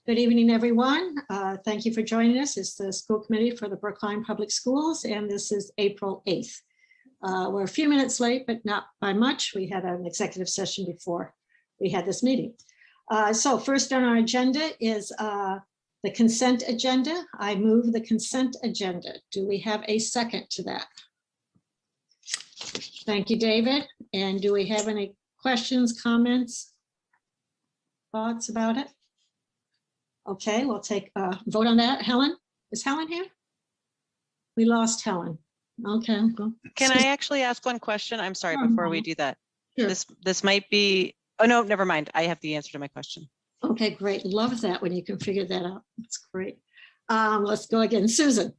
Good evening, everyone. Thank you for joining us. It's the school committee for the Brookline Public Schools, and this is April 8th. We're a few minutes late, but not by much. We had an executive session before we had this meeting. So first on our agenda is the consent agenda. I move the consent agenda. Do we have a second to that? Thank you, David. And do we have any questions, comments, thoughts about it? Okay, we'll take a vote on that. Helen, is Helen here? We lost Helen. Okay. Can I actually ask one question? I'm sorry, before we do that. Sure. This might be, oh no, never mind. I have the answer to my question. Okay, great. Love that when you can figure that out. That's great. Let's go again. Susan.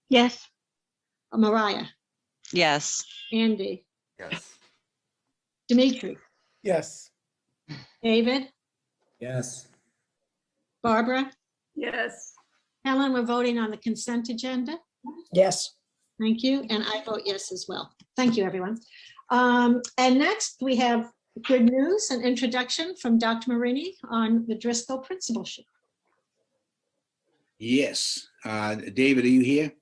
Yes. Mariah. Yes. Andy. Yes. Dimitri. Yes. David. Yes. Barbara. Yes. Helen, we're voting on the consent agenda. Yes. Thank you. And I vote yes as well. Thank you, everyone. And next we have good news, an introduction from Dr. Marini on the Driscoll Principalship. Yes. David, are you here?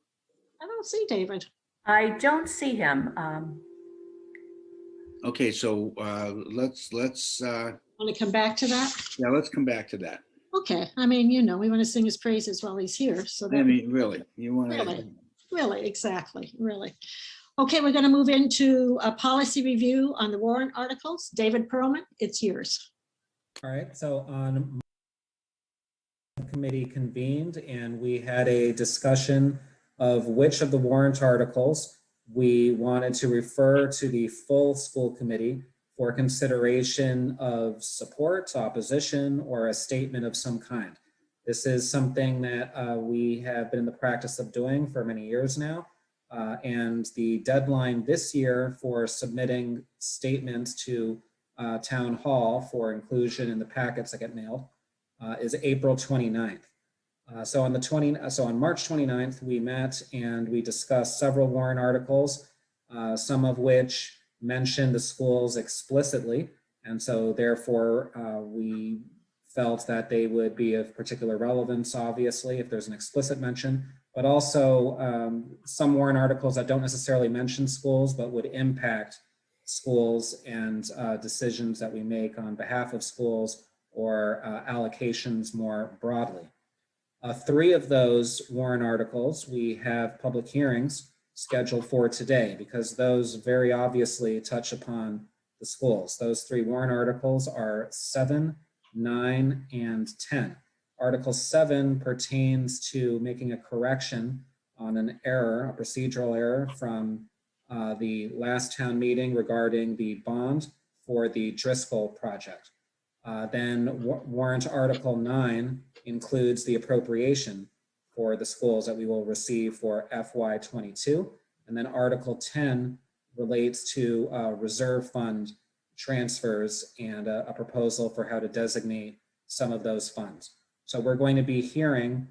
I don't see David. I don't see him. Okay, so let's Want to come back to that? yeah, let's come back to that. Okay. I mean, you know, we want to sing his praises while he's here. So I that mean, really, you want to? really, exactly, really. Okay, we're going to move into a policy review on the warrant articles. David Perlman, it's yours. All right, so on committee convened and we had a discussion of which of the warrant articles we wanted to refer to the full school committee for consideration of support, opposition, or a statement of some kind. This is something that we have been in the practice of doing for many years now. And the deadline this year for submitting statements to Town Hall for inclusion in the packets that get mailed is April 29th. So on March 29th, we met and we discussed several warrant articles, some of which mention the schools explicitly. And so therefore we felt that they would be of particular relevance, obviously, if there's an explicit mention, but also some warrant articles that don't necessarily mention schools, but would impact schools and decisions that we make on behalf of schools or allocations more broadly. 3 of those warrant articles, we have public hearings scheduled for today because those very obviously touch upon the schools. Those 3 warrant articles are 7, 9, and 10. Article 7 pertains to making a correction on an error, a procedural error from the last town meeting regarding the bond for the Driscoll project. Then warrant Article 9 includes the appropriation for the schools that we will receive for FY22. And then Article 10 relates to reserve fund transfers and a proposal for how to designate some of those funds. So we're going to be hearing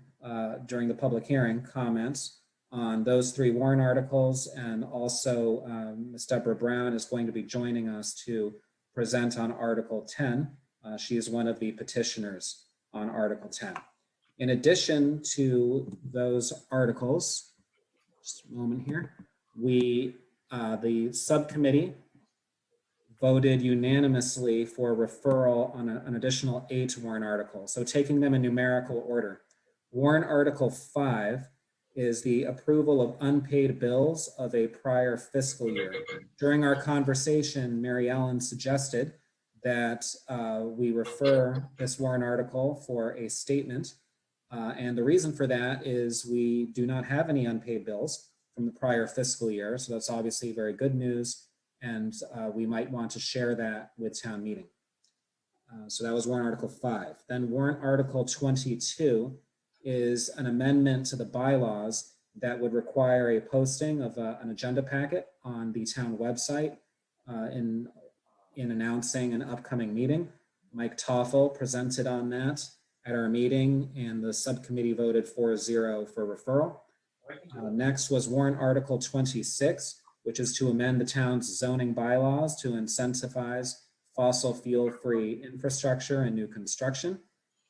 during the public hearing comments on those 3 warrant articles, and also Ms. Deborah Brown is going to be joining us to present on Article 10. She is one of the petitioners on Article 10. In addition to those articles, just a moment here, the subcommittee voted unanimously for referral on an additional 8 warrant articles. So taking them in numerical order. Warrant Article 5 is the approval of unpaid bills of a prior fiscal year. During our conversation, Mary Ellen suggested that we refer this warrant article for a statement. And the reason for that is we do not have any unpaid bills from the prior fiscal year. So that's obviously very good news. And we might want to share that with town meeting. So that was warrant Article 5. Then warrant Article 22 is an amendment to the bylaws that would require a posting of an agenda packet on the town website in announcing an upcoming meeting. Mike Toffel presented on that at our meeting, and the subcommittee voted 4-0 for referral. Next was warrant Article 26, which is to amend the town's zoning bylaws to incentivize fossil fuel-free infrastructure and new construction.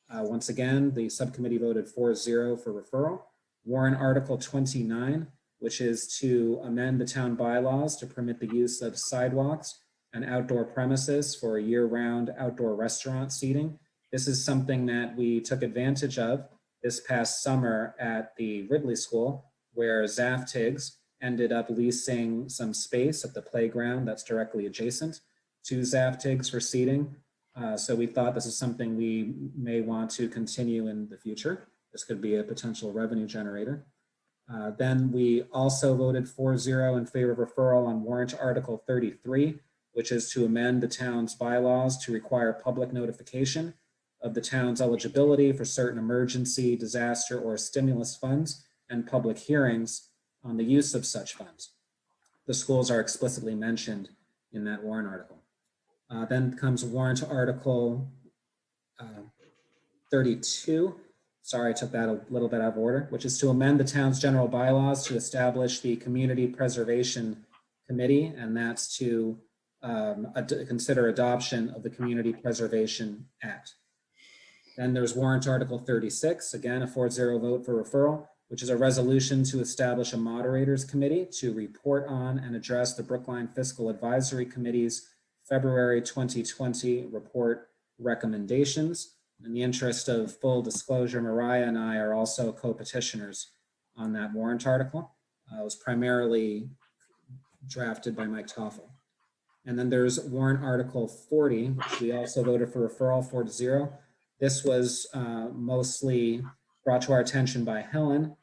Once again, the subcommittee voted 4-0 for referral. Warrant Article 29, which is to amend the town bylaws to permit the use of sidewalks and outdoor premises for year-round outdoor restaurant seating. This is something that we took advantage of this past summer at the Ridley School, where Zaftigs ended up leasing some space at the playground that's directly adjacent to Zaftigs for seating. So we thought this is something we may want to continue in the future. This could be a potential revenue generator. Then we also voted 4-0 in favor of referral on Warrant Article 33, which is to amend the town's bylaws to require public notification of the town's eligibility for certain emergency, disaster, or stimulus funds and public hearings on the use of such funds. The schools are explicitly mentioned in that warrant article. Then comes Warrant Article 32. Sorry, I took that a little bit out of order, which is to amend the town's general bylaws to establish the Community Preservation Committee, and that's to consider adoption of the Community Preservation Act. Then there's Warrant Article 36, again, a 4-0 vote for referral, which is a resolution to establish a moderators committee to report on and address the Brookline Fiscal Advisory Committee's February 2020 report recommendations. In the interest of full disclosure, Mariah and I are also co-petitioners on that warrant article. It was primarily drafted by Mike Toffel. And then there's Warrant Article 40, which we also voted for referral 4-0. This was mostly brought to our attention by Helen.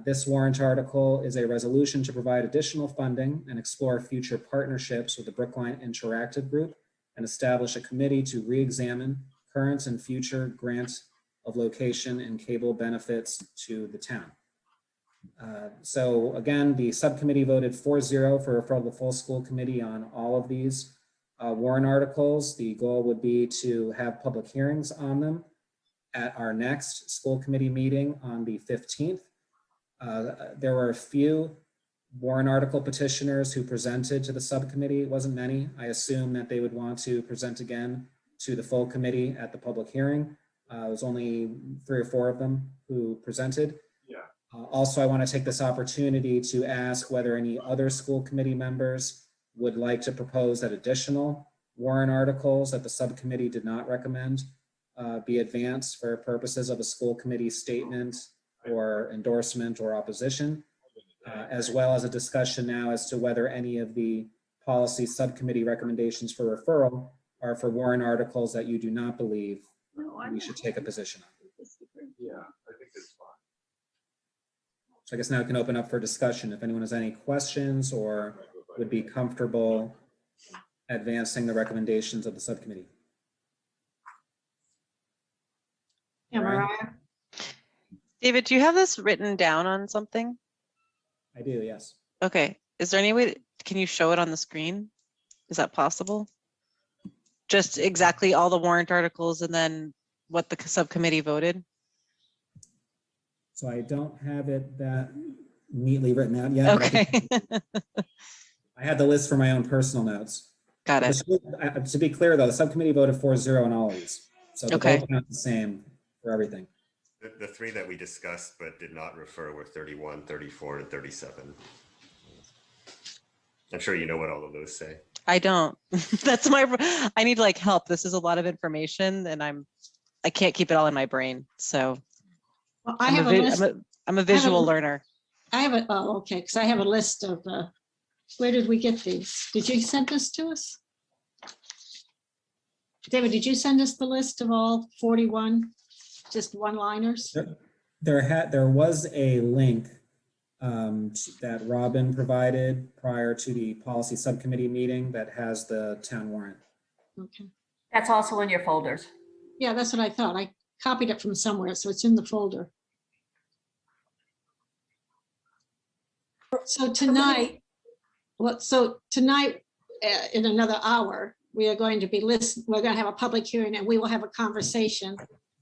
This warrant article is a resolution to provide additional funding and explore future partnerships with the Brookline Interactive Group and establish a committee to re-examine current and future grant of location and cable benefits to the town. So again, the subcommittee voted 4-0 for referral to the full school committee on all of these warrant articles. The goal would be to have public hearings on them at our next school committee meeting on the 15th. There were a few warrant article petitioners who presented to the subcommittee. It wasn't many. I assume that they would want to present again to the full committee at the public hearing. It was only 3 or 4 of them who presented. Also, I want to take this opportunity to ask whether any other school committee members would like to propose that additional warrant articles that the subcommittee did not recommend be advanced for purposes of a school committee statement or endorsement or opposition, as well as a discussion now as to whether any of the policy subcommittee recommendations for referral are for warrant articles that you do not believe we should take a position on. Yeah, I think it's fine. So I guess now we can open up for discussion. If anyone has any questions or would be comfortable advancing the recommendations of the subcommittee. Yeah, Mariah. David, do you have this written down on something? I do, yes. Okay. Is there any way, can you show it on the screen? Is that possible? Just exactly all the warrant articles and then what the subcommittee voted? So I don't have it that neatly written out yet. Okay. I had the list for my own personal notes. Got it. To be clear though, the subcommittee voted 4-0 on all of these. So the Okay. vote count the same for everything. The 3 that we discussed but did not refer were 31, 34, and 37. I'm sure you know what all of those say. I don't. That's I need like help. This is a lot of information and I can't keep it all in my brain. So Well, I have a list. I'm a visual learner. I have a, oh, okay, because I have a list of, where did we get these? Did you send this to us? David, did you send us the list of all 41, just one-liners? There was a link that Robin provided prior to the policy subcommittee meeting that has the town warrant. Okay, That's also in your folders. yeah, that's what I thought. I copied it from somewhere, so it's in the folder. So tonight, in another hour, we are going to be we're going to have a public hearing and we will have a conversation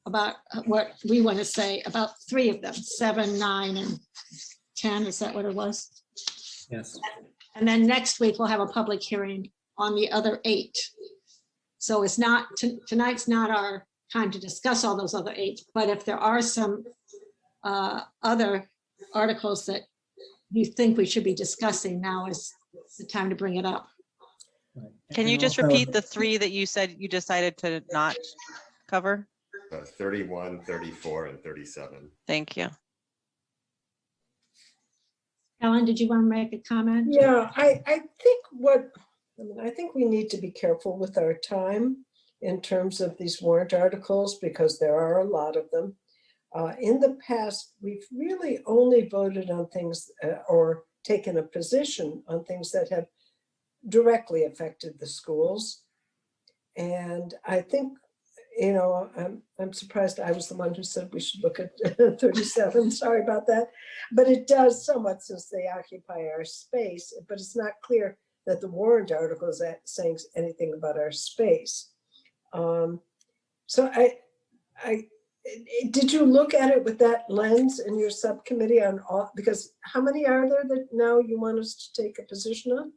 about what we want to say about 3 of them, 7, 9, and 10. Is that what it was? Yes. And then next week we'll have a public hearing on the other 8. So it's not, tonight's not our time to discuss all those other 8, but if there are some other articles that you think we should be discussing, now is the time to bring it up. Right. Can And you just also- repeat the 3 that you said you decided to not cover? 31, 34, and 37. Thank you. Ellen, did you want to make a comment? Yeah, I think we need to be careful with our time in terms of these warrant articles because there are a lot of them. In the past, we've really only voted on things or taken a position on things that have directly affected the schools. And I think, I'm surprised I was the one who said we should look at 37. Sorry about that. But it does somewhat since they occupy our space, but it's not clear that the warrant article is saying anything about our space. So did you look at it with that lens in your subcommittee on all, because how many are there that now you want us to take a position on?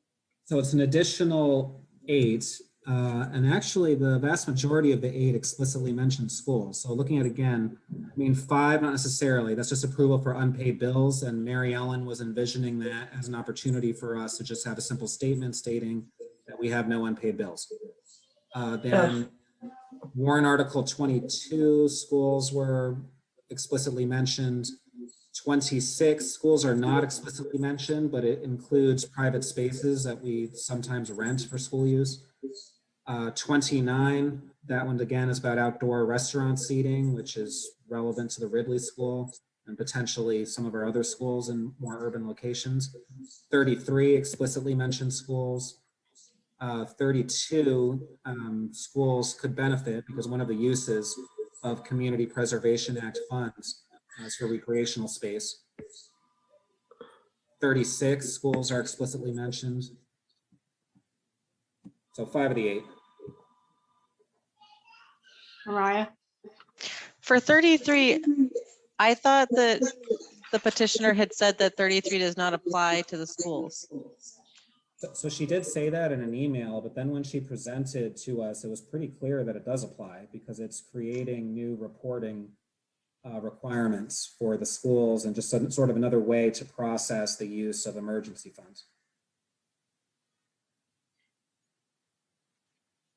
So it's an additional 8. And actually the vast majority of the 8 explicitly mentioned schools. So looking at it again, 5, not necessarily, that's just approval for unpaid bills. And Mary Ellen was envisioning that as an opportunity for us to just have a simple statement stating that we have no unpaid bills. Then Warrant Article 22, schools were explicitly mentioned. 26, schools are not explicitly mentioned, but it includes private spaces that we sometimes rent for school use. 29, that one again is about outdoor restaurant seating, which is relevant to the Ridley School and potentially some of our other schools in more urban locations. 33 explicitly mentioned schools. 32, schools could benefit because one of the uses of Community Preservation Act funds is for recreational space. 36, schools are explicitly mentioned. So 5 of the 8. Mariah? For 33, I thought that the petitioner had said that 33 does not apply to the schools. So she did say that in an email, but then when she presented to us, it was pretty clear that it does apply because it's creating new reporting requirements for the schools and just sort of another way to process the use of emergency funds.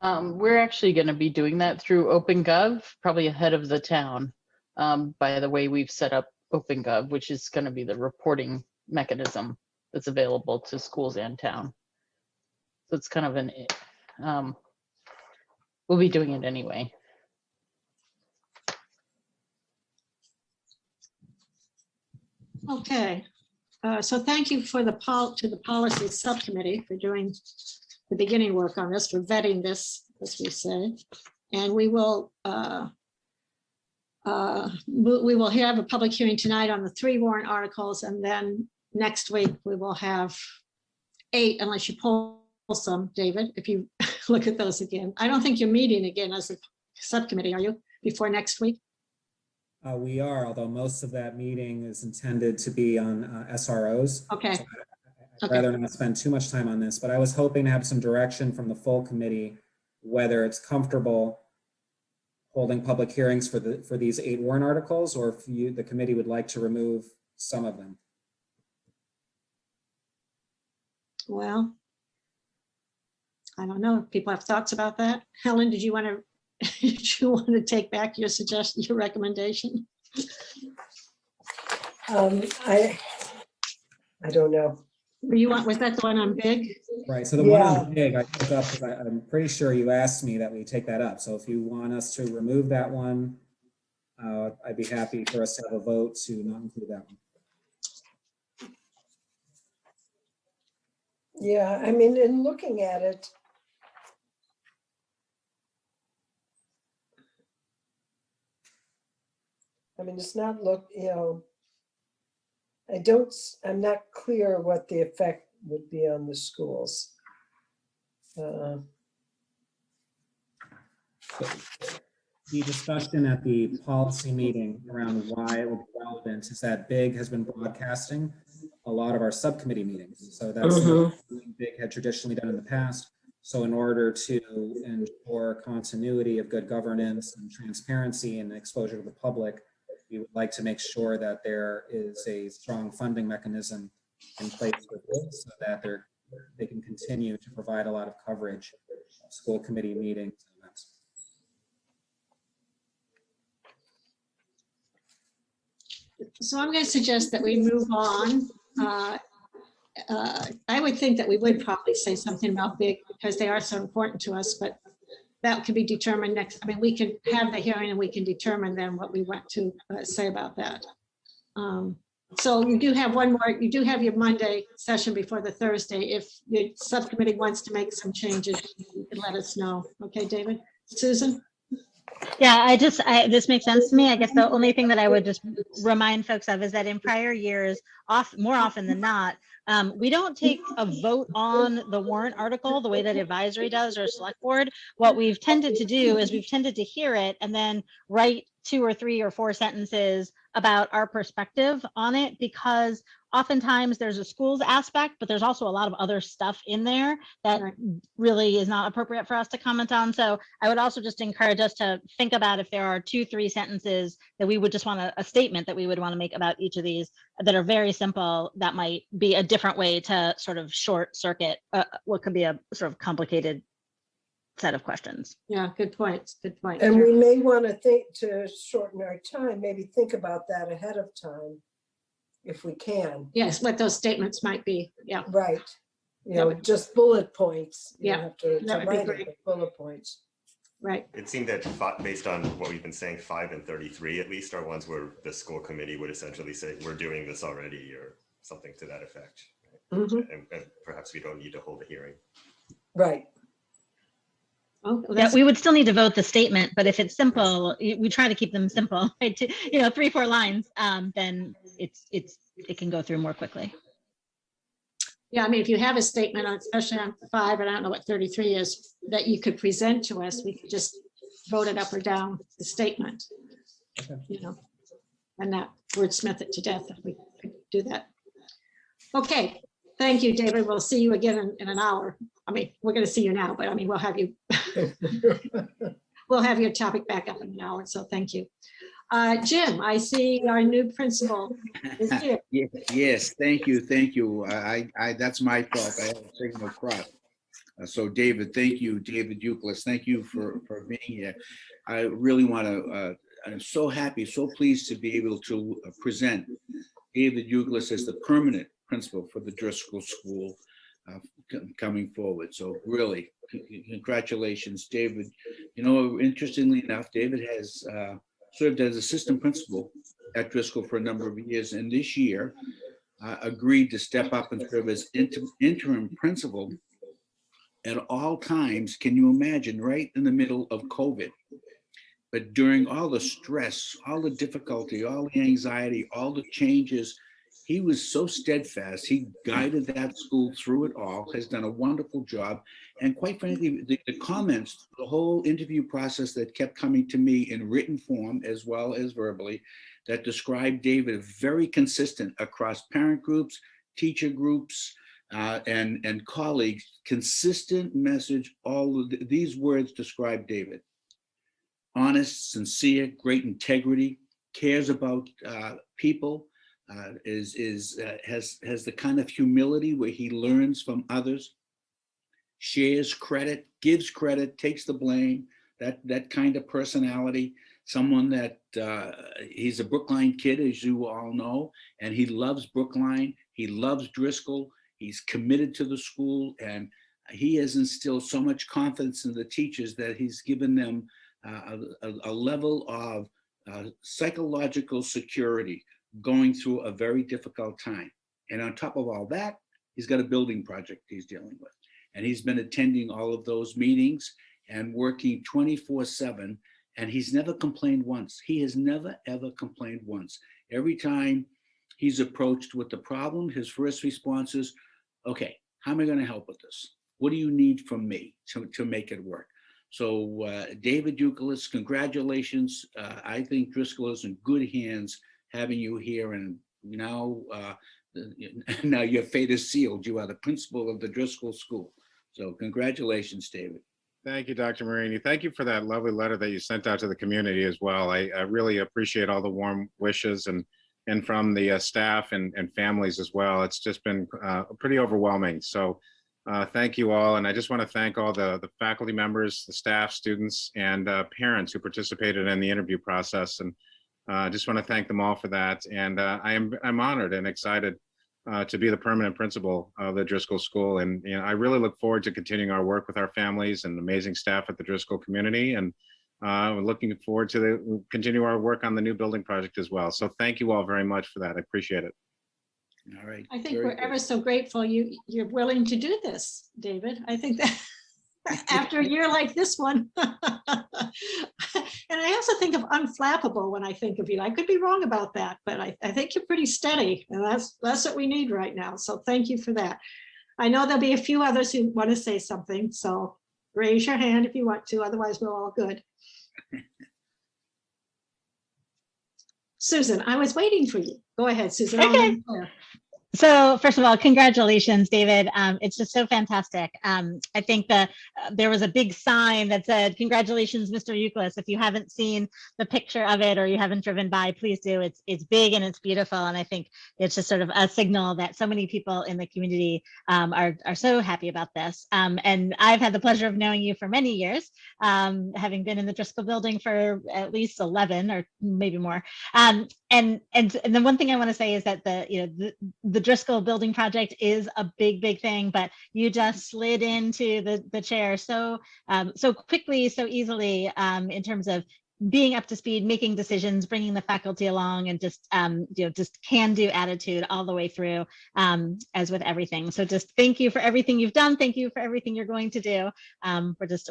We're actually going to be doing that through OpenGov, probably ahead of the town, by the way we've set up OpenGov, which is going to be the reporting mechanism that's available to schools and town. So it's kind of we'll be doing it anyway. Okay, so thank you for to the policy subcommittee for doing the beginning work on this, for vetting this, as we say. And we will have a public hearing tonight on the 3 warrant articles, and then next week we will have 8, unless you pull some, David, if you look at those again. I don't think you're meeting again as a subcommittee, are you, before next week? We are, although most of that meeting is intended to be on SROs. Okay. So I'd rather not spend too much time on this, but I was hoping to have some direction from the full committee, whether it's comfortable holding public hearings for these 8 warrant articles, or if the committee would like to remove some of them. Well, I don't know if people have thoughts about that. Helen, did you want to take back your suggestion, your recommendation? I don't know. Was that the one on big? Right, so the one on big, I took up because I'm pretty sure you asked me that we take that up. So if you want us to remove that one, I'd be happy for us to have a vote to not include that one. Yeah, I mean, in looking at it, I mean, it's not I'm not clear what the effect would be on the schools. The discussion at the policy meeting around why it would be relevant is that BIG has been broadcasting a lot of our subcommittee meetings. So that's something BIG had traditionally done in the past. So in order to ensure continuity of good governance and transparency and exposure to the public, we would like to make sure that there is a strong funding mechanism in place with this so that they can continue to provide a lot of coverage of school committee meetings and events. So I'm going to suggest that we move on. I would think that we would probably say something about big because they are so important to us, but that could be determined next. I mean, we can have the hearing and we can determine then what we want to say about that. So you do have one more, you do have your Monday session before the Thursday. If the subcommittee wants to make some changes, you can let us know. Okay, David? Susan? Yeah, this makes sense to me. I guess the only thing that I would just remind folks of is that in prior years, more often than not, we don't take a vote on the warrant article the way that advisory does or select board. What we've tended to do is we've tended to hear it and then write 2 or 3 or 4 sentences about our perspective on it, because oftentimes there's a schools aspect, but there's also a lot of other stuff in there that really is not appropriate for us to comment on. So I would also just encourage us to think about if there are 2, 3 sentences that we would just want a statement that we would want to make about each of these that are very simple. That might be a different way to sort of short circuit what could be a sort of complicated set of questions. Yeah, good point. Good point. And we may want to think to shorten our time, maybe think about that ahead of time, if we can. Yes, what those statements might be. Yeah. Right. You That know, would- just bullet points. You Yeah, don't have to that would be write it, great. but bullet points. Right. It seemed that based on what we've been saying, 5 and 33 at least are ones where the school committee would essentially say, we're doing this already, or something to that effect. Mhm. And perhaps we don't need to hold a hearing. Right. Oh, well, Yeah, that's- we would still need to vote the statement, but if it's simple, we try to keep them simple, right? 3, 4 lines, then it can go through more quickly. Yeah, I mean, if you have a statement on, especially on 5, and I don't know what 33 is, that you could present to us, we could just vote it up or down, the statement. Okay. You know, and not wordsmith it to death if we could do that. Okay, thank you, David. We'll see you again in an hour. I mean, we're going to see you now, but I mean, we'll have you, we'll have your topic back up in an hour, so thank you. Jim, I see our new principal is here. Yes, thank you, thank you. That's my fault. I had a signal cross. So David, thank you, David Euclid. Thank you for being here. I really want to, I'm so happy, so pleased to be able to present David Euclid as the permanent principal for the Driscoll School coming forward. So really, congratulations, David. You know, interestingly enough, David has served as assistant principal at Driscoll for a number of years, and this year agreed to step up and serve as interim principal at all times. Can you imagine, right in the middle of COVID? But during all the stress, all the difficulty, all the anxiety, all the changes, he was so steadfast. He guided that school through it all, has done a wonderful job. And quite frankly, the comments, the whole interview process that kept coming to me in written form as well as verbally, that described David very consistent across parent groups, teacher groups, and colleagues, consistent message. All of these words describe David: honest, sincere, great integrity, cares about people, has the kind of humility where he learns from others, shares credit, gives credit, takes the blame, that kind of personality. Someone that he's a Brookline kid, as you all know, and he loves Brookline. He loves Driscoll. He's committed to the school, and he has instilled so much confidence in the teachers that he's given them a level of psychological security going through a very difficult time. And on top of all that, he's got a building project he's dealing with. And he's been attending all of those meetings and working 24/7. And he's never complained once. He has never, ever complained once. Every time he's approached with the problem, his first response is, okay, how am I going to help with this? What do you need from me to make it work? So David Euclid, congratulations. I think Driscoll is in good hands having you here. And now, now your fate is sealed. You are the principal of the Driscoll School. So congratulations, David. Thank you, Dr. Marini. Thank you for that lovely letter that you sent out to the community as well. I really appreciate all the warm wishes and from the staff and families as well. It's just been pretty overwhelming. So thank you all. And I just want to thank all the faculty members, the staff, students, and parents who participated in the interview process. And I just want to thank them all for that. And I'm honored and excited to be the permanent principal of the Driscoll School. And I really look forward to continuing our work with our families and amazing staff at the Driscoll community. And we're looking forward to continue our work on the new building project as well. So thank you all very much for that. I appreciate it. All right. I think very we're good. ever so grateful you're willing to do this, David. I think that after a year like this one. And I also think of unflappable when I think of you. I could be wrong about that, but I think you're pretty steady, and that's what we need right now. So thank you for that. I know there'll be a few others who want to say something, so raise your hand if you want to, otherwise we're all good. Susan, I was waiting for you. Go ahead, Susan. Okay. So first of all, congratulations, David. It's just so fantastic. I think that there was a big sign that said, congratulations, Mr. Euclid. If you haven't seen the picture of it or you haven't driven by, please do. It's big and it's beautiful. And I think it's just sort of a signal that so many people in the community are so happy about this. And I've had the pleasure of knowing you for many years, having been in the Driscoll building for at least 11 or maybe more. And the one thing I want to say is that the Driscoll building project is a big thing, but you just slid into the chair so quickly, so easily, in terms of being up to speed, making decisions, bringing the faculty along, and just can-do attitude all the way through, as with everything. So just thank you for everything you've done. Thank you for everything you're going to do.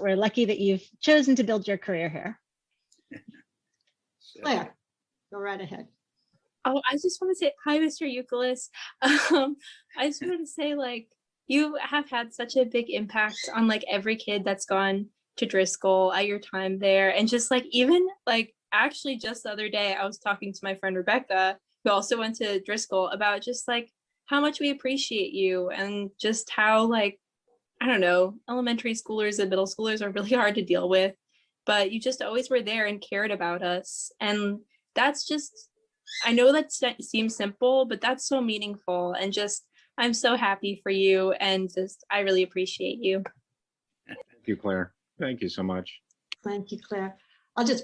We're lucky that you've chosen to build your career here. Claire, go right ahead. Oh, I just want to say hi, Mr. Euclid. I just wanted to say, like, you have had such a big impact on like every kid that's gone to Driscoll at your time there. And just like, even like, actually just the other day, I was talking to my friend Rebecca, who also went to Driscoll, about just like how much we appreciate you and just how, like, I don't know, elementary schoolers and middle schoolers are really hard to deal with, but you just always were there and cared about us. And that's just, I know that seems simple, but that's so meaningful. And just, I'm so happy for you. And just, I really appreciate you. Thank you, Claire. Thank you so much. Thank you, Claire.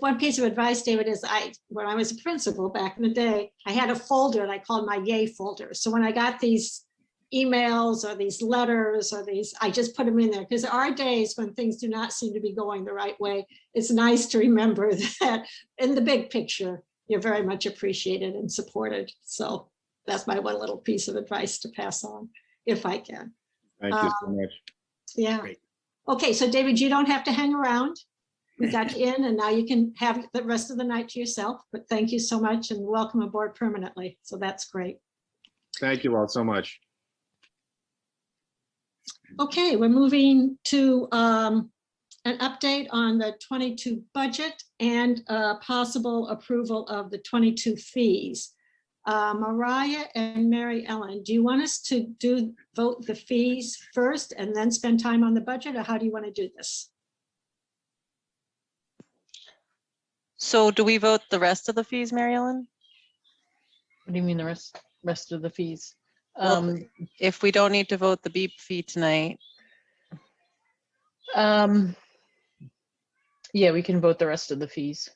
One piece of advice, David, is when I was a principal back in the day, I had a folder and I called my yay folder. So when I got these emails or these letters or I just put them in there, because there are days when things do not seem to be going the right way. It's nice to remember that in the big picture, you're very much appreciated and supported. So that's my one little piece of advice to pass on, if I can. Thank you so much. Yeah. Great. Okay, so David, you don't have to hang around. We got you in, and now you can have the rest of the night to yourself. But thank you so much and welcome aboard permanently. So that's great. Thank you all so much. Okay, we're moving to an update on the 22 budget and possible approval of the 22 fees. Mariah and Mary Ellen, do you want us to vote the fees first and then spend time on the budget, or how do you want to do this? So do we vote the rest of the fees, Mary Ellen? What do you mean the rest of the fees? Well, if we don't need to vote the beep fee tonight. Yeah, we can vote the rest of the fees.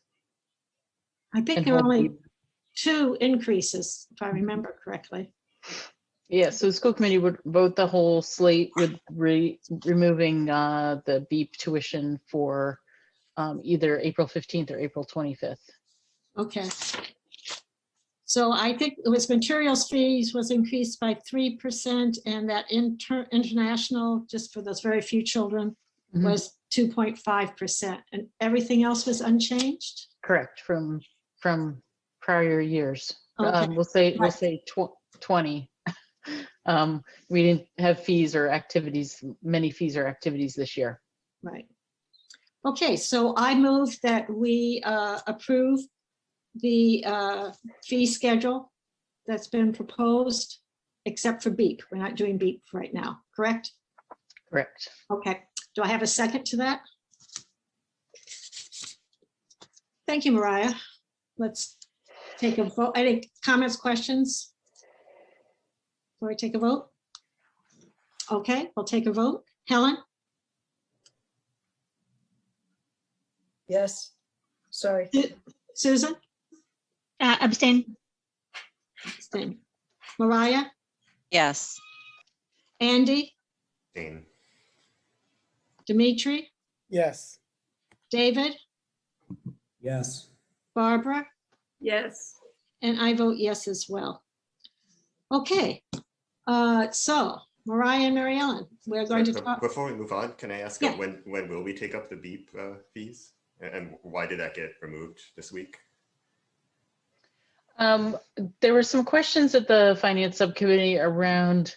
I think And there are hold only the- 2 increases, if I remember correctly. Yeah, so the school committee would vote the whole slate with removing the beep tuition for either April 15th or April 25th. Okay. So I think it was materials fees was increased by 3%, and that international, just for those very few children, was 2.5%, and everything else was unchanged? Correct, from prior years. Okay. We'll say 20. We didn't have fees or activities, many fees or activities this year. Right. Okay, so I move that we approve the fee schedule that's been proposed, except for BEEP. We're not doing BEEP right now, correct? Correct. Okay, do I have a second to that? Thank you, Mariah. Let's take a vote. Any comments, questions? Before we take a vote? Okay, we'll take a vote. Helen? Yes, sorry. Susan? Abstain. Abstain. Mariah? Yes. Andy? Abstain. Dimitri? Yes. David? Yes. Barbara? Yes. And I vote yes as well. Okay, so Mariah and Mary Ellen, we're going to talk. Before we move on, can I ask Yeah. when will we take up the BEEP fees? And why did that get removed this week? There were some questions at the finance subcommittee around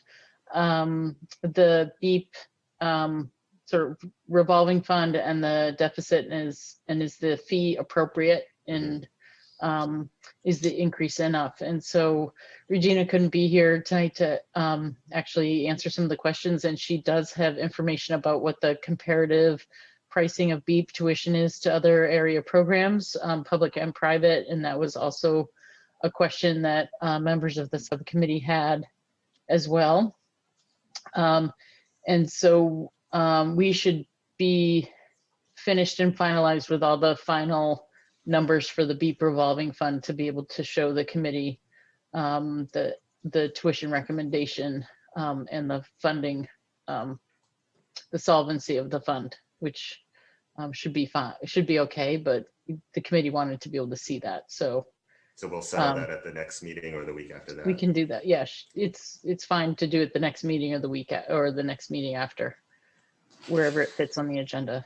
the BEEP sort of revolving fund and the deficit, and is the fee appropriate, and is the increase enough? And so Regina couldn't be here tonight to actually answer some of the questions, and she does have information about what the comparative pricing of BEEP tuition is to other area programs, public and private, and that was also a question that members of the subcommittee had as well. And so we should be finished and finalized with all the final numbers for the BEEP revolving fund to be able to show the committee the tuition recommendation and the funding, the solvency of the fund, which should be fine. It should be okay, but the committee wanted to be able to see that. So we'll settle that at the next meeting or the week after that. we can do that. Yes, it's fine to do it the next meeting or the week or the next meeting after, wherever it fits on the agenda.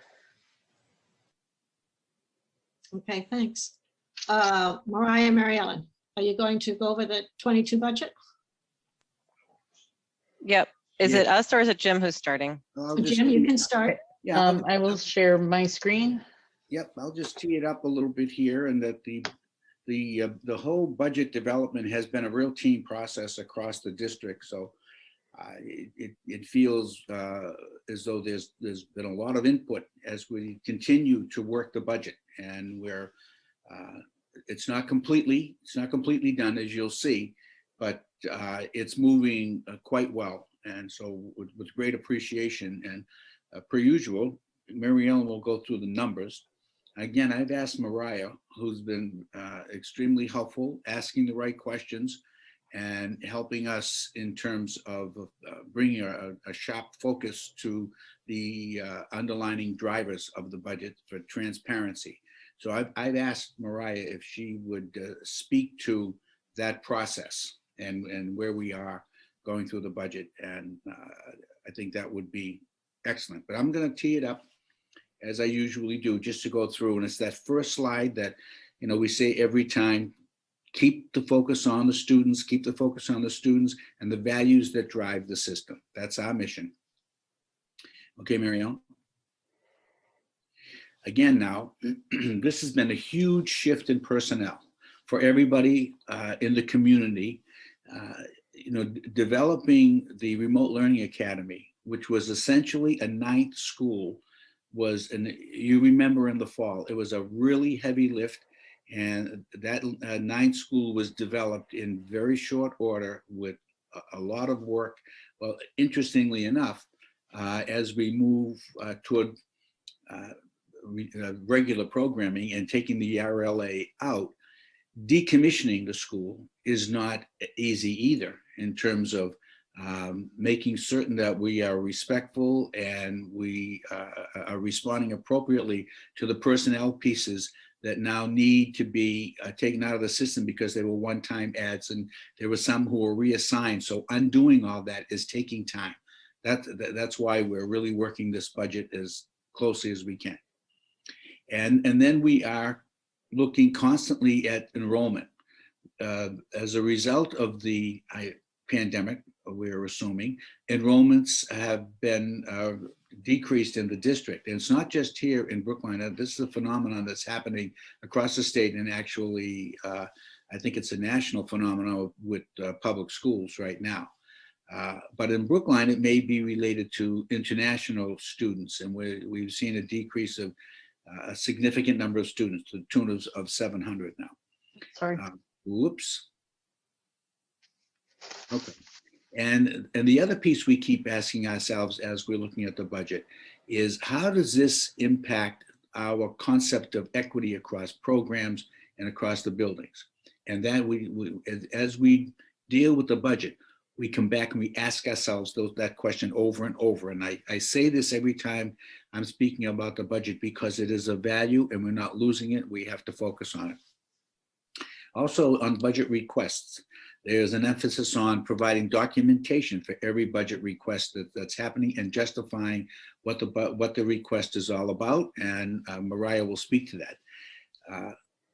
Okay, thanks. Mariah and Mary Ellen, are you going to go over the 22 budget? Yep. Is Yeah. it us or is it Jim who's starting? I'll just- Jim, you can start. Yeah, I will share my screen. Yep, I'll just tee it up a little bit here, and that the whole budget development has been a real team process across the district. So it feels as though there's been a lot of input as we continue to work the budget, and we're it's not completely done, as you'll see, but it's moving quite well. And so with great appreciation, and per usual, Mary Ellen will go through the numbers. Again, I've asked Mariah, who's been extremely helpful, asking the right questions and helping us in terms of bringing a sharp focus to the underlining drivers of the budget for transparency. So I've asked Mariah if she would speak to that process and where we are going through the budget. And I think that would be excellent. But I'm going to tee it up as I usually do, just to go through. And it's that first slide that, we say every time: keep the focus on the students, keep the focus on the students and the values that drive the system. That's our mission. Okay, Mary Ellen. Again, now, this has been a huge shift in personnel for everybody in the community. Developing the Remote Learning Academy, which was essentially a 9th school, and you remember in the fall, it was a really heavy lift. And that 9th school was developed in very short order with a lot of work. Well, interestingly enough, as we move toward regular programming and taking the RLA out, decommissioning the school is not easy either, in terms of making certain that we are respectful and we are responding appropriately to the personnel pieces that now need to be taken out of the system because they were one-time ads, and there were some who were reassigned. So undoing all that is taking time. That's why we're really working this budget as closely as we can. And then we are looking constantly at enrollment. As a result of the pandemic, we're assuming, enrollments have been decreased in the district. And it's not just here in Brookline. This is a phenomenon that's happening across the state, and actually, I think it's a national phenomenon with public schools right now. But in Brookline, it may be related to international students, and we've seen a decrease of a significant number of students to the tune of 700 now. Sorry. Whoops. Okay. And the other piece we keep asking ourselves as we're looking at the budget is, how does this impact our concept of equity across programs and across the buildings? And that as we deal with the budget, we come back and we ask ourselves that question over and over. And I say this every time I'm speaking about the budget, because it is a value and we're not losing it. We have to focus on it. Also, on budget requests, there's an emphasis on providing documentation for every budget request that's happening and justifying what the request is all about. And Mariah will speak to that.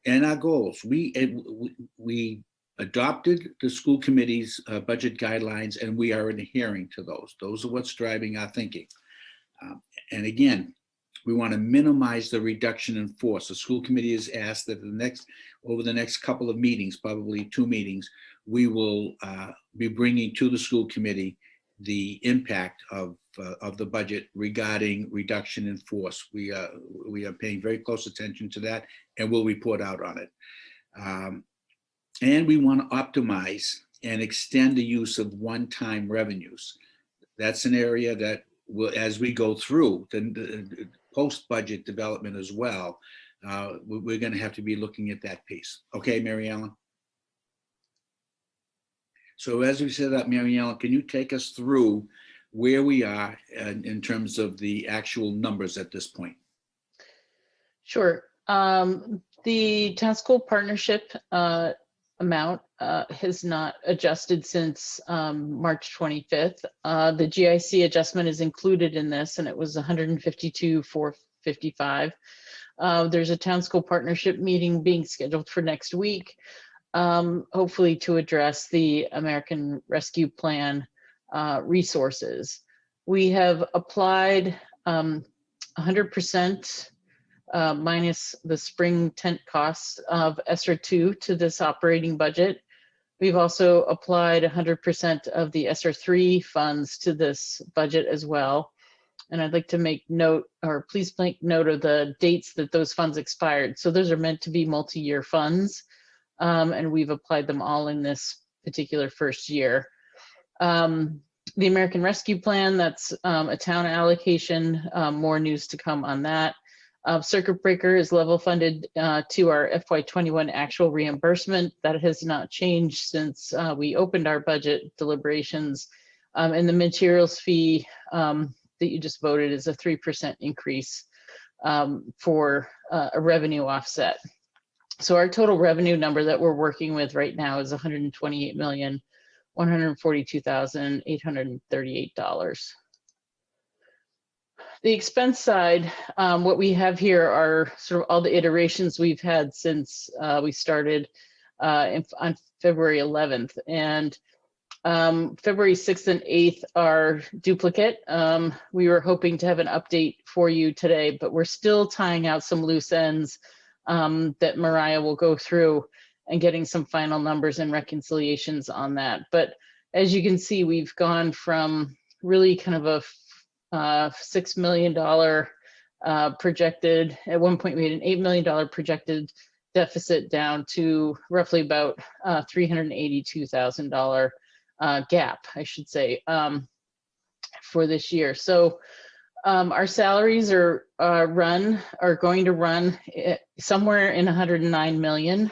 And our goals, we adopted the school committee's budget guidelines, and we are adhering to those. Those are what's driving our thinking. And again, we want to minimize the reduction in force. The school committee has asked that over the next couple of meetings, probably 2 meetings, we will be bringing to the school committee the impact of the budget regarding reduction in force. We are paying very close attention to that, and we'll report out on it. And we want to optimize and extend the use of one-time revenues. That's an area that will, as we go through the post-budget development as well, we're going to have to be looking at that piece. Okay, Mary Ellen? So as we set up, Mary Ellen, can you take us through where we are in terms of the actual numbers at this point? Sure. The town school partnership amount has not adjusted since March 25th. The GIC adjustment is included in this, and it was 152,455. There's a town school partnership meeting being scheduled for next week, hopefully to address the American Rescue Plan resources. We have applied 100% minus the spring tent costs of ESSER 2 to this operating budget. We've also applied 100% of the ESSER 3 funds to this budget as well. And I'd like to make note, or please make note of the dates that those funds expired. So those are meant to be multi-year funds, and we've applied them all in this particular first year. The American Rescue Plan, that's a town allocation, more news to come on that. Circuit breaker is level funded to our FY21 actual reimbursement. That has not changed since we opened our budget deliberations. And the materials fee that you just voted is a 3% increase for a revenue offset. So our total revenue number that we're working with right now is $128,142,838. The expense side, what we have here are sort of all the iterations we've had since we started on February 11th. And February 6th and 8th are duplicate. We were hoping to have an update for you today, but we're still tying out some loose ends that Mariah will go through and getting some final numbers and reconciliations on that. But as you can see, we've gone from really kind of a $6 million projected, at one point we had an $8 million projected deficit down to roughly about $382,000 gap, I should say, for this year. So our salaries are going to run somewhere in 109 million.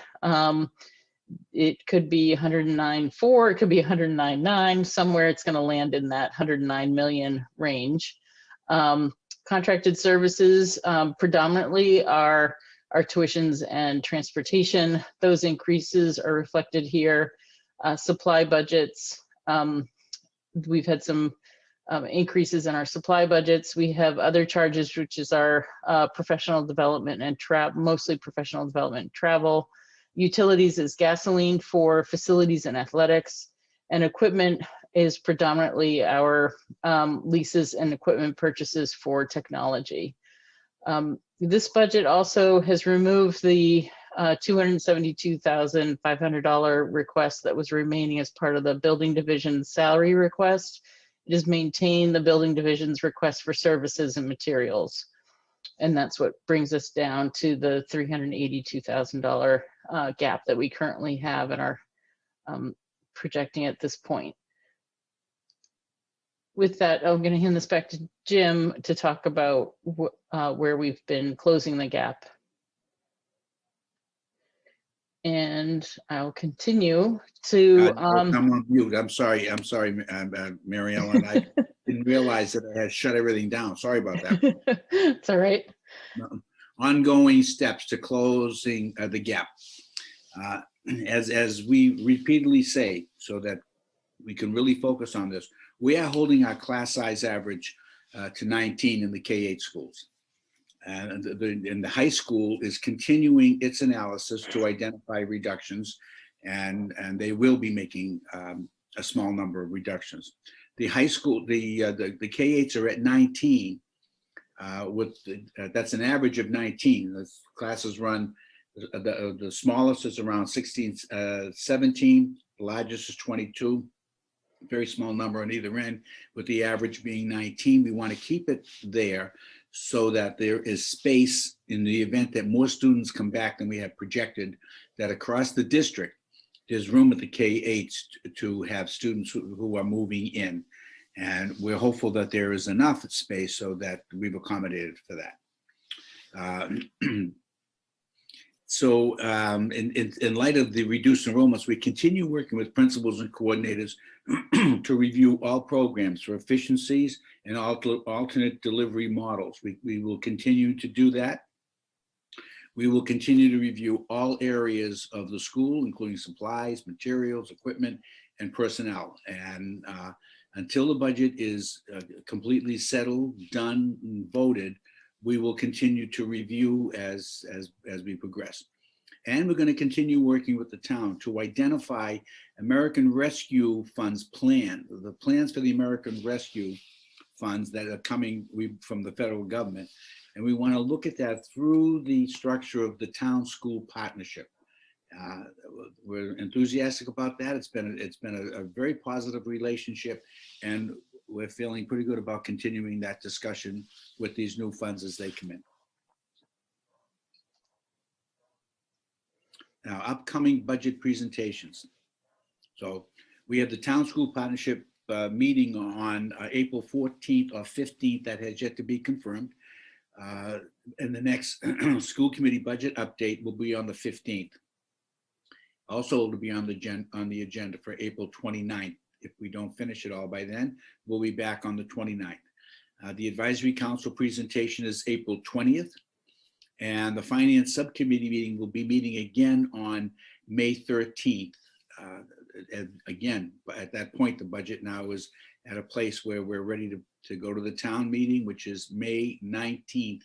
It could be 109.4, it could be 109.9, somewhere it's going to land in that 109 million range. Contracted services predominantly are our tuitions and transportation. Those increases are reflected here. Supply budgets, we've had some increases in our supply budgets. We have other charges, which is our professional development and mostly professional development and travel. Utilities is gasoline for facilities and athletics, and equipment is predominantly our leases and equipment purchases for technology. This budget also has removed the $272,500 request that was remaining as part of the building division salary request. It is maintain the building division's request for services and materials. And that's what brings us down to the $382,000 gap that we currently have and are projecting at this point. With that, I'm going to hand this back to Jim to talk about where we've been closing the gap. And I'll continue to. I'm on mute. I'm sorry, Mary Ellen. I didn't realize that I had shut everything down. Sorry about that. It's all right. Ongoing steps to closing the gap. As we repeatedly say, so that we can really focus on this, we are holding our class size average to 19 in the K-8 schools. And the high school is continuing its analysis to identify reductions, and they will be making a small number of reductions. The high school, the K-8s are at 19, that's an average of 19. The classes run, the smallest is around 16, 17, the largest is 22. Very small number on either end, with the average being 19. We want to keep it there so that there is space in the event that more students come back than we have projected, that across the district, there's room at the K-8s to have students who are moving in. And we're hopeful that there is enough space so that we've accommodated for that. So in light of the reduced enrollments, we continue working with principals and coordinators to review all programs for efficiencies and alternate delivery models. We will continue to do that. We will continue to review all areas of the school, including supplies, materials, equipment, and personnel. And until the budget is completely settled, done, and voted, we will continue to review as we progress. And we're going to continue working with the town to identify American Rescue Funds plan, the plans for the American Rescue Funds that are coming from the federal government. And we want to look at that through the structure of the town school partnership. We're enthusiastic about that. It's been a very positive relationship, and we're feeling pretty good about continuing that discussion with these new funds as they come in. Now, upcoming budget presentations. So we have the Town School Partnership meeting on April 14th or 15th. That has yet to be confirmed. And the next school committee budget update will be on the 15th. Also, it'll be on the agenda for April 29th. If we don't finish it all by then, we'll be back on the 29th. The Advisory Council presentation is April 20th. And the Finance Subcommittee meeting will be meeting again on May 13th. Again, at that point, the budget now is at a place where we're ready to go to the town meeting, which is May 19th.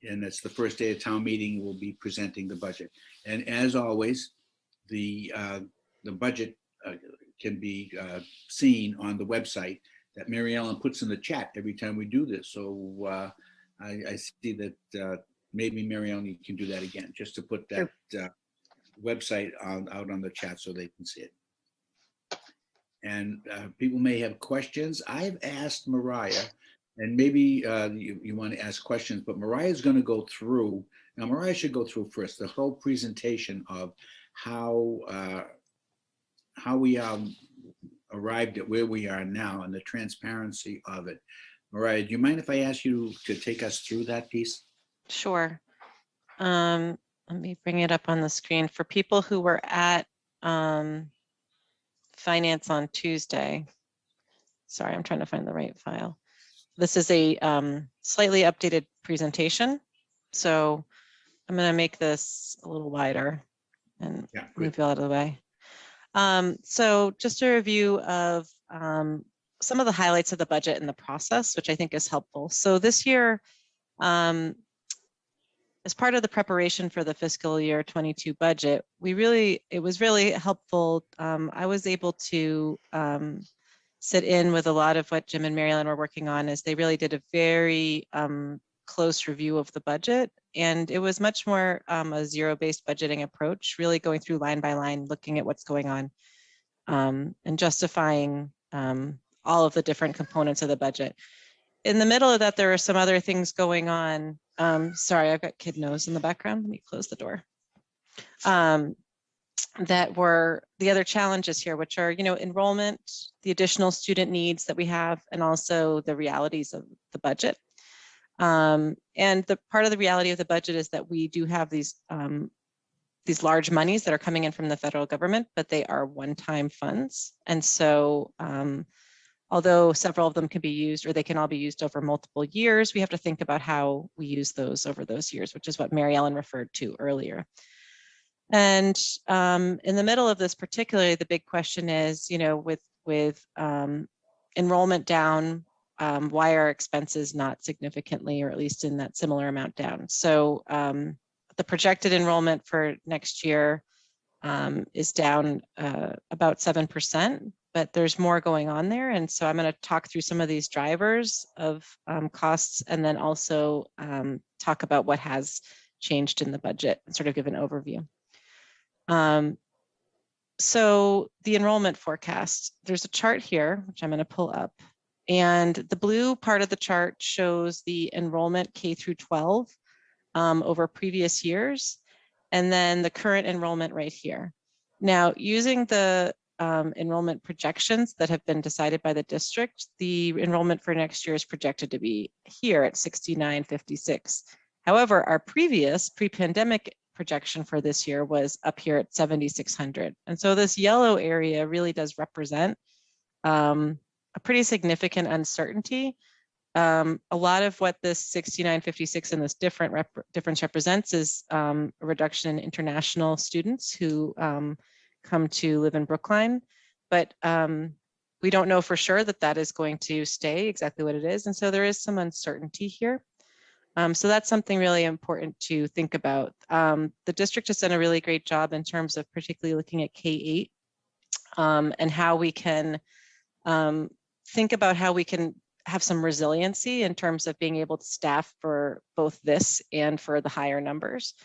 And that's the first day of town meeting. We'll be presenting the budget. And as always, the budget can be seen on the website that Mary Ellen puts in the chat every time we do this. So I see that maybe Mary Ellen, you can do that again, just to put that website out on the chat so they can see it. And people may have questions. I've asked Mariah, and maybe you want to ask questions, but Mariah is going to go through. Now, Mariah should go through first the whole presentation of how we arrived at where we are now and the transparency of it. Mariah, do you mind if I ask you to take us through that piece? Sure. Let me bring it up on the screen. For people who were at Finance on Tuesday. Sorry, I'm trying to find the right file. This is a slightly updated presentation. So I'm going to make this a little wider and move it out of the way. So just a review of some of the highlights of the budget and the process, which I think is helpful. So this year, as part of the preparation for the fiscal year 22 budget, it was really helpful. I was able to sit in with a lot of what Jim and Mary Ellen were working on, as they really did a very close review of the budget. And it was much more a zero-based budgeting approach, really going through line by line, looking at what's going on and justifying all of the different components of the budget. In the middle of that, there are some other things going on. Sorry, I've got kid nose in the background. Let me close the door. That were the other challenges here, which are, enrollment, the additional student needs that we have, and also the realities of the budget. And the part of the reality of the budget is that we do have these large monies that are coming in from the federal government, but they are one-time funds. And so although several of them can be used, or they can all be used over multiple years, we have to think about how we use those over those years, which is what Mary Ellen referred to earlier. And in the middle of this particularly, the big question is, with enrollment down, why are expenses not significantly, or at least in that similar amount down? So the projected enrollment for next year is down about 7%, but there's more going on there. And so I'm going to talk through some of these drivers of costs, and then also talk about what has changed in the budget and sort of give an overview. So the enrollment forecast, there's a chart here, which I'm going to pull up. And the blue part of the chart shows the enrollment K through 12 over previous years, and then the current enrollment right here. Now, using the enrollment projections that have been decided by the district, the enrollment for next year is projected to be here at 6956. However, our previous pre-pandemic projection for this year was up here at 7,600. And so this yellow area really does represent a pretty significant uncertainty. A lot of what this 6956 and this difference represents is a reduction in international students who come to live in Brookline, but we don't know for sure that that is going to stay exactly what it is. And so there is some uncertainty here. So that's something really important to think about. The district has done a really great job in terms of particularly looking at K-8 and how we can think about how we can have some resiliency in terms of being able to staff for both this and for the higher numbers.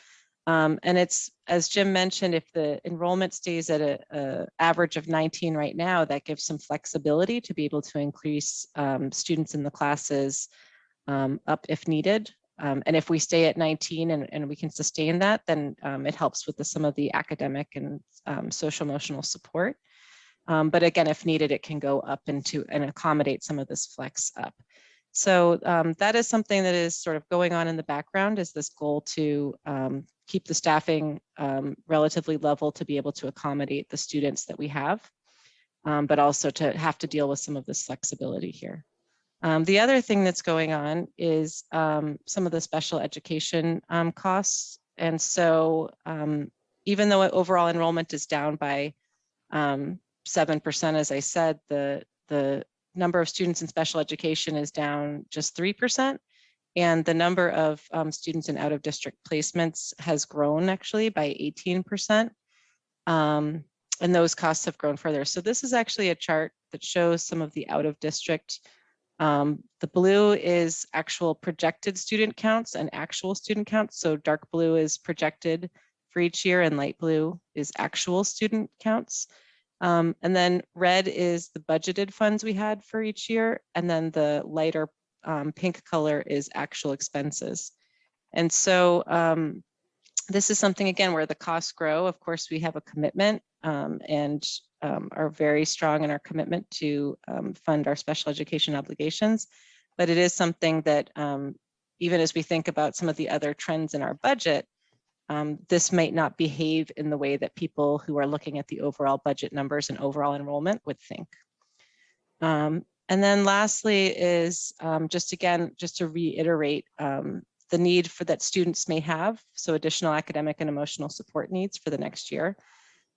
And it's, as Jim mentioned, if the enrollment stays at an average of 19 right now, that gives some flexibility to be able to increase students in the classes up if needed. And if we stay at 19 and we can sustain that, then it helps with some of the academic and social emotional support. But again, if needed, it can go up and accommodate some of this flex up. So that is something that is sort of going on in the background, is this goal to keep the staffing relatively level to be able to accommodate the students that we have, but also to have to deal with some of this flexibility here. The other thing that's going on is some of the special education costs. And so even though overall enrollment is down by 7%, as I said, the number of students in special education is down just 3%. And the number of students in out-of-district placements has grown actually by 18%. And those costs have grown further. So this is actually a chart that shows some of the out-of-district. The blue is actual projected student counts and actual student counts. So dark blue is projected for each year and light blue is actual student counts. And then red is the budgeted funds we had for each year. And then the lighter pink color is actual expenses. And so this is something, again, where the costs grow. Of course, we have a commitment and are very strong in our commitment to fund our special education obligations. But it is something that even as we think about some of the other trends in our budget, this might not behave in the way that people who are looking at the overall budget numbers and overall enrollment would think. And then lastly is just to reiterate the need for that students may have, so additional academic and emotional support needs for the next year.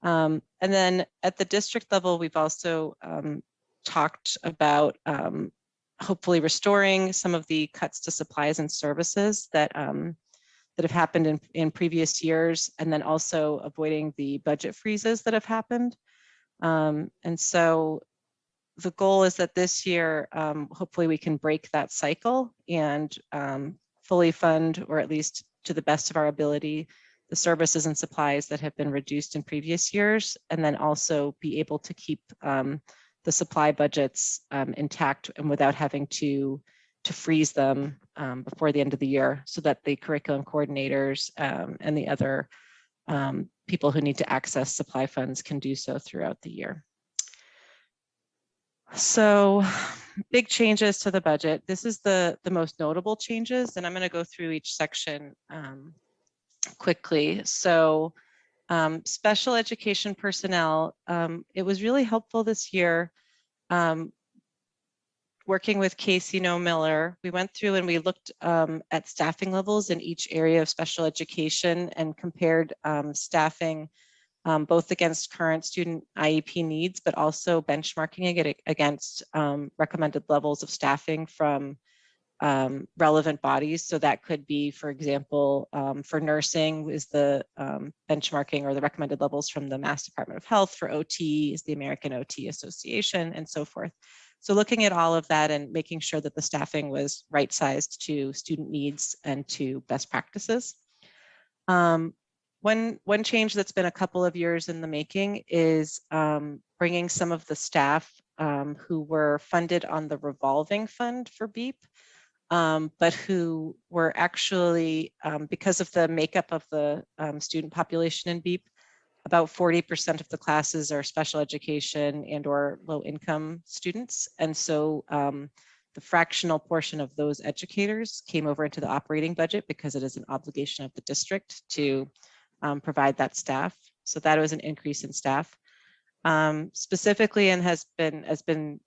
And then at the district level, we've also talked about hopefully restoring some of the cuts to supplies and services that have happened in previous years, and then also avoiding the budget freezes that have happened. And so the goal is that this year, hopefully we can break that cycle and fully fund, or at least to the best of our ability, the services and supplies that have been reduced in previous years, and then also be able to keep the supply budgets intact and without having to freeze them before the end of the year, so that the curriculum coordinators and the other people who need to access supply funds can do so throughout the year. So big changes to the budget. This is the most notable changes, and I'm going to go through each section quickly. So special education personnel, it was really helpful this year working with Casey Miller. We went through and we looked at staffing levels in each area of special education and compared staffing both against current student IEP needs, but also benchmarking it against recommended levels of staffing from relevant bodies. So that could be, for example, for nursing is the benchmarking or the recommended levels from the Mass Department of Health. For OT is the American OT Association, and so forth. So looking at all of that and making sure that the staffing was right-sized to student needs and to best practices. One change that's been a couple of years in the making is bringing some of the staff who were funded on the revolving fund for BEEP, but who were actually, because of the makeup of the student population in BEEP, about 40% of the classes are special education and or low income students. And so the fractional portion of those educators came over into the operating budget because it is an obligation of the district to provide that staff. So that was an increase in staff. Specifically, and has been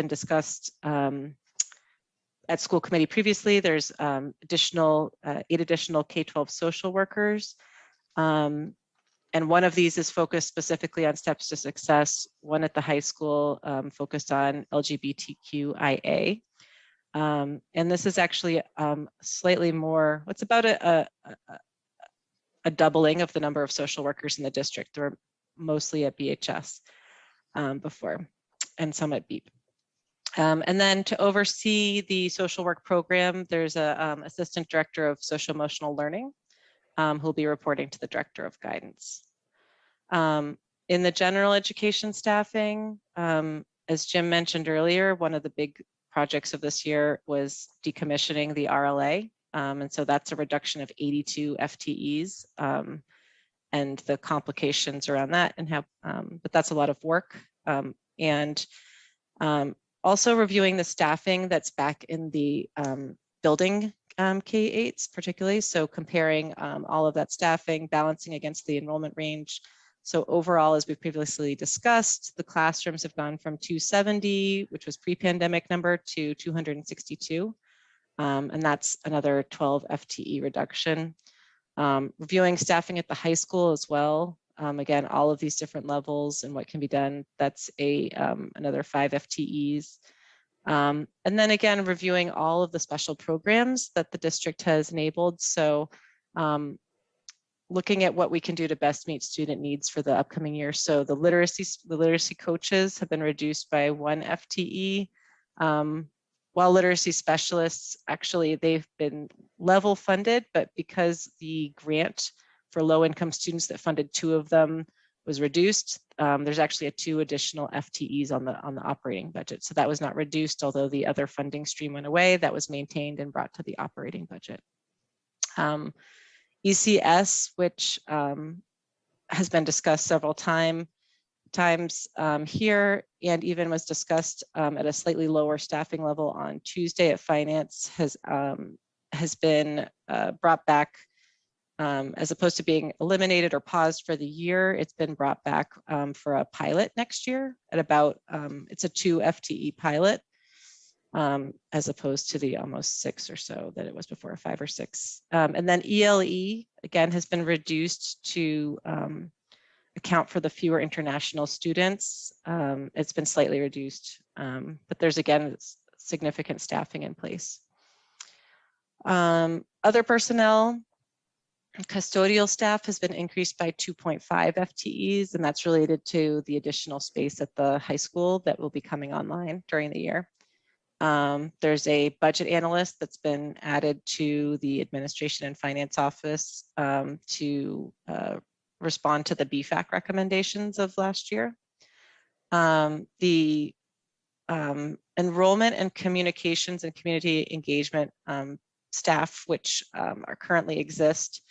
discussed at school committee previously, there's 8 additional K-12 social workers. And one of these is focused specifically on steps to success. One at the high school focused on LGBTQIA. And this is actually slightly more, it's about a doubling of the number of social workers in the district. There were mostly at BHS before, and some at BEEP. And then to oversee the social work program, there's a assistant director of social emotional learning who'll be reporting to the director of guidance. In the general education staffing, as Jim mentioned earlier, one of the big projects of this year was decommissioning the RLA. And so that's a reduction of 82 FTEs and the complications around that, and how, but that's a lot of work. And also reviewing the staffing that's back in the building K-8s particularly. So comparing all of that staffing, balancing against the enrollment range. So overall, as we've previously discussed, the classrooms have gone from 270, which was pre-pandemic number, to 262. And that's another 12 FTE reduction. Reviewing staffing at the high school as well. Again, all of these different levels and what can be done, that's another 5 FTEs. And then again, reviewing all of the special programs that the district has enabled. So looking at what we can do to best meet student needs for the upcoming year. So the literacy coaches have been reduced by 1 FTE. While literacy specialists, actually, they've been level funded, but because the grant for low income students that funded 2 of them was reduced, there's actually 2 additional FTEs on the operating budget. So that was not reduced, although the other funding stream went away. That was maintained and brought to the operating budget. ECS, which has been discussed several times here, and even was discussed at a slightly lower staffing level on Tuesday at finance, has been brought back. As opposed to being eliminated or paused for the year, it's been brought back for a pilot next year at about, it's a 2 FTE pilot, as opposed to the almost 6 or so that it was before, 5 or 6. And then ELE, again, has been reduced to account for the fewer international students. It's been slightly reduced, but there's, again, significant staffing in place. Other personnel, custodial staff has been increased by 2.5 FTEs, and that's related to the additional space at the high school that will be coming online during the year. There's a budget analyst that's been added to the Administration and Finance Office to respond to the BFAC recommendations of last year. The enrollment and communications and community engagement staff, which are currently exist,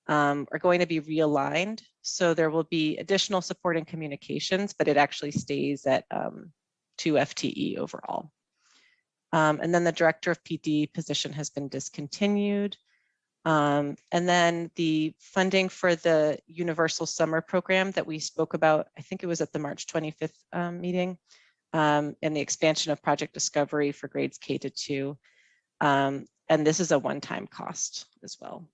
are going to be realigned. So there will be additional support in communications, but it actually stays at 2 FTE overall. And then the director of PD position has been discontinued. And then the funding for the Universal Summer Program that we spoke about, I think it was at the March 25th meeting, and the expansion of Project Discovery for grades K to 2. And this is a one-time cost as well.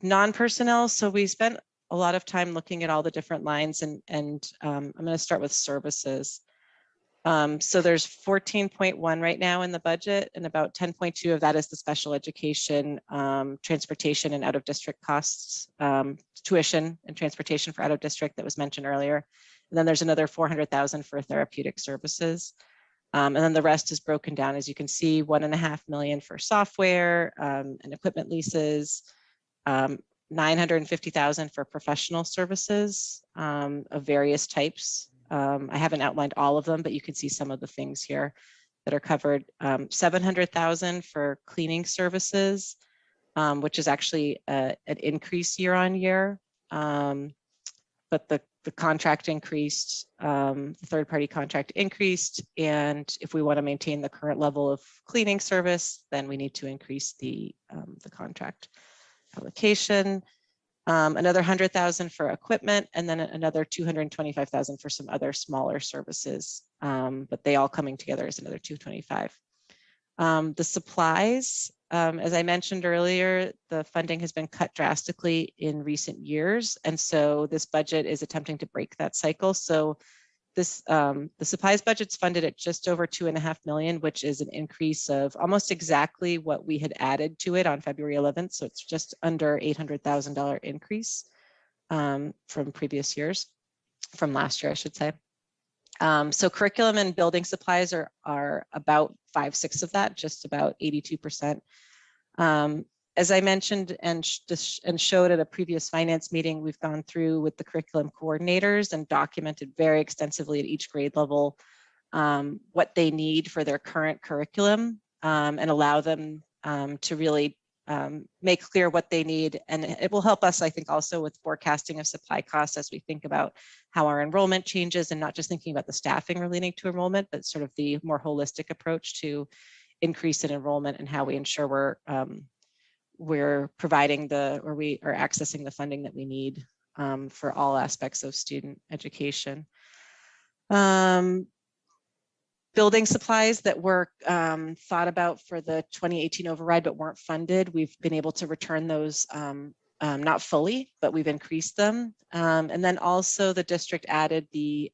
Non-personnel, so we spent a lot of time looking at all the different lines, and I'm going to start with services. So there's 14.1 right now in the budget, and about 10.2 of that is the special education, transportation and out-of-district costs, tuition and transportation for out-of-district that was mentioned earlier. And then there's another 400,000 for therapeutic services. And then the rest is broken down, as you can see, 1.5 million for software and equipment leases, 950,000 for professional services of various types. I haven't outlined all of them, but you can see some of the things here that are covered. 700,000 for cleaning services, which is actually an increase year on year. But the contract increased, the third-party contract increased, and if we want to maintain the current level of cleaning service, then we need to increase the contract allocation. Another 100,000 for equipment, and then another 225,000 for some other smaller services, but they all coming together as another 225. The supplies, as I mentioned earlier, the funding has been cut drastically in recent years, and so this budget is attempting to break that cycle. So this, the supplies budget's funded at just over 2.5 million, which is an increase of almost exactly what we had added to it on February 11th. So it's just under $800,000 increase from previous years, from last year, I should say. So curriculum and building supplies are about 5/6 of that, just about 82%. As I mentioned and showed at a previous finance meeting, we've gone through with the curriculum coordinators and documented very extensively at each grade level what they need for their current curriculum and allow them to really make clear what they need. And it will help us, I think, also with forecasting of supply costs as we think about how our enrollment changes, and not just thinking about the staffing relating to enrollment, but sort of the more holistic approach to increase in enrollment and how we ensure we're providing we are accessing the funding that we need for all aspects of student education. Building supplies that were thought about for the 2018 override but weren't funded, we've been able to return those, not fully, but we've increased them. And then also the district added the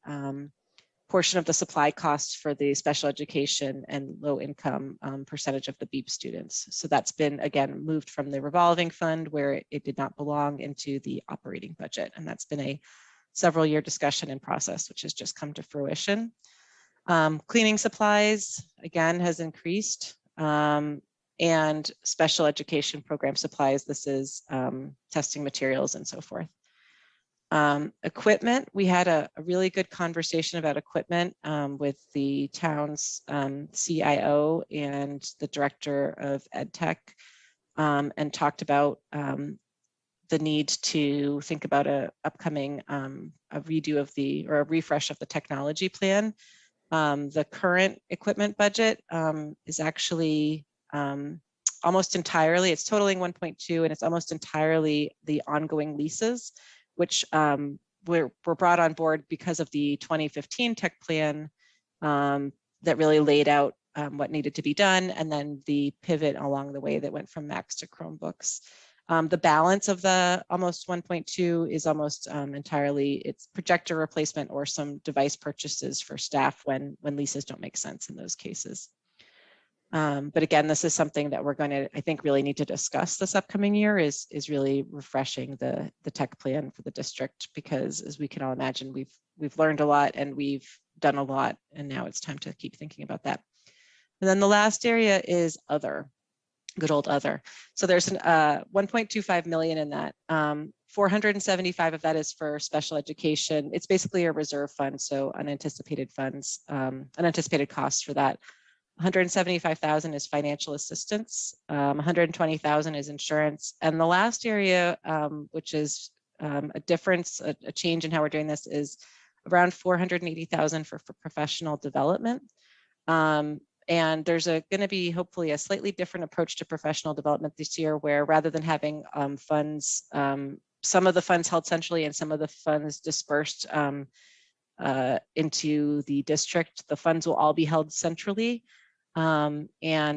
portion of the supply costs for the special education and low income percentage of the BEEP students. So that's been, again, moved from the revolving fund where it did not belong into the operating budget. And that's been a several year discussion and process, which has just come to fruition. Cleaning supplies, again, has increased, and special education program supplies, this is testing materials and so forth. Equipment, we had a really good conversation about equipment with the town's CIO and the director of EdTech, and talked about the need to think about a upcoming a redo of or a refresh of the technology plan. The current equipment budget is actually almost entirely, it's totaling 1.2, and it's almost entirely the ongoing leases, which were brought on board because of the 2015 tech plan that really laid out what needed to be done, and then the pivot along the way that went from Macs to Chromebooks. The balance of the almost 1.2 is almost entirely it's projector replacement or some device purchases for staff when leases don't make sense in those cases. But again, this is something that we're going to, I think, really need to discuss this upcoming year is really refreshing the tech plan for the district, because as we can all imagine, we've learned a lot, and we've done a lot, and now it's time to keep thinking about that. And then the last area is other, good old other. So there's an 1.25 million in that. 475 of that is for special education. It's basically a reserve fund, so unanticipated funds, unanticipated costs for that. 175,000 is financial assistance, 120,000 is insurance. And the last area, which is a difference, a change in how we're doing this, is around 480,000 for professional development. And there's going to be hopefully a slightly different approach to professional development this year, where rather than having funds, some of the funds held centrally and some of the funds dispersed into the district, the funds will all be held centrally. And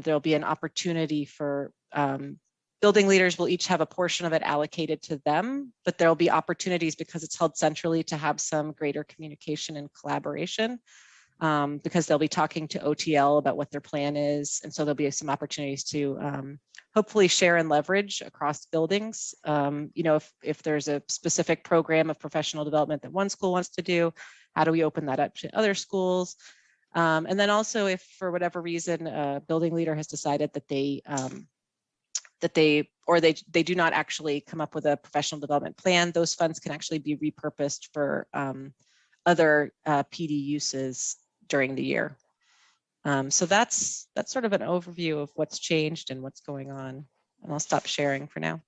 there'll be an opportunity for building leaders will each have a portion of it allocated to them, but there'll be opportunities because it's held centrally to have some greater communication and collaboration. Because they'll be talking to OTL about what their plan is. And so there'll be some opportunities to hopefully share and leverage across buildings. You know, if there's a specific program of professional development that one school wants to do, how do we open that up to other schools? And then also if for whatever reason, a building leader has decided that they do not actually come up with a professional development plan, those funds can actually be repurposed for other PD uses during the year. So that's sort of an overview of what's changed and what's going on. And I'll stop sharing for now.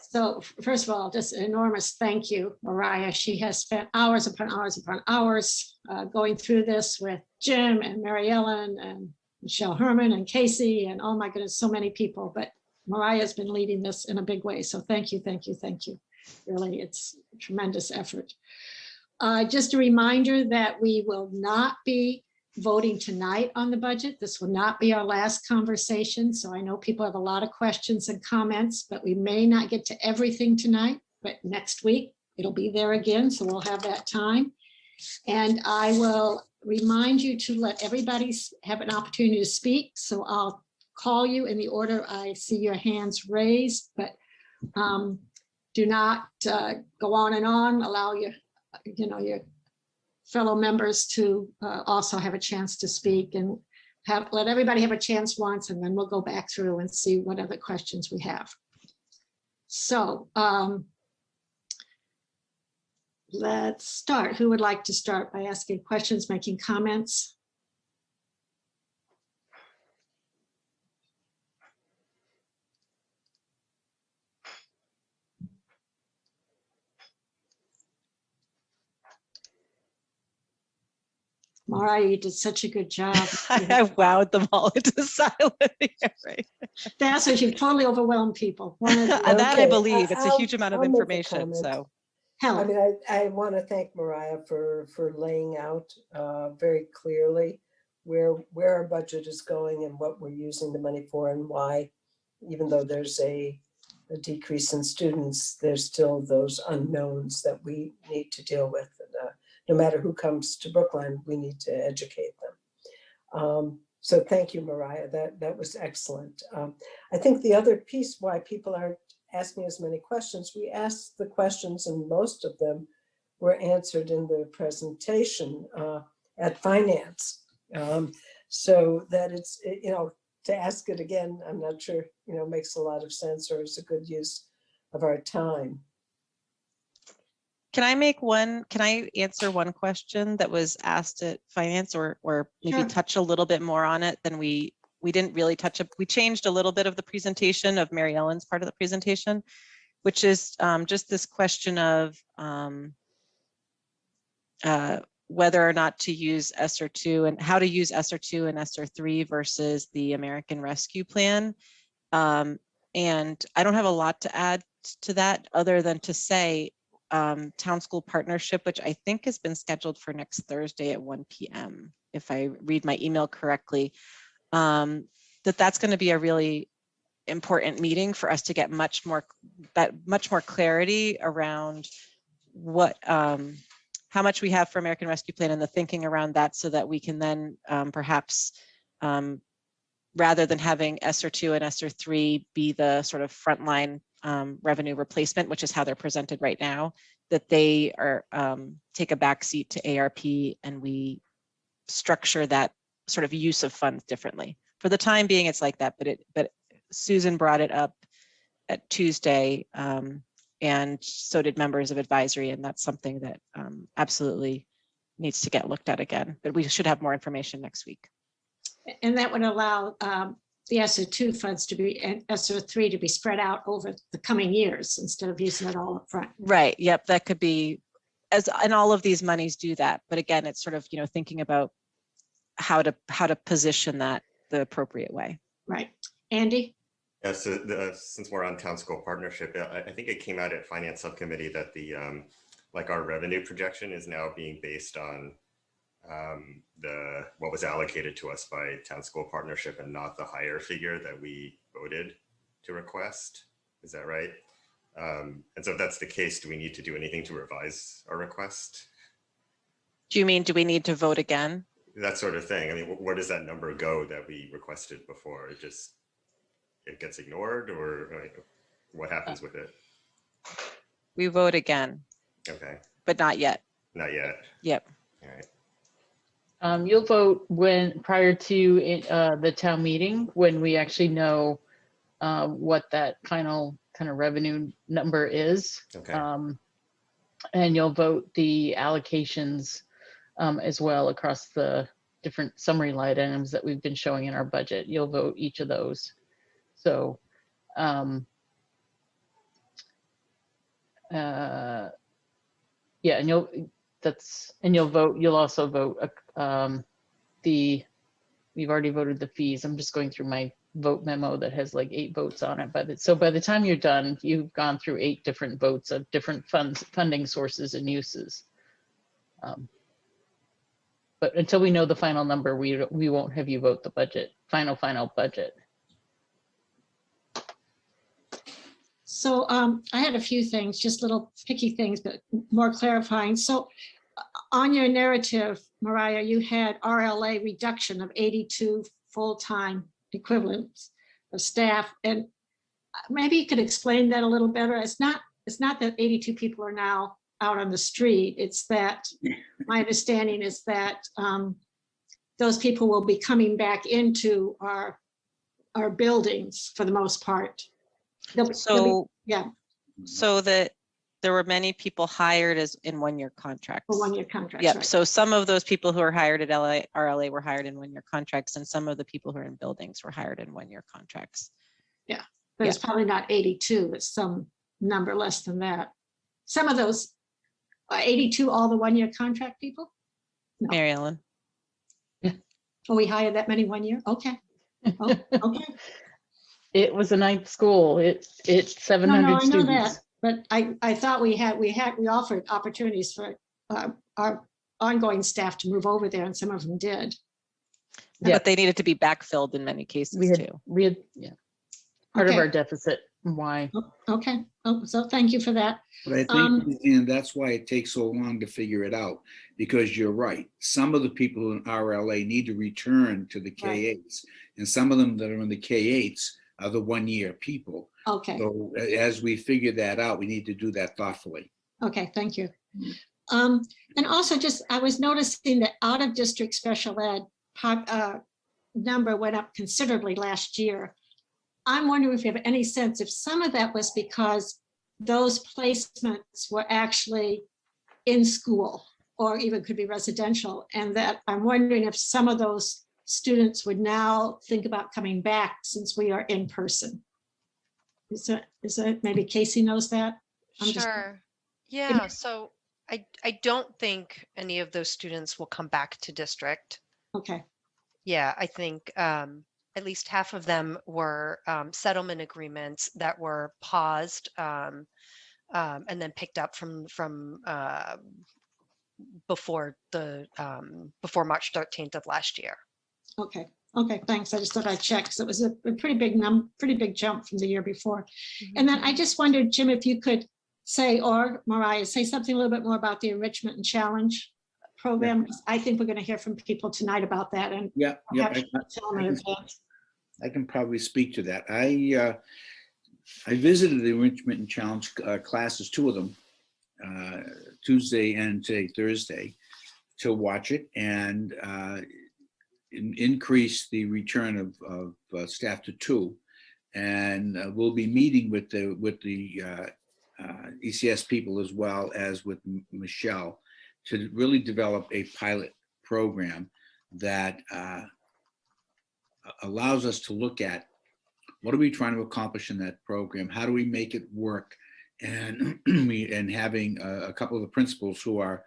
So first of all, just an enormous thank you, Mariah. She has spent hours upon hours upon hours going through this with Jim and Mary Ellen and Michelle Herman and Casey and oh my goodness, so many people. But Mariah has been leading this in a big way. So thank you, thank you, thank you. Really, it's a tremendous effort. Just a reminder that we will not be voting tonight on the budget. This will not be our last conversation. So I know people have a lot of questions and comments, but we may not get to everything tonight, but next week it'll be there again. So we'll have that time. And I will remind you to let everybody have an opportunity to speak. So I'll call you in the order I see your hands raised, but do not go on and on. Allow your fellow members to also have a chance to speak, and let everybody have a chance once, and then we'll go back through and see what other questions we have. So let's start. Who would like to start by asking questions, making comments? Mariah, you did such a good job. I wowed them all into silence. Right. That's what you've totally overwhelmed people. That I believe. It's a huge amount of I'll make a information. comment. So, I Helen, mean, I want to thank Mariah for laying out very clearly where our budget is going and what we're using the money for and why. Even though there's a decrease in students, there's still those unknowns that we need to deal with. No matter who comes to Brookline, we need to educate them. So thank you, Mariah. That was excellent. I think the other piece why people aren't asking as many questions, we asked the questions and most of them were answered in the presentation at finance. So that it's, to ask it again, I'm not sure, makes a lot of sense or is a good use of our time. can I answer one question that was asked at finance, or maybe Sure. touch a little bit more on it than we didn't really touch up. We changed a little bit of the presentation of Mary Ellen's part of the presentation, which is just this question of whether or not to use ESSER 2 and how to use ESSER 2 and ESSER 3 versus the American Rescue Plan. And I don't have a lot to add to that other than to say town school partnership, which I think has been scheduled for next Thursday at 1 p.m. if I read my email correctly, that's going to be a really important meeting for us to get much more clarity around what how much we have for American Rescue Plan and the thinking around that, so that we can then perhaps rather than having ESSER 2 and ESSER 3 be the sort of frontline revenue replacement, which is how they're presented right now, that they are take a back seat to ARP, and we structure that sort of use of funds differently. For the time being, it's like that, but Susan brought it up at Tuesday, and so did members of advisory, and that's something that absolutely needs to get looked at again, but we should have more information next week. And that would allow the ESSER2 funds to be, and ESSER3 to be spread out over the coming years instead of using it all up front. Right, yep, that could be, and all of these monies do that, but again, it's sort of, thinking about how to position that the appropriate way. Right. Andy? Yeah, so since we're on town school partnership, I think it came out at finance subcommittee that the like our revenue projection is now being based on what was allocated to us by town school partnership and not the higher figure that we voted to request. Is that right? And so if that's the case, do we need to do anything to revise our request? Do you mean, do we need to vote again? That sort of thing. I mean, where does that number go that we requested before? It gets ignored, or like, what happens with it? We vote again, Okay, but not yet. not yet. Yep. All right. You'll vote prior to the town meeting, when we actually know what that final kind of revenue number is. Okay. And you'll vote the allocations as well across the different summary line items that we've been showing in our budget. You'll vote each of those. So, yeah, and you'll vote. You'll also vote we've already voted the fees. I'm just going through my vote memo that has like 8 votes on it. So by the time you're done, you've gone through 8 different votes of different funding sources and uses. But until we know the final number, we won't have you vote the budget, final budget. So I had a few things, just little picky things, but more clarifying. So on your narrative, Mariah, you had RLA reduction of 82 full-time equivalents of staff. And maybe you could explain that a little better. It's not that 82 people are now out on the street. It's that my understanding is that those people will be coming back into our buildings for the most part. Yeah. So that there were many people hired as in 1-year contracts. For 1-year contracts. Yep. Right. So some of those people who are hired at RLA were hired in 1-year contracts, and some of the people who are in buildings were hired in 1-year contracts. Yeah, but it's probably not 82. It's some number less than that. Some of those 82, all the 1-year contract people. No. Mary Ellen. Oh, we hired that many 1 year. Okay. Oh, okay. It was a night school. It's 700 No, I know students. that, but I thought we offered opportunities for our ongoing staff to move over there, and some of them did. Yeah. But they needed to be backfilled in many cases too. We had part of Okay. our deficit. Why? Okay. Oh, so thank you for that. But I think, and that's why it takes so long to figure it out, because you're right. Some of the people in RLA need to return to the K-8s, and some of them that are in the K-8s are the 1-year people. Okay. So as we figure that out, we need to do that thoughtfully. Okay, thank you. And also I was noticing that out of district special ed number went up considerably last year. I'm wondering if you have any sense if some of that was because those placements were actually in school or even could be residential, and that I'm wondering if some of those students would now think about coming back since we are in person. Is that maybe Casey knows that? Sure. Yeah, so I don't think any of those students will come back to district. Okay. Yeah, I think at least half of them were settlement agreements that were paused and then picked up from before March 13th of last year. Okay. Okay, thanks. I just thought I'd check because it was a pretty big jump from the year before. And then I just wondered, Jim, if you could say, or Mariah, say something a little bit more about the enrichment and challenge program. I think we're going to hear from people tonight about that. And Yeah, perhaps tell them in advance. I can probably speak to that. I visited the enrichment and challenge classes, two of them, Tuesday and today, Thursday, to watch it and increase the return of staff to 2. And we'll be meeting with the ECS people as well as with Michelle to really develop a pilot program that allows us to look at what are we trying to accomplish in that program? How do we make it work? And having a couple of the principals who are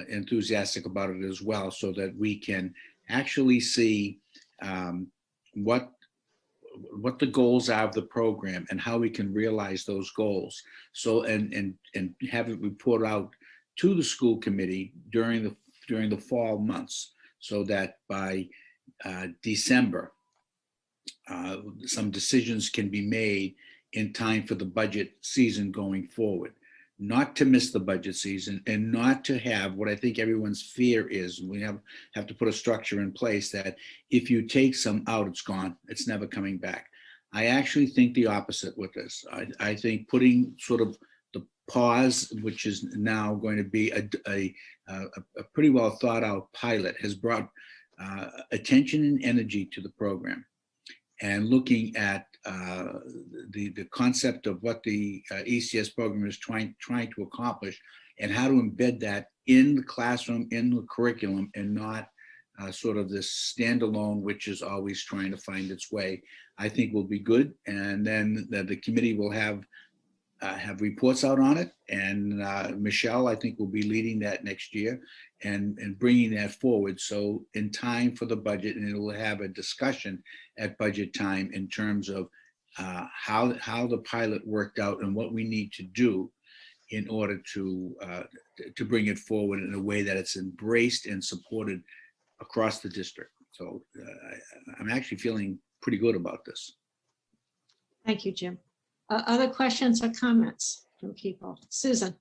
enthusiastic about it as well, so that we can actually see what the goals are of the program and how we can realize those goals. So and have it report out to the school committee during the fall months, so that by December, some decisions can be made in time for the budget season going forward. Not to miss the budget season and not to have what I think everyone's fear is. We have to put a structure in place that if you take some out, it's gone. It's never coming back. I actually think the opposite with this. I think putting sort of the pause, which is now going to be a pretty well thought out pilot, has brought attention and energy to the program. And looking at the concept of what the ECS program is trying to accomplish, and how to embed that in the classroom, in the curriculum, and not sort of this standalone, which is always trying to find its way, I think will be good. And then the committee will have reports out on it. And Michelle, I think, will be leading that next year and bringing that forward. So in time for the budget, and it will have a discussion at budget time in terms of how the pilot worked out and what we need to do in order to bring it forward in a way that it's embraced and supported across the district. So I'm actually feeling pretty good about this. Thank you, Jim. Other questions or comments from people? Susan.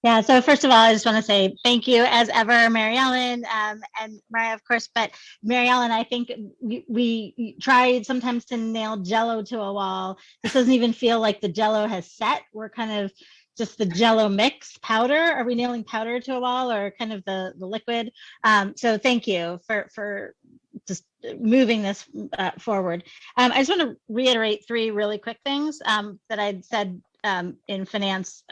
Yeah, so first of all, I just want to say thank you as ever, Mary Ellen, and Mariah, of course, but Mary Ellen, I think we tried sometimes to nail Jell-O to a wall. This doesn't even feel like the Jell-O has set. We're kind of just the Jell-O mix powder. Are we nailing powder to a wall, or kind of the liquid? So thank you for just moving this forward. I just want to reiterate 3 really quick things that I'd said in finance.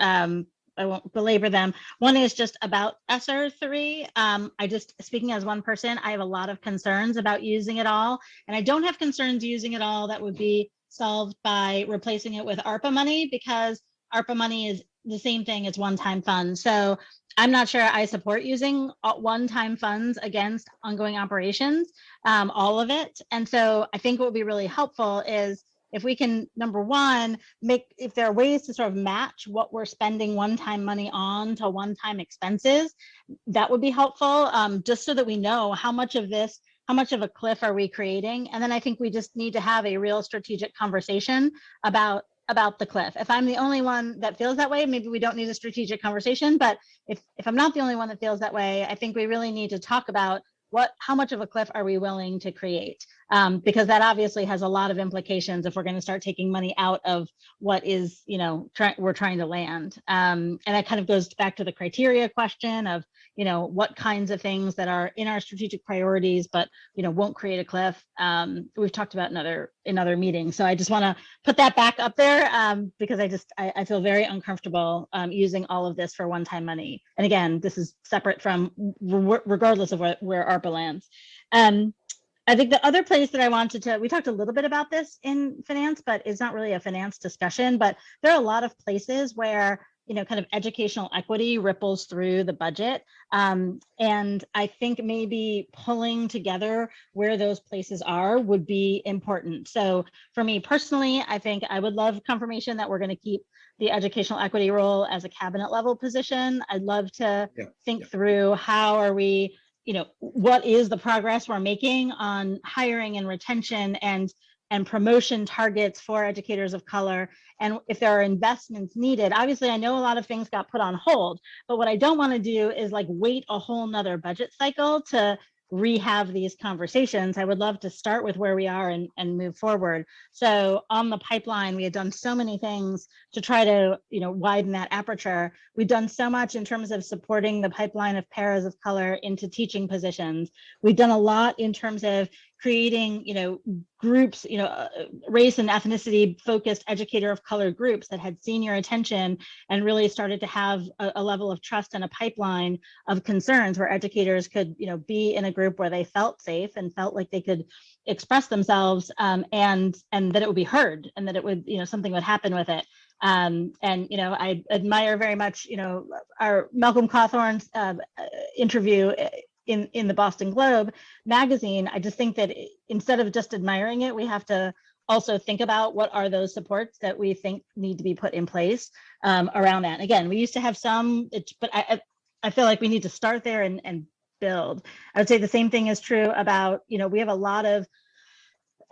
I won't belabor them. One is just about ESSER 3. I just, speaking as one person, I have a lot of concerns about using it all. And I don't have concerns using it all that would be solved by replacing it with ARPA money, because ARPA money is the same thing as one-time funds. So I'm not sure I support using one-time funds against ongoing operations, all of it. And so I think what would be really helpful is if we can, number one, if there are ways to sort of match what we're spending one-time money on to one-time expenses, that would be helpful, just so that we know how much of a cliff are we creating. And then I think we just need to have a real strategic conversation about the cliff. If I'm the only one that feels that way, maybe we don't need a strategic conversation. But if I'm not the only one that feels that way, I think we really need to talk about how much of a cliff are we willing to create? Because that obviously has a lot of implications if we're going to start taking money out of what is, we're trying to land. And that kind of goes back to the criteria question of, what kinds of things that are in our strategic priorities, but, won't create a cliff. We've talked about in other meetings. So I just want to put that back up there because I feel very uncomfortable using all of this for one-time money. And again, this is separate from, regardless of where ARPA lands. I think the other place that we talked a little bit about this in finance, but it's not really a finance discussion, but there are a lot of places where, kind of educational equity ripples through the budget. And I think maybe pulling together where those places are would be important. So for me personally, I think I would love confirmation that we're going to keep the educational equity role as a cabinet level position. I'd love to think through how are we, what is the progress we're making on hiring and retention and promotion targets for educators of color, and if there are investments needed. Obviously, I know a lot of things got put on hold, but what I don't want to do is wait a whole nother budget cycle to re-have these conversations. I would love to start with where we are and move forward. So on the pipeline, we had done so many things to try to, widen that aperture. We've done so much in terms of supporting the pipeline of paras of color into teaching positions. We've done a lot in terms of creating, groups, race and ethnicity focused educator of color groups that had senior attention and really started to have a level of trust and a pipeline of concerns where educators could, be in a group where they felt safe and felt like they could express themselves, and that it would be heard and that it would, something would happen with it. I admire very much, our Malcolm Cawthorn's interview in the Boston Globe magazine. I just think that instead of just admiring it, we have to also think about what are those supports that we think need to be put in place around that. Again, we used to have some, but I feel like we need to start there and build. I would say the same thing is true about, we have a lot of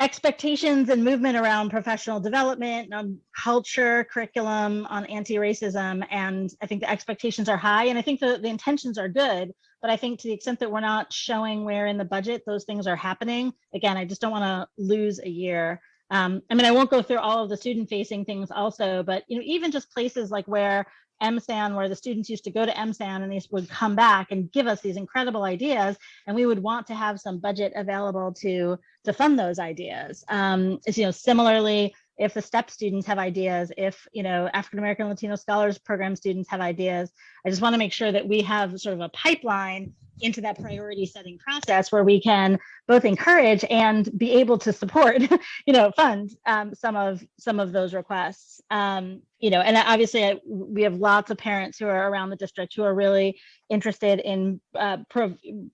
expectations and movement around professional development, on culture, curriculum, on anti-racism. And I think the expectations are high, and I think the intentions are good, but I think to the extent that we're not showing where in the budget those things are happening, again, I just don't want to lose a year. I won't go through all of the student facing things also, but even just places like where MSAN, where the students used to go to MSAN and they would come back and give us these incredible ideas, and we would want to have some budget available to fund those ideas. Similarly, if the STEP students have ideas, if African American Latino Scholars Program students have ideas, I just want to make sure that we have sort of a pipeline into that priority setting process where we can both encourage and be able to support, fund some of those requests. And obviously we have lots of parents who are around the district who are really interested in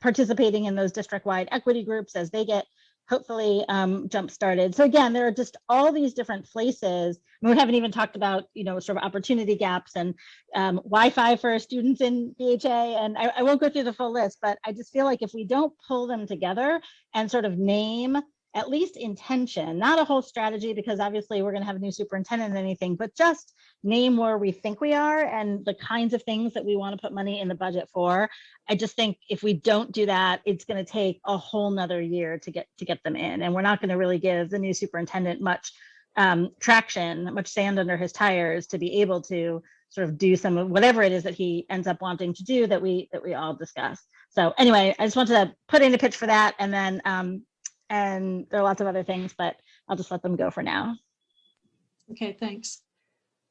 participating in those district-wide equity groups as they get hopefully jump started. So again, there are just all these different places. And we haven't even talked about, sort of opportunity gaps and Wi-Fi for students in BHA. And I won't go through the full list, but I just feel like if we don't pull them together and sort of name at least intention, not a whole strategy, because obviously we're going to have a new superintendent and anything, but just name where we think we are and the kinds of things that we want to put money in the budget for. I just think if we don't do that, it's going to take a whole nother year to get them in. And we're not going to really give the new superintendent much traction, much sand under his tires to be able to sort of do some of whatever it is that he ends up wanting to do that we all discuss. So anyway, I just wanted to put in a pitch for that. And then and there are lots of other things, but I'll just let them go for now. Okay, thanks.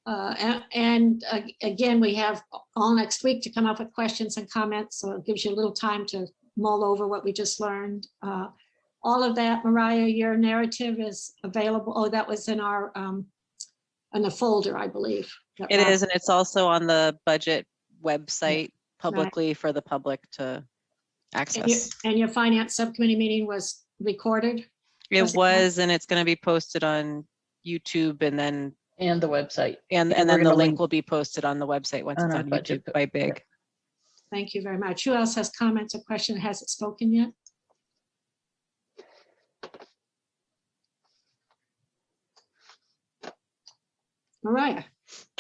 Again, we have all next week to come up with questions and comments, so it gives you a little time to mull over what we just learned. All of that, Mariah, your narrative is available. Oh, that was in our in the folder, I believe. It is, and it's also on the budget website publicly for the public to access. And your finance subcommittee meeting was recorded? It was, and it's going to be posted on YouTube and the website. And then the link will be posted on the website once it's on YouTube by Big. Thank you very much. Who else has comments or questions? Hasn't spoken yet? Mariah.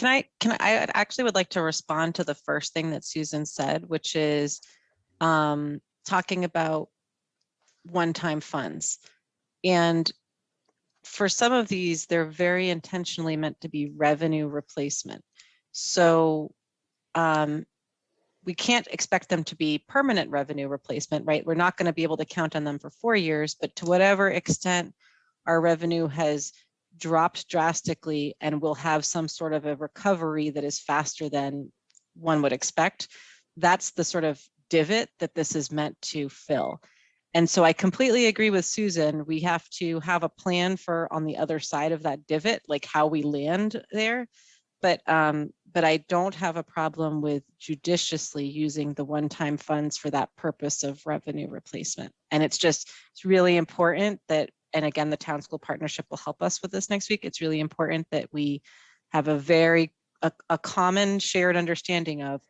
I actually would like to respond to the first thing that Susan said, which is talking about one-time funds. And for some of these, they're very intentionally meant to be revenue replacement. So we can't expect them to be permanent revenue replacement, right? We're not going to be able to count on them for 4 years, but to whatever extent our revenue has dropped drastically and will have some sort of a recovery that is faster than one would expect, that's the sort of divot that this is meant to fill. And so I completely agree with Susan. We have to have a plan for on the other side of that divot, like how we land there. But I don't have a problem with judiciously using the one-time funds for that purpose of revenue replacement. And it's really important that, and again, the town school partnership will help us with this next week. It's really important that we have a common shared understanding of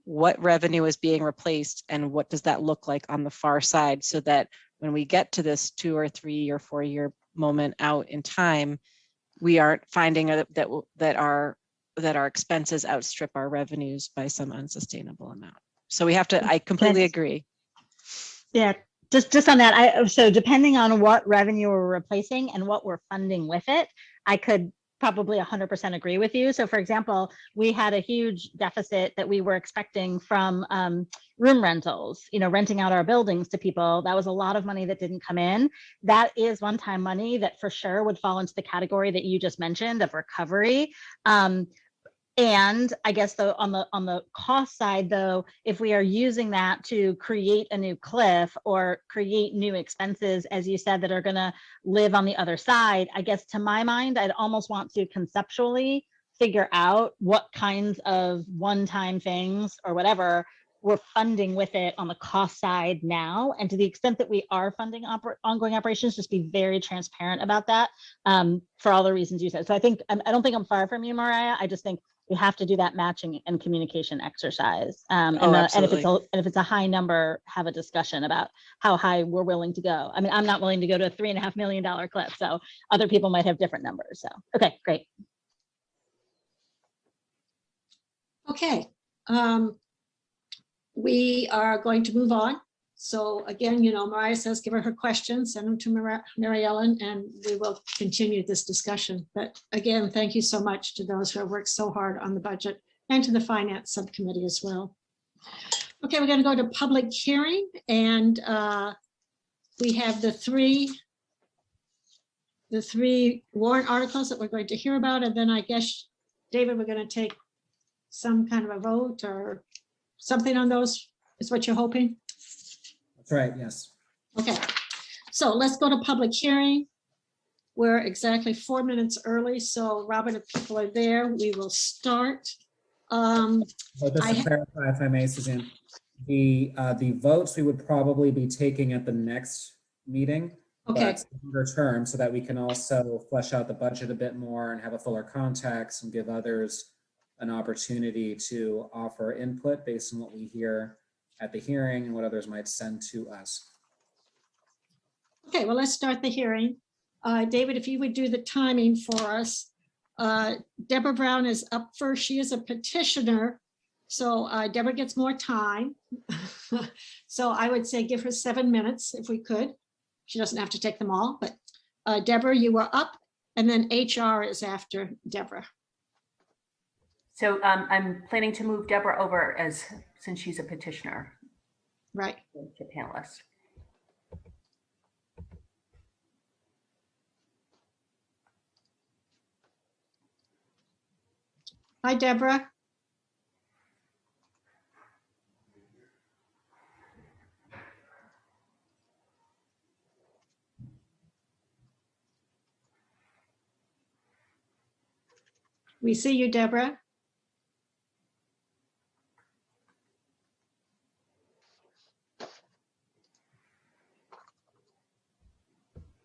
what revenue is being replaced and what does that look like on the far side, so that when we get to this 2 or 3 or 4 year moment out in time, we aren't finding that our expenses outstrip our revenues by some unsustainable amount. So we have to, I completely agree. Yeah, just on that, so depending on what revenue we're replacing and what we're funding with it, I could probably 100% agree with you. So for example, we had a huge deficit that we were expecting from room rentals, renting out our buildings to people. That was a lot of money that didn't come in. That is one-time money that for sure would fall into the category that you just mentioned of recovery. And I guess though on the cost side, though, if we are using that to create a new cliff or create new expenses, as you said, that are going to live on the other side, I guess to my mind, I'd almost want to conceptually figure out what kinds of one-time things or whatever we're funding with it on the cost side now. And to the extent that we are funding ongoing operations, just be very transparent about that for all the reasons you said. So I don't think I'm far from you, Mariah. I just think we have to do that matching and communication exercise. And if it's a high number, have a discussion about how high we're willing to go. I mean, I'm not willing to go to a $3.5 million clip, so other people might have different numbers. So, okay, great. Okay. We are going to move on. So again, Mariah says, give her questions, send them to Mary Ellen, and we will continue this discussion. But again, thank you so much to those who have worked so hard on the budget and to the finance subcommittee as well. Okay, we're going to go to public hearing, and we have the three warrant articles that we're going to hear about. And then I guess, David, we're going to take some kind of a vote or something on those, is what you're hoping? That's right, yes. Okay, so let's go to public hearing. We're exactly 4 minutes early, so Robin, if people are there, we will start. Just to clarify, if I may, Suzanne, the votes we would probably be taking at the next meeting, Okay. but longer term, so that we can also flesh out the budget a bit more and have a fuller context and give others an opportunity to offer input based on what we hear at the hearing and what others might send to us. Okay, well, let's start the hearing. David, if you would do the timing for us. Deborah Brown is up first. She is a petitioner, so Deborah gets more time. So I would say give her 7 minutes if we could. She doesn't have to take them all, but Deborah, you were up, and then HR is after Deborah. So I'm planning to move Deborah over since she's a petitioner. Right. To panelist. Hi, Deborah. We see you, Deborah.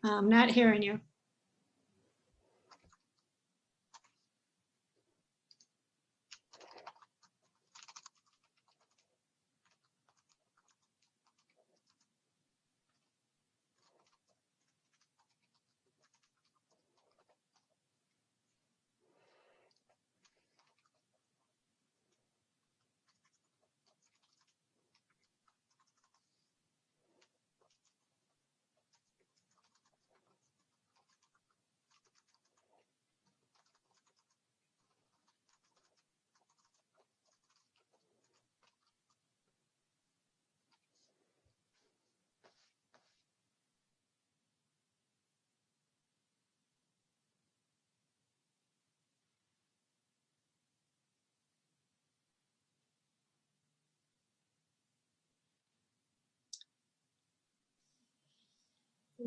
I'm not hearing you.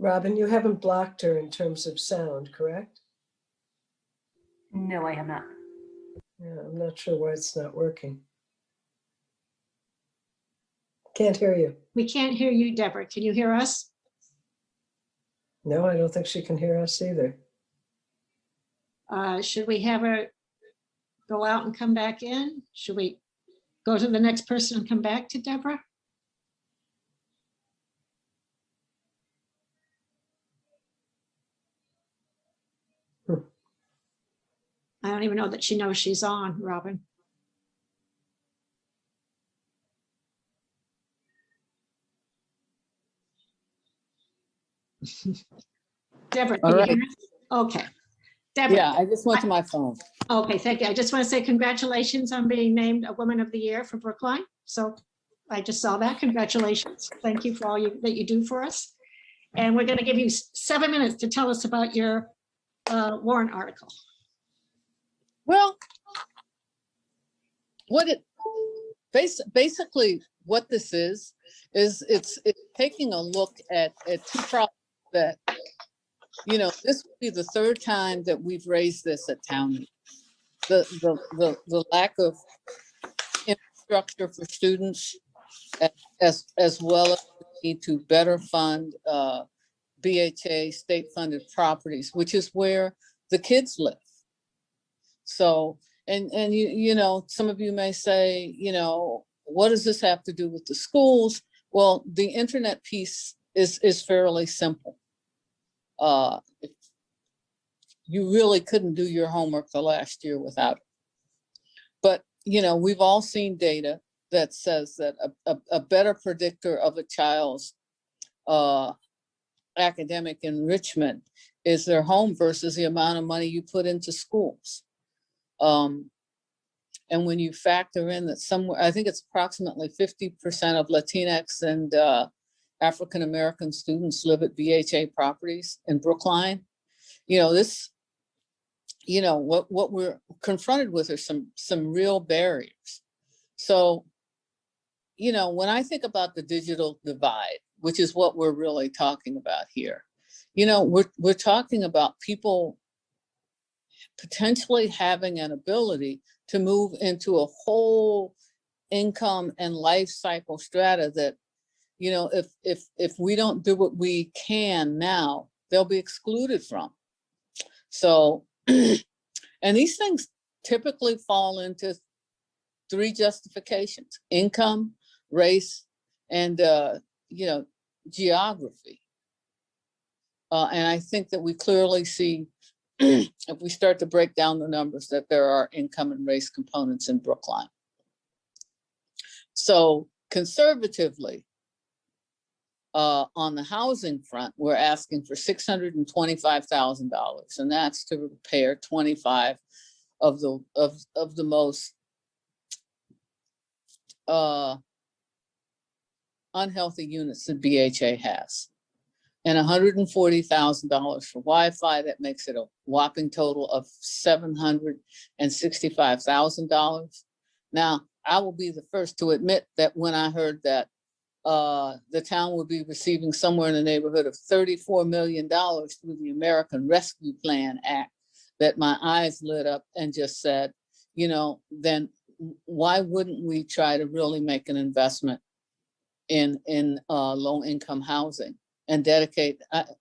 Robin, you haven't blocked her in terms of sound, correct? No, I have not. Yeah, I'm not sure why it's not working. Can't hear you. We can't hear you, Deborah. Can you hear us? No, I don't think she can hear us either. Should we have her go out and come back in? Should we go to the next person and come back to Deborah? I don't even know that she knows she's on, Robin. Deborah, All can you right. hear us? Okay. Deborah. Yeah, I just went to my phone. Okay, thank you. I just want to say congratulations on being named a Woman of the Year for Brookline. So I just saw that. Congratulations. Thank you for all that you do for us. And we're going to give you 7 minutes to tell us about your warrant article. Well, basically what this is it's taking a look at two problems that, this will be the third time that we've raised this at town meeting. The lack of infrastructure for students, as well as the need to better fund BHA state-funded properties, which is where the kids live. So, and some of you may say, what does this have to do with the schools? Well, the internet piece is fairly simple. You really couldn't do your homework the last year without it. But, we've all seen data that says that a better predictor of a child's academic enrichment is their home versus the amount of money you put into schools. And when you factor in that somewhere, I think it's approximately 50% of Latinx and African-American students live at BHA properties in Brookline. What we're confronted with are some real barriers. So, when I think about the digital divide, which is what we're really talking about here, we're talking about people potentially having an ability to move into a whole income and life cycle strata that, if we don't do what we can now, they'll be excluded from. So, and these things typically fall into three justifications: income, race, and geography. And I think that we clearly see, if we start to break down the numbers, that there are income and race components in Brookline. So conservatively, on the housing front, we're asking for $625,000, and that's to repair 25 of the most unhealthy units that BHA has, and $140,000 for Wi-Fi. That makes it a whopping total of $765,000. Now, I will be the first to admit that when I heard that the town would be receiving somewhere in the neighborhood of $34 million through the American Rescue Plan Act, that my eyes lit up and just said, then why wouldn't we try to really make an investment in low-income housing and dedicate, the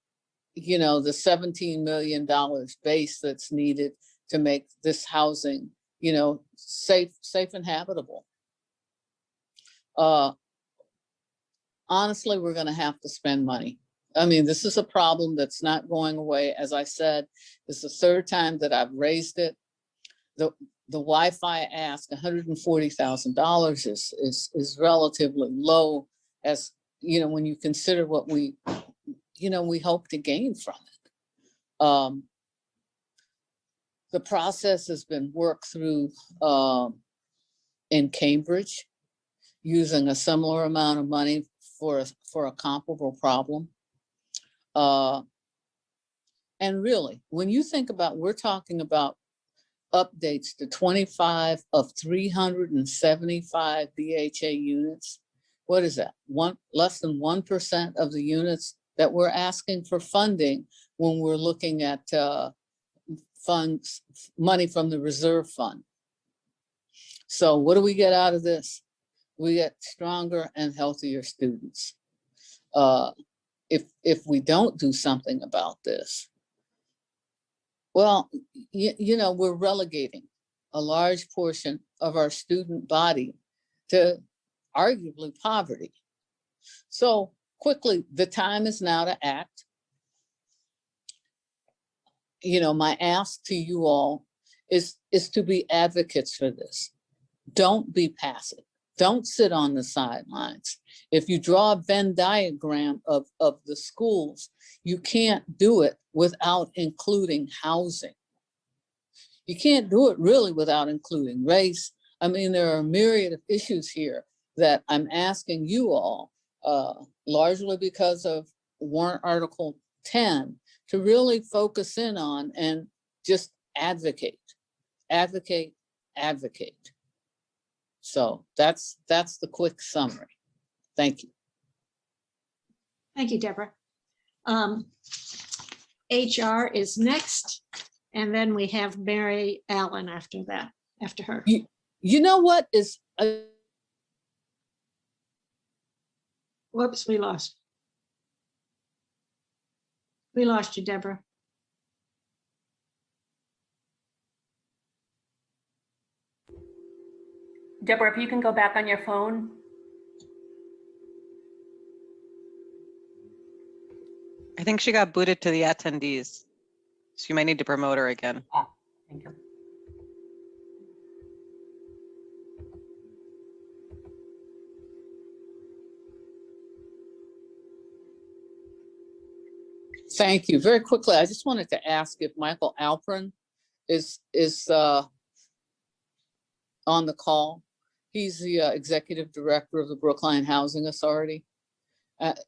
$17 million base that's needed to make this housing, safe and habitable. Honestly, we're going to have to spend money. I mean, this is a problem that's not going away. As I said, this is the third time that I've raised it. The Wi-Fi ask, $140,000 is relatively low, as when you consider what we hope to gain from it. The process has been worked through in Cambridge, using a similar amount of money for a comparable problem. And really, when you think about, we're talking about updates to 25 of 375 BHA units. What is that? Less than 1% of the units that we're asking for funding when we're looking at money from the reserve fund. So what do we get out of this? We get stronger and healthier students. If we don't do something about this, well, we're relegating a large portion of our student body to arguably poverty. So quickly, the time is now to act. My ask to you all is to be advocates for this. Don't be passive. Don't sit on the sidelines. If you draw a Venn diagram of the schools, you can't do it without including housing. You can't do it really without including race. I mean, there are a myriad of issues here that I'm asking you all, largely because of Warrant Article 10, to really focus in on and just advocate, advocate, advocate. So that's the quick summary. Thank you. Thank you, Deborah. HR is next, and then we have Mary Allen after that, after her. You know what is Whoops, we lost. We lost you, Deborah. Deborah, if you can go back on your phone. I think she got booted to the attendees. So you might need to promote her again. Ah, thank you. Thank you. Very quickly, I just wanted to ask if Michael Alpern is on the call. He's the executive director of the Brookline Housing Authority. And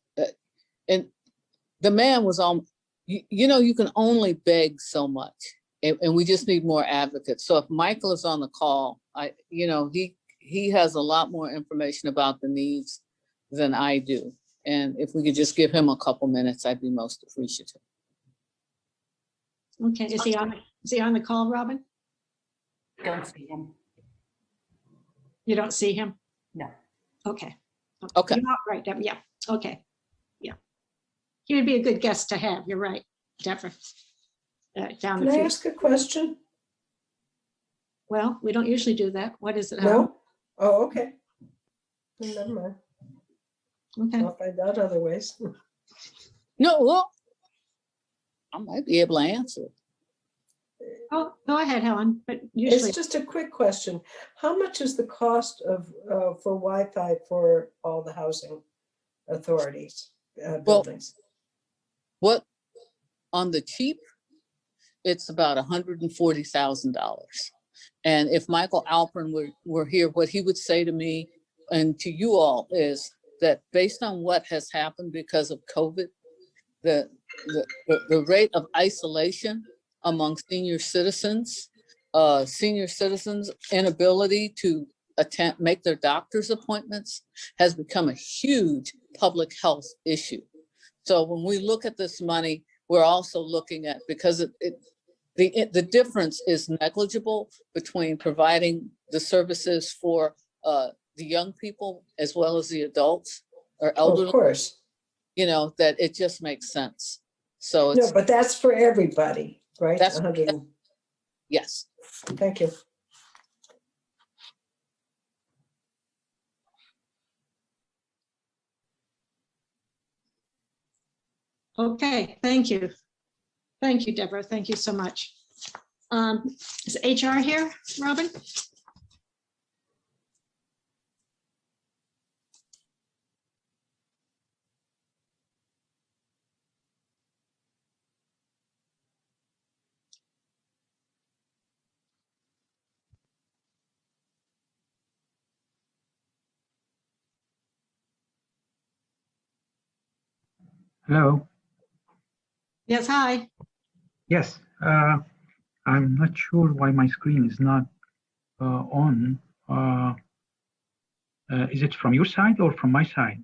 the man was on, you know, you can only beg so much, and we just need more advocates. So if Michael is on the call, he has a lot more information about the needs than I do. And if we could just give him a couple minutes, I'd be most appreciative. Okay, is he on the call, Robin? Don't see him. You don't see him? No. Okay. Okay. You're not right, Deborah. Yeah, okay. Yeah. He would be a good guest to have. You're right, Deborah. Down Can the I future. ask a question? Well, we don't usually do that. What is it? No? Oh, okay. Never mind. Okay. I'll find out other ways. No, well, I might be able to answer. Oh, go ahead, Helen, but usually. It's just a quick question. How much is the cost of for Wi-Fi for all the housing authorities buildings? What on the cheap, it's about $140,000. And if Michael Alpern were here, what he would say to me and to you all is that based on what has happened because of COVID, the rate of isolation among senior citizens inability to make their doctor's appointments has become a huge public health issue. So when we look at this money, we're also looking at, because the difference is negligible between providing the services for the young people as well as the adults or elderly. Of course. You know, that it just makes sense. So it's, No, but that's for everybody, right? That's- 100. yes. Thank you. Okay, thank you. Thank you, Deborah. Thank you so much. Is HR here, Robin? Hello. Yes, hi. Yes, I'm not sure why my screen is not on. Is it from your side or from my side?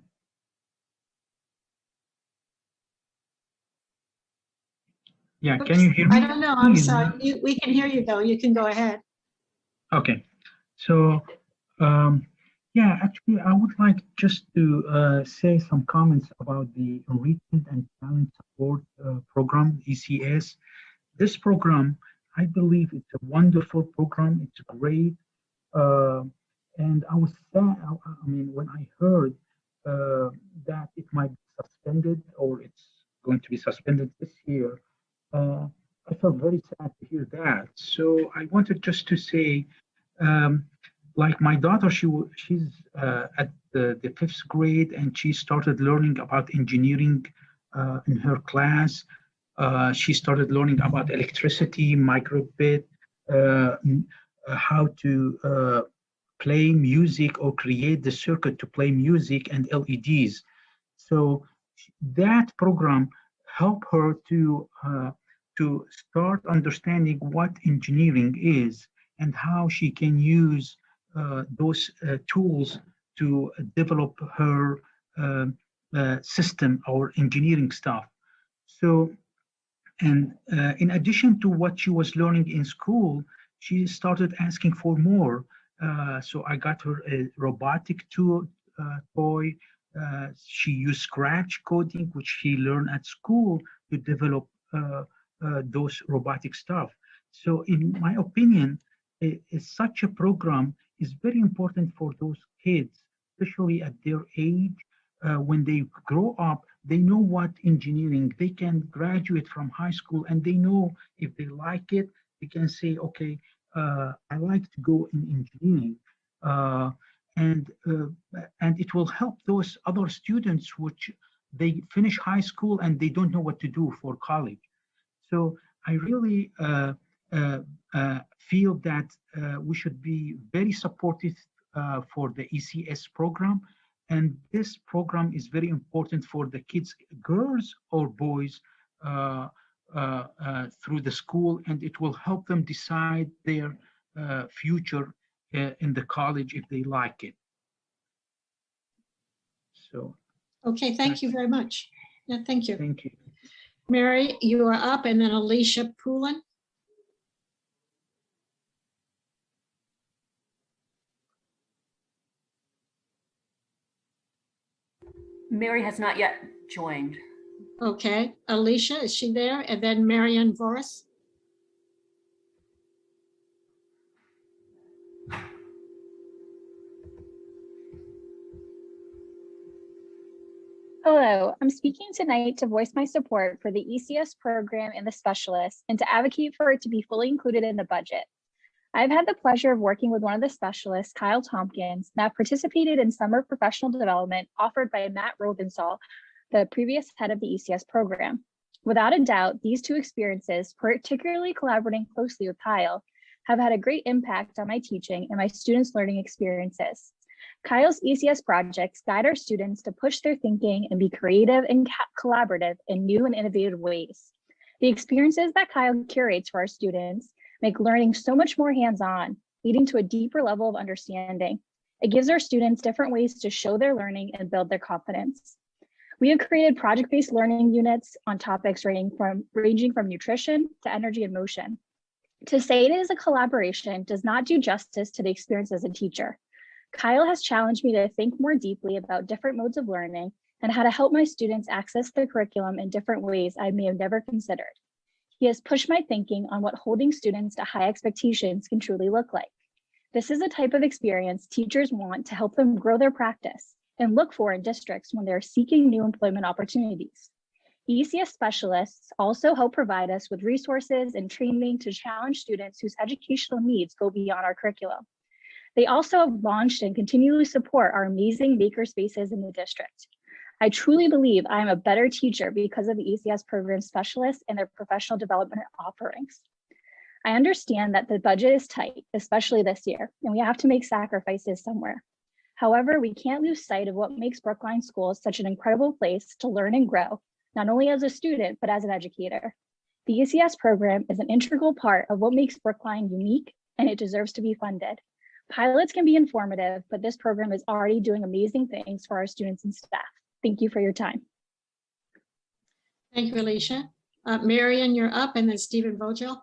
Yeah, can you hear me? I don't know. I'm sorry. We can hear you though. You can go ahead. Okay, so yeah, actually, I would like just to say some comments about the Enrichment and Talent Support Program, ECS. This program, I believe it's a wonderful program. It's great. And I was sad, I mean, when I heard that it might be suspended or it's going to be suspended this year, I felt very sad to hear that. So I wanted just to say, like my daughter, she's at the 5th grade, and she started learning about engineering in her class. She started learning about electricity, microbit, how to play music or create the circuit to play music and LEDs. So that program helped her to start understanding what engineering is and how she can use those tools to develop her system or engineering stuff. So, and in addition to what she was learning in school, she started asking for more. So I got her a robotic toy. She used Scratch coding, which she learned at school, to develop those robotic stuff. So in my opinion, such a program is very important for those kids, especially at their age. When they grow up, they know what engineering, they can graduate from high school and they know if they like it, they can say, okay, I like to go in engineering. And it will help those other students which they finish high school and they don't know what to do for college. So I really feel that we should be very supportive for the ECS program. And this program is very important for the kids, girls or boys, through the school, and it will help them decide their future in the college if they like it. So. Okay, thank you very much. Yeah, thank you. Thank you. Mary, you are up, and then Alicia Poulin. Mary has not yet joined. Okay, Alicia, is she there? And then Marianne Voris. Hello, I'm speaking tonight to voice my support for the ECS program and the specialists and to advocate for it to be fully included in the budget. I've had the pleasure of working with one of the specialists, Kyle Tompkins, and I've participated in summer professional development offered by Matt Rosenthal, the previous head of the ECS program. Without a doubt, these two experiences, particularly collaborating closely with Kyle, have had a great impact on my teaching and my students' learning experiences. Kyle's ECS projects guide our students to push their thinking and be creative and collaborative in new and innovative ways. The experiences that Kyle curates for our students make learning so much more hands-on, leading to a deeper level of understanding. It gives our students different ways to show their learning and build their confidence. We have created project-based learning units on topics ranging from nutrition to energy and motion. To say it is a collaboration does not do justice to the experience as a teacher. Kyle has challenged me to think more deeply about different modes of learning and how to help my students access the curriculum in different ways I may have never considered. He has pushed my thinking on what holding students to high expectations can truly look like. This is a type of experience teachers want to help them grow their practice and look for in districts when they're seeking new employment opportunities. ECS specialists also help provide us with resources and training to challenge students whose educational needs go beyond our curriculum. They also have launched and continually support our amazing maker spaces in the district. I truly believe I am a better teacher because of the ECS program specialists and their professional development offerings. I understand that the budget is tight, especially this year, and we have to make sacrifices somewhere. However, we can't lose sight of what makes Brookline Schools such an incredible place to learn and grow, not only as a student, but as an educator. The ECS program is an integral part of what makes Brookline unique, and it deserves to be funded. Pilots can be informative, but this program is already doing amazing things for our students and staff. Thank you for your time. Thank you, Alicia. Marian, you're up, and then Stephen Vogel.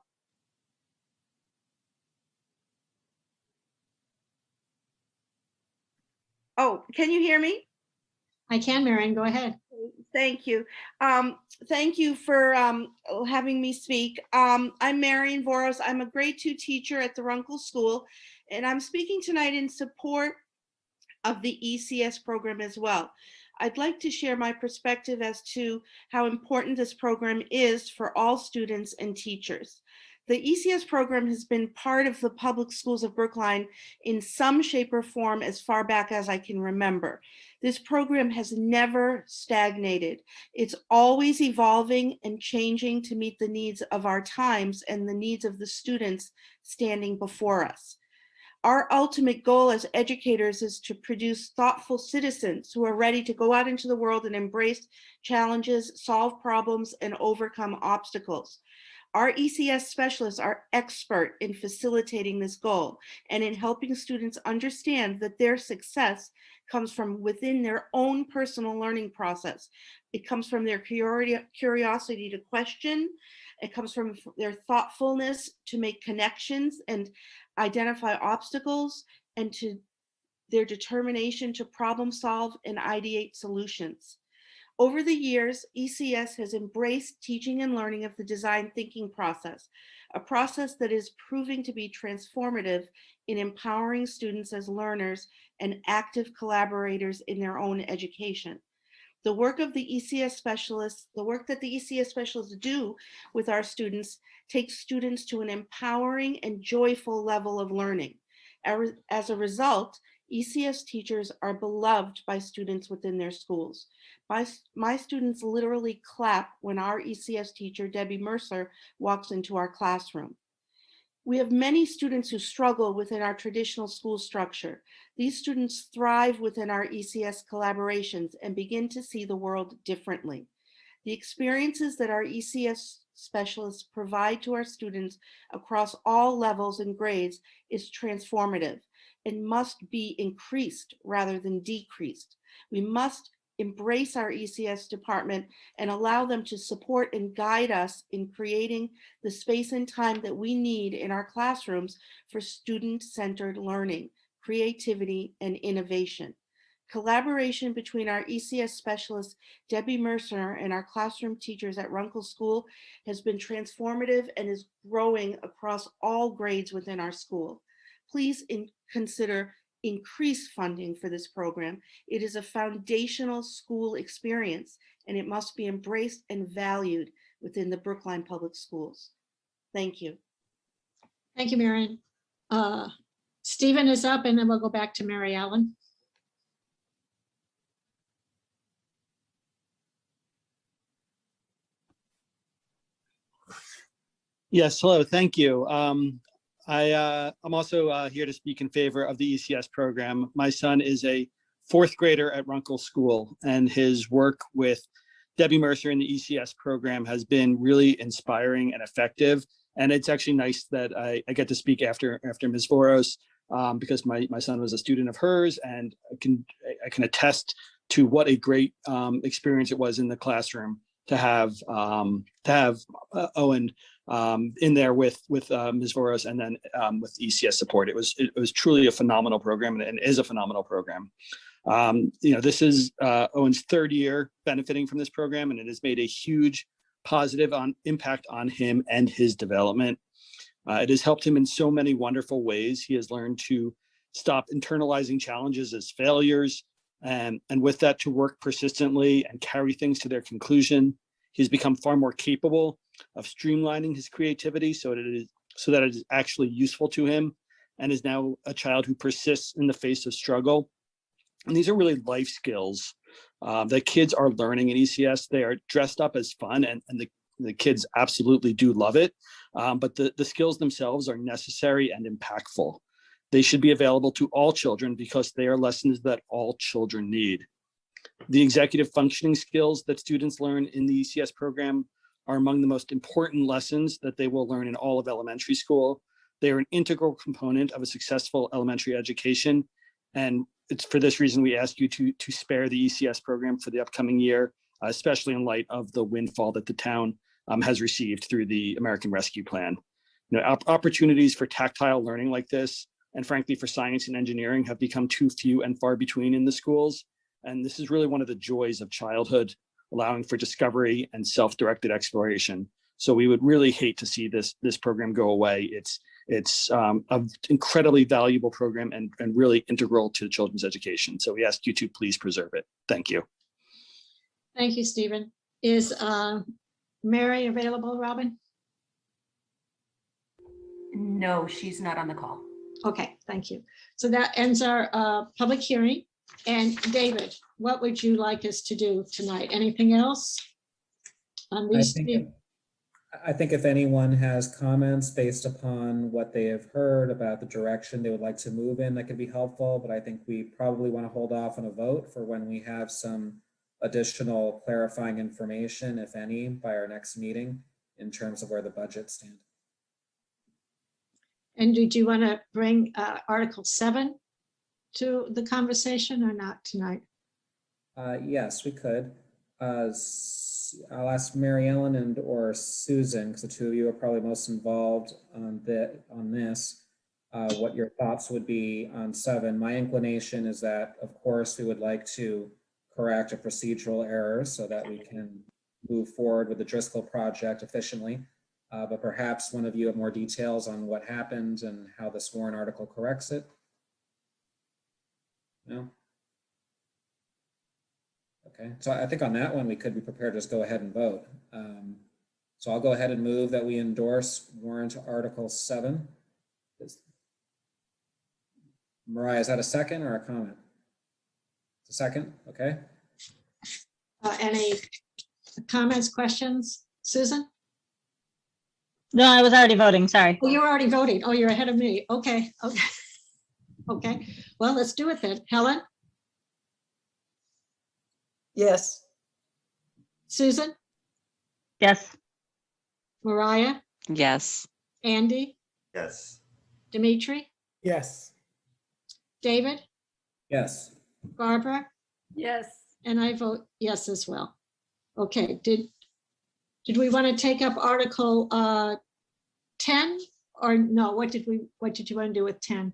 Oh, can you hear me? I can, Marian, go ahead. Thank you. Thank you for having me speak. I'm Marian Voros. I'm a grade 2 teacher at the Runkle School, and I'm speaking tonight in support of the ECS program as well. I'd like to share my perspective as to how important this program is for all students and teachers. The ECS program has been part of the public schools of Brookline in some shape or form as far back as I can remember. This program has never stagnated. It's always evolving and changing to meet the needs of our times and the needs of the students standing before us. Our ultimate goal as educators is to produce thoughtful citizens who are ready to go out into the world and embrace challenges, solve problems, and overcome obstacles. Our ECS specialists are expert in facilitating this goal and in helping students understand that their success comes from within their own personal learning process. It comes from their curiosity to question. It comes from their thoughtfulness to make connections and identify obstacles, and to their determination to problem solve and ideate solutions. Over the years, ECS has embraced teaching and learning of the design thinking process, a process that is proving to be transformative in empowering students as learners and active collaborators in their own education. The work of the ECS specialists, the work that the ECS specialists do with our students takes students to an empowering and joyful level of learning. As a result, ECS teachers are beloved by students within their schools. My students literally clap when our ECS teacher, Debbie Mercer, walks into our classroom. We have many students who struggle within our traditional school structure. These students thrive within our ECS collaborations and begin to see the world differently. The experiences that our ECS specialists provide to our students across all levels and grades is transformative and must be increased rather than decreased. We must embrace our ECS department and allow them to support and guide us in creating the space and time that we need in our classrooms for student-centered learning, creativity, and innovation. Collaboration between our ECS specialist, Debbie Mercer, and our classroom teachers at Runkle School has been transformative and is growing across all grades within our school. Please consider increased funding for this program. It is a foundational school experience, and it must be embraced and valued within the Brookline Public Schools. Thank you. Thank you, Marion. Stephen is up, and then we'll go back to Mary Ellen. Yes, hello, thank you. I'm also here to speak in favor of the ECS program. My son is a fourth grader at Runkle School, and his work with Debbie Mercer in the ECS program has been really inspiring and effective. And it's actually nice that I get to speak after Ms. Voros, because my son was a student of hers, and I can attest to what a great experience it was in the classroom to have Owen in there with Ms. Voros, and then with ECS support. It was truly a phenomenal program, and is a phenomenal program. This is Owen's third year benefiting from this program, and it has made a huge positive impact on him and his development. It has helped him in so many wonderful ways. He has learned to stop internalizing challenges as failures, and with that, to work persistently and carry things to their conclusion. He's become far more capable of streamlining his creativity so that it is actually useful to him, and is now a child who persists in the face of struggle. And these are really life skills that kids are learning in ECS. They are dressed up as fun, and the kids absolutely do love it. But the skills themselves are necessary and impactful. They should be available to all children because they are lessons that all children need. The executive functioning skills that students learn in the ECS program are among the most important lessons that they will learn in all of elementary school. They are an integral component of a successful elementary education. And it's for this reason we ask you to spare the ECS program for the upcoming year, especially in light of the windfall that the town has received through the American Rescue Plan. Opportunities for tactile learning like this, and frankly for science and engineering, have become too few and far between in the schools. And this is really one of the joys of childhood, allowing for discovery and self-directed exploration. So we would really hate to see this program go away. It's an incredibly valuable program and really integral to children's education. So we ask you to please preserve it. Thank you. Thank you, Stephen. Is Mary available, Robin? No, she's not on the call. Okay, thank you. So that ends our public hearing. And David, what would you like us to do tonight? Anything else on these three? I think if anyone has comments based upon what they have heard about the direction they would like to move in, that could be helpful. But I think we probably want to hold off on a vote for when we have some additional clarifying information, if any, by our next meeting in terms of where the budget stands. And do you want to bring Article 7 to the conversation or not tonight? Yes, we could. I'll ask Mary Ellen and or Susan, because the two of you are probably most involved on this, what your thoughts would be on 7. My inclination is that, of course, we would like to correct a procedural error so that we can move forward with the Driscoll project efficiently. But perhaps one of you have more details on what happened and how this warrant article corrects it. No? Okay, so I think on that one, we could be prepared to just go ahead and vote. So I'll go ahead and move that we endorse warrant Article 7. Mariah, is that a second or a comment? It's a second, okay. Any comments, questions? Susan? No, I was already voting, sorry. Oh, you're already voting. Oh, you're ahead of me. Okay, okay. Okay, well, let's do it then. Helen? Yes. Susan? Yes. Mariah? Yes. Andy? Yes. Dimitri? Yes. David? Yes. Barbara? Yes. And I vote yes as well. Okay, did we want to take up Article 10 or no? What did you want to do with 10?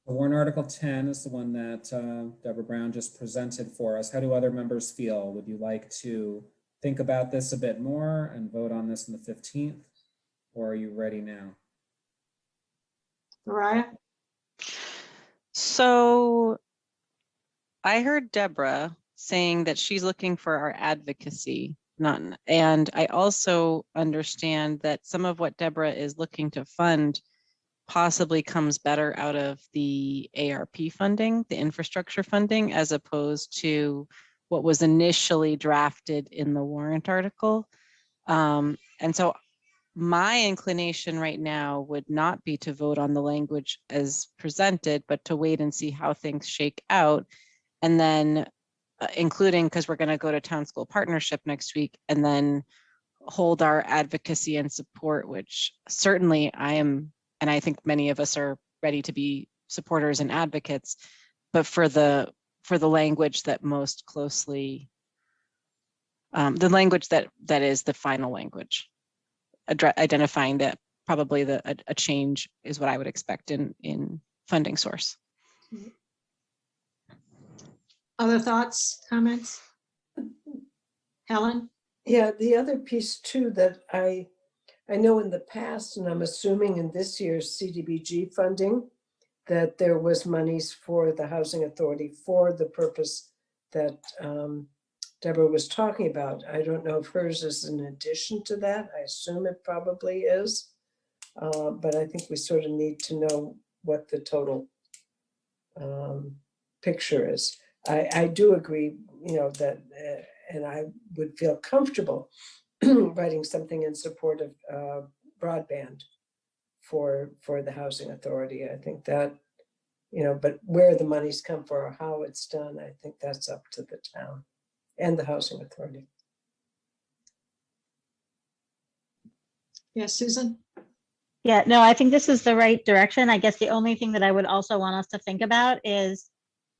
The warrant Article 10 is the one that Deborah Brown just presented for us. How do other members feel? Would you like to think about this a bit more and vote on this on the 15th? Or are you ready now? Mariah? So I heard Deborah saying that she's looking for our advocacy, and I also understand that some of what Deborah is looking to fund possibly comes better out of the ARP funding, the infrastructure funding, as opposed to what was initially drafted in the warrant article. And so my inclination right now would not be to vote on the language as presented, but to wait and see how things shake out. And then including, because we're going to go to town school partnership next week, and then hold our advocacy and support, which certainly I am, and I think many of us are ready to be supporters and advocates, but for the language that most closely, the language that is the final language, identifying that probably a change is what I would expect in funding source. Other thoughts, comments? Helen? Yeah, the other piece too that I know in the past, and I'm assuming in this year's CDBG funding, that there was monies for the Housing Authority for the purpose that Deborah was talking about. I don't know if hers is in addition to that. I assume it probably is. But I think we sort of need to know what the total picture is. I do agree, that, and I would feel comfortable writing something in support of broadband for the Housing Authority. I think that, but where the monies come from or how it's done, I think that's up to the town and the Housing Authority. Yes, Susan? Yeah, no, I think this is the right direction. I guess the only thing that I would also want us to think about is,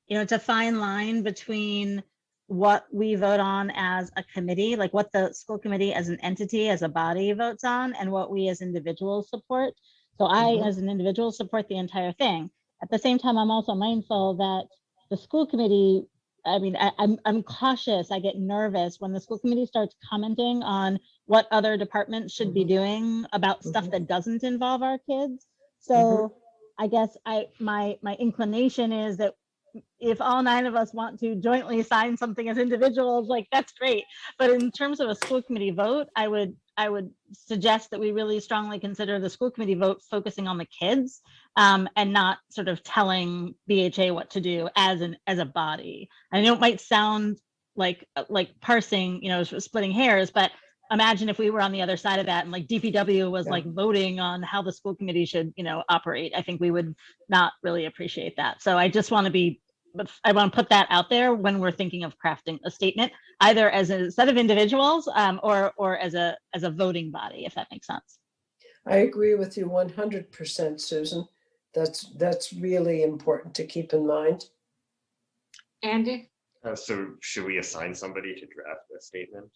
it's a fine line between what we vote on as a committee, like what the school committee as an entity, as a body votes on, and what we as individuals support. So I, as an individual, support the entire thing. At the same time, I'm also mindful that the school committee, I'm cautious. I get nervous when the school committee starts commenting on what other departments should be doing about stuff that doesn't involve our kids. So I guess my inclination is that if all 9 of us want to jointly sign something as individuals, like that's great. But in terms of a school committee vote, I would would suggest that we really strongly consider the school committee vote focusing on the kids, and not sort of telling BHA what to do as a body. I know it might sound like parsing, splitting hairs, but imagine if we were on the other side of that and like DPW was like voting on how the school committee should, operate. I think we would not really appreciate that. So I just want to put that out there when we're thinking of crafting a statement, either as a set of individuals, or as a voting body, if that makes sense. I agree with you 100%, Susan. That's really important to keep in mind. Andy? So should we assign somebody to draft a statement?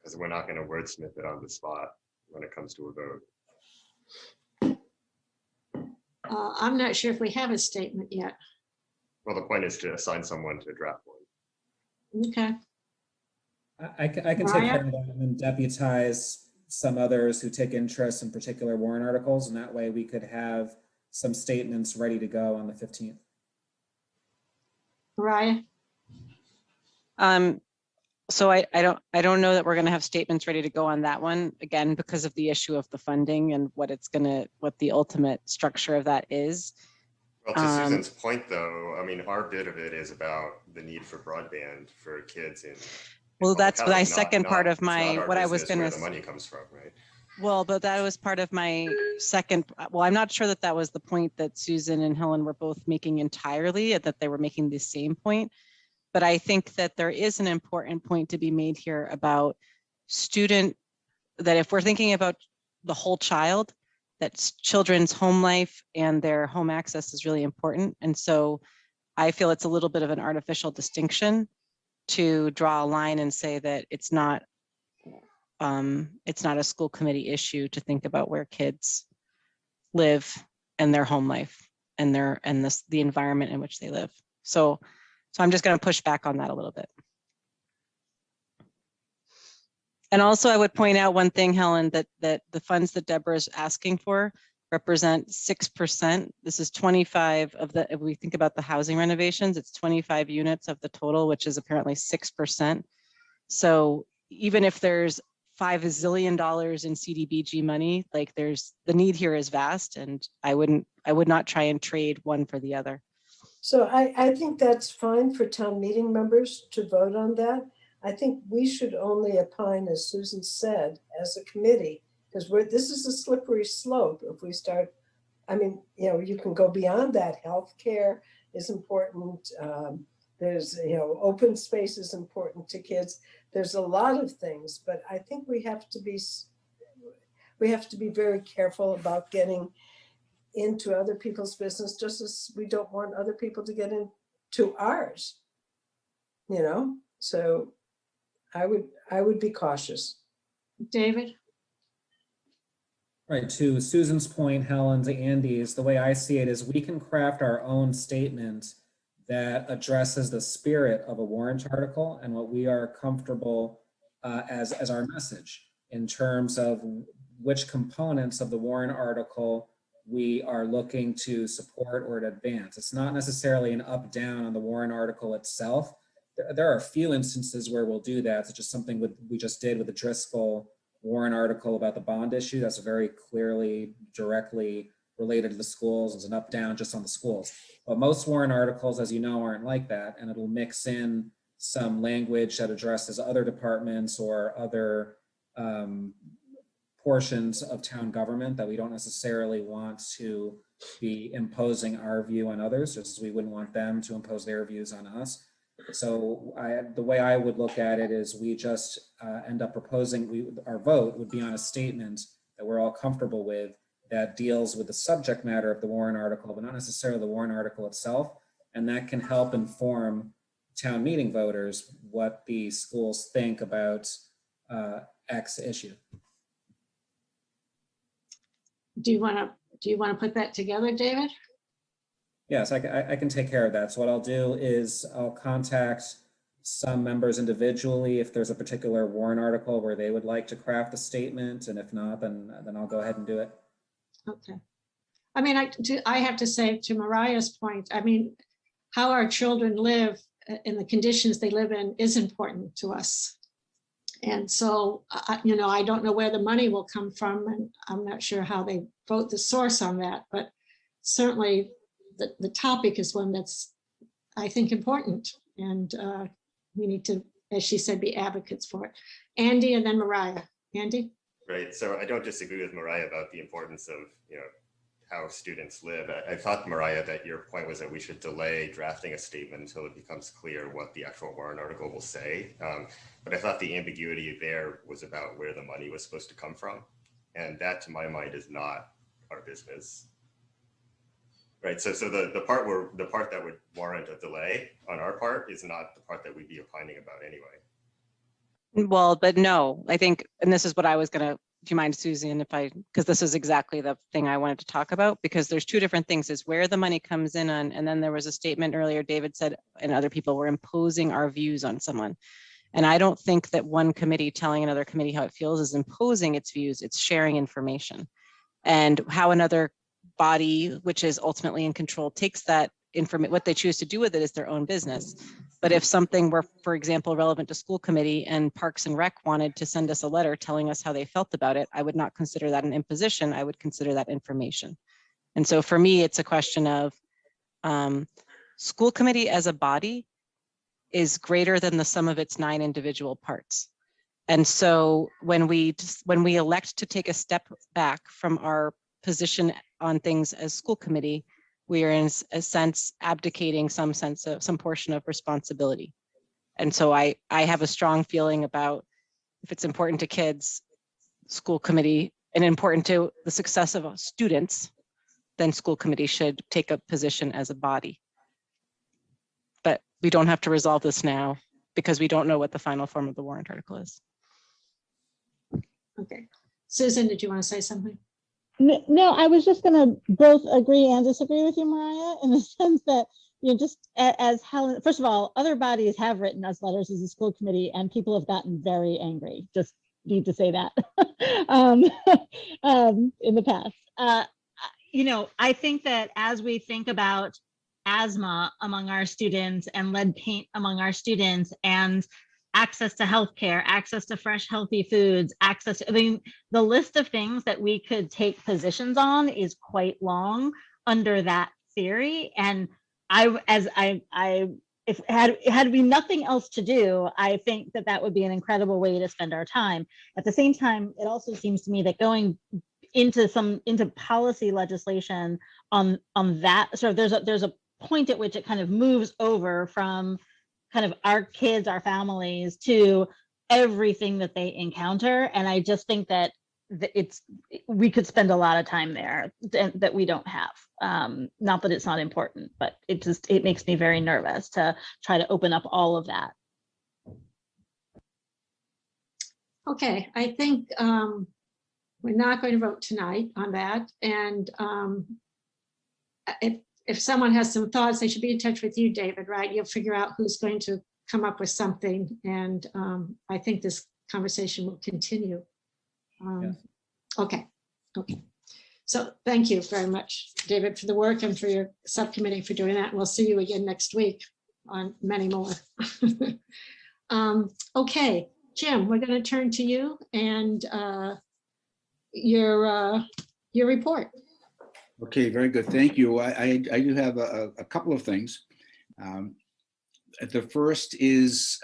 Because we're not going to wordsmith it on the spot when it comes to a vote. I'm not sure if we have a statement yet. Well, the point is to assign someone to draft one. Okay. I can take care of that and then deputize some others who take interest in particular warrant articles, and that way we could have some statements ready to go on the 15th. Mariah? So I don't know that we're going to have statements ready to go on that one, again, because of the issue of the funding and what the ultimate structure of that is. Well, to Susan's point, though, I mean, our bit of it is about the need for broadband for kids in. Well, that's my second part of my what I was going to. The money comes from, right? Well, but that was part of my second. Well, I'm not sure that that was the point that Susan and Helen were both making entirely, that they were making the same point. But I think that there is an important point to be made here about that if we're thinking about the whole child, that children's home life and their home access is really important. And so I feel it's a little bit of an artificial distinction to draw a line and say that it's not a school committee issue to think about where kids live and their home life and the environment in which they live. So I'm just going to push back on that a little bit. And also I would point out one thing, Helen, that the funds that Deborah is asking for represent 6%. This is 25 of if we think about the housing renovations, it's 25 units of the total, which is apparently 6%. So even if there's $5 zillion in CDBG money, like the need here is vast, and I would not try and trade one for the other. So I think that's fine for town meeting members to vote on that. I think we should only opine, as Susan said, as a committee, because this is a slippery slope. If we start, I mean, you can go beyond that. Healthcare is important. There's, open space is important to kids. There's a lot of things, but I think we have to be very careful about getting into other people's business, just as we don't want other people to get into ours. So I would be cautious. David? Right, to Susan's point, Helen, to Andy's, the way I see it is we can craft our own statement that addresses the spirit of a warrant article and what we are comfortable as our message in terms of which components of the warrant article we are looking to support or to advance. It's not necessarily an up down on the warrant article itself. There are a few instances where we'll do that, such as something we just did with the Driscoll warrant article about the bond issue. That's very clearly, directly related to the schools. It's an up down just on the schools. But most warrant articles, as you know, aren't like that, and it'll mix in some language that addresses other departments or other portions of town government that we don't necessarily want to be imposing our view on others, just as we wouldn't want them to impose their views on us. So the way I would look at it is we just end up proposing, our vote would be on a statement that we're all comfortable with that deals with the subject matter of the warrant article, but not necessarily the warrant article itself. And that can help inform town meeting voters what the schools think about X issue. Do you want to put that together, David? Yes, I can take care of that. So what I'll do is I'll contact some members individually if there's a particular warrant article where they would like to craft a statement, and if not, then I'll go ahead and do it. Okay. I mean, I have to say, to Mariah's point, I mean, how our children live in the conditions they live in is important to us. And so, I don't know where the money will come from, and I'm not sure how they vote the source on that, but certainly the topic is one that's, I think, important. And we need to, as she said, be advocates for it. Andy and then Mariah. Andy? Right. So I don't disagree with Mariah about the importance of, how students live. I thought, Mariah, that your point was that we should delay drafting a statement until it becomes clear what the actual warrant article will say. But I thought the ambiguity there was about where the money was supposed to come from. And that, to my mind, is not our business. Right. So the part that would warrant a delay on our part is not the part that we'd be opining about anyway. Well, but no, I think, and this is what I was gonna, do you mind, Susan, because this is exactly the thing I wanted to talk about, because there's two different things, is where the money comes in on, and then there was a statement earlier, David said, and other people were imposing our views on someone. And I don't think that one committee telling another committee how it feels is imposing its views, it's sharing information. And how another body, which is ultimately in control, takes that information, what they choose to do with it is their own business. But if something were, for example, relevant to school committee and Parks and Rec wanted to send us a letter telling us how they felt about it, I would not consider that an imposition. I would consider that information. And so for me, it's a question of school committee as a body is greater than the sum of its 9 individual parts. And so when we elect to take a step back from our position on things as school committee, we are in a sense abdicating some portion of responsibility. And so I have a strong feeling about, if it's important to kids, school committee, and important to the success of students, then school committee should take a position as a body. But we don't have to resolve this now because we don't know what the final form of the warrant article is. Okay. Susan, did you want to say something? No, I was just going to both agree and disagree with you, Mariah, in the sense that, just as Helen, first of all, other bodies have written us letters as a school committee and people have gotten very angry. Just need to say that in the past. I think that as we think about asthma among our students and lead paint among our students and access to healthcare, access to fresh, healthy foods, the list of things that we could take positions on is quite long under that theory. And if had we nothing else to do, I think that would be an incredible way to spend our time. At the same time, it also seems to me that going into policy legislation on that, sort of there's a point at which it kind of moves over from kind of our kids, our families, to everything that they encounter. And I just think that we could spend a lot of time there that we don't have. Not that it's not important, but it makes me very nervous to try to open up all of that. Okay, I think we're not going to vote tonight on that. And if someone has some thoughts, they should be in touch with you, David, right? You'll figure out who's going to come up with something. And I think this conversation will continue. Yes. Okay. So thank you very much, David, for the work and for your subcommittee for doing that. And we'll see you again next week on many more. Okay, Jim, we're going to turn to you and your report. Okay, very good. Thank you. I do have a couple of things. The first is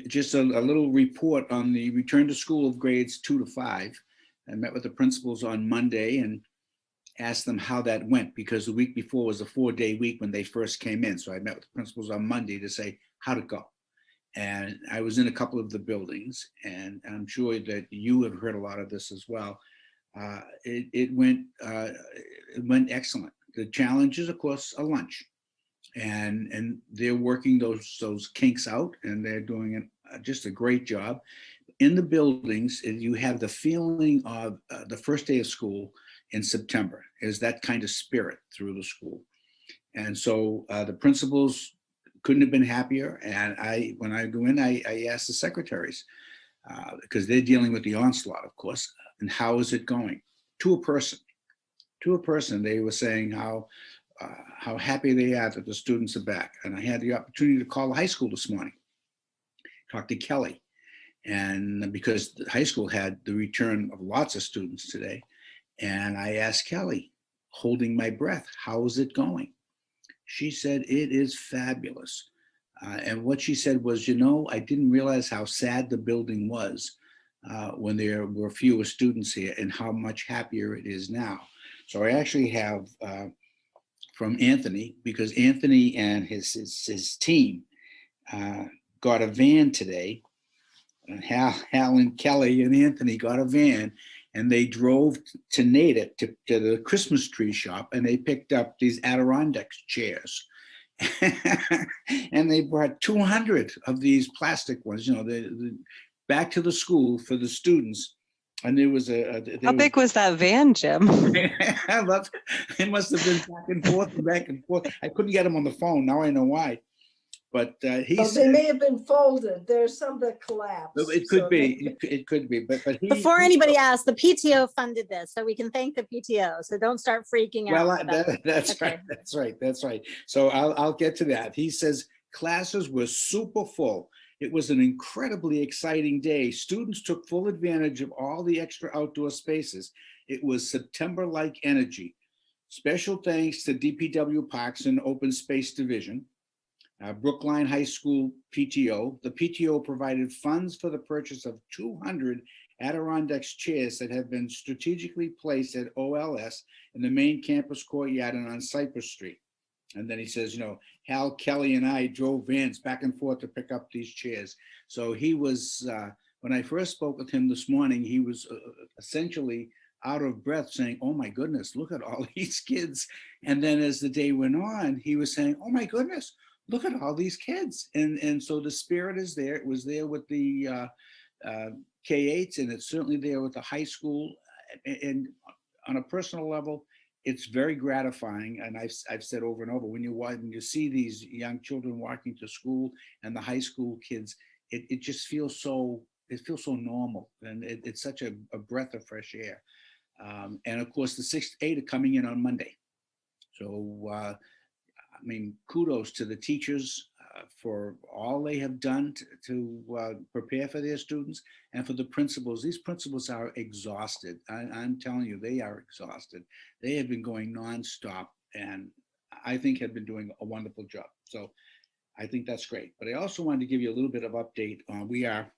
just a little report on the return to school of grades 2 to 5. I met with the principals on Monday and asked them how that went, because the week before was a 4-day week when they first came in. So I met with the principals on Monday to say, how'd it go? And I was in a couple of the buildings, and I'm sure that you have heard a lot of this as well. It went excellent. The challenges, of course, are lunch, and they're working those kinks out, and they're doing just a great job. In the buildings, you have the feeling of the first day of school in September, is that kind of spirit through the school. And so the principals couldn't have been happier. And when I go in, I ask the secretaries, because they're dealing with the onslaught, of course, and how is it going? To a person, they were saying how happy they are that the students are back. And I had the opportunity to call the high school this morning, talk to Kelly. And because the high school had the return of lots of students today. And I asked Kelly, holding my breath, how is it going? She said, it is fabulous. And what she said was, I didn't realize how sad the building was when there were fewer students here and how much happier it is now. So I actually have from Anthony, because Anthony and his team got a van today. And Hal and Kelly and Anthony got a van, and they drove to Natick to the Christmas tree shop, and they picked up these Adirondack chairs. And they brought 200 of these plastic ones, back to the school for the students. And there was How big was that van, Jim? It must have been back and forth. I couldn't get him on the phone. Now I know why. But he Well, they may have been folded. There's some that collapsed. It could be. It could be. But Before anybody asks, the PTO funded this, so we can thank the PTO. So don't start freaking out. Well, that's Okay. right. That's right. So I'll get to that. He says classes were super full. It was an incredibly exciting day. Students took full advantage of all the extra outdoor spaces. It was September-like energy. Special thanks to DPW Parks and Open Space Division, Brookline High School PTO. The PTO provided funds for the purchase of 200 Adirondack chairs that have been strategically placed at OLS in the main campus courtyard and on Cypress Street. And then he says, Hal, Kelly, and I drove vans back and forth to pick up these chairs. So he was, when I first spoke with him this morning, he was essentially out of breath saying, oh my goodness, look at all these kids. And then as the day went on, he was saying, oh my goodness, look at all these kids. And so the spirit is there. It was there with the K-8s, and it's certainly there with the high school. And on a personal level, it's very gratifying. And I've said over and over, when you see these young children walking to school and the high school kids, it just feels so normal. And it's such a breath of fresh air. And of course, the 6th, 8 are coming in on Monday. So, kudos to the teachers for all they have done to prepare for their students, and for the principals. These principals are exhausted. I'm telling you, they are exhausted. They have been going nonstop, and I think have been doing a wonderful job. So I think that's great. But I also wanted to give you a little bit of update. We are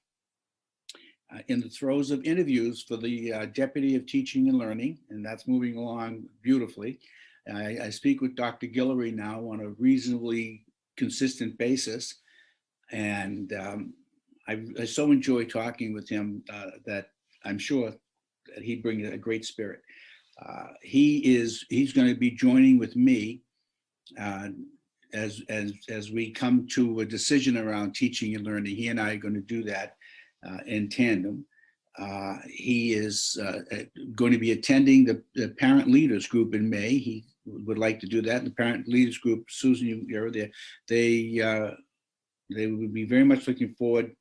in the throes of interviews for the Deputy of Teaching and Learning, and that's moving along beautifully. I speak with Dr. Guillory now on a reasonably consistent basis. And I so enjoy talking with him that I'm sure that he'd bring a great spirit. He's going to be joining with me as we come to a decision around teaching and learning. He and I are going to do that in tandem. He is going to be attending the parent leaders group in May. He would like to do that. And the parent leaders group, Susan, you're there. They would be very much looking forward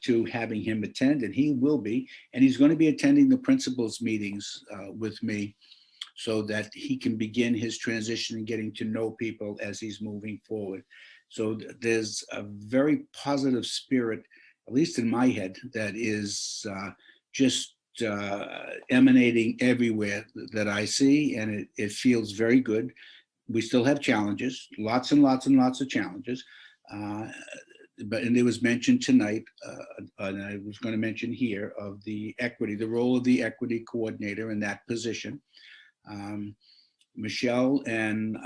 to having him attend, and he will be. And he's going to be attending the principals meetings with me, so that he can begin his transition and getting to know people as he's moving forward. So there's a very positive spirit, at least in my head, that is just emanating everywhere that I see, and it feels very good. We still have challenges, lots and lots and lots of challenges. And it was mentioned tonight, and I was going to mention here, of the role of the equity coordinator in that position. Michelle and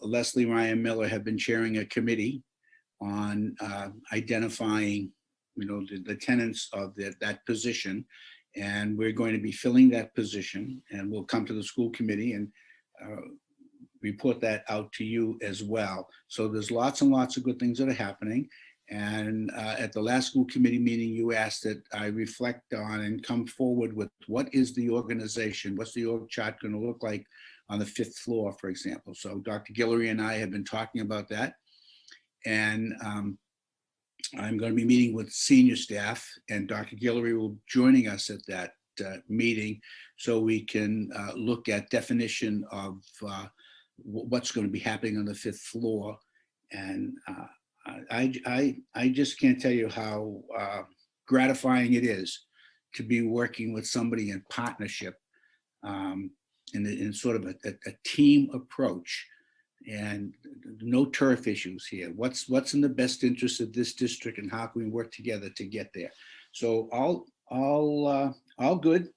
Leslie Ryan Miller have been chairing a committee on identifying, the tenants of that position. And we're going to be filling that position, and we'll come to the school committee and report that out to you as well. So there's lots and lots of good things that are happening. And at the last school committee meeting, you asked that I reflect on and come forward with what is the organization, what's the org chart going to look like on the 5th floor, for example. So Dr. Guillory and I have been talking about that. And I'm going to be meeting with senior staff, and Dr. Guillory will be joining us at that meeting, so we can look at definition of what's going to be happening on the 5th floor. And I just can't tell you how gratifying it is to be working with somebody in partnership, in sort of a team approach, and no turf issues here. What's in the best interest of this district, and how can we work together to get there? So all good,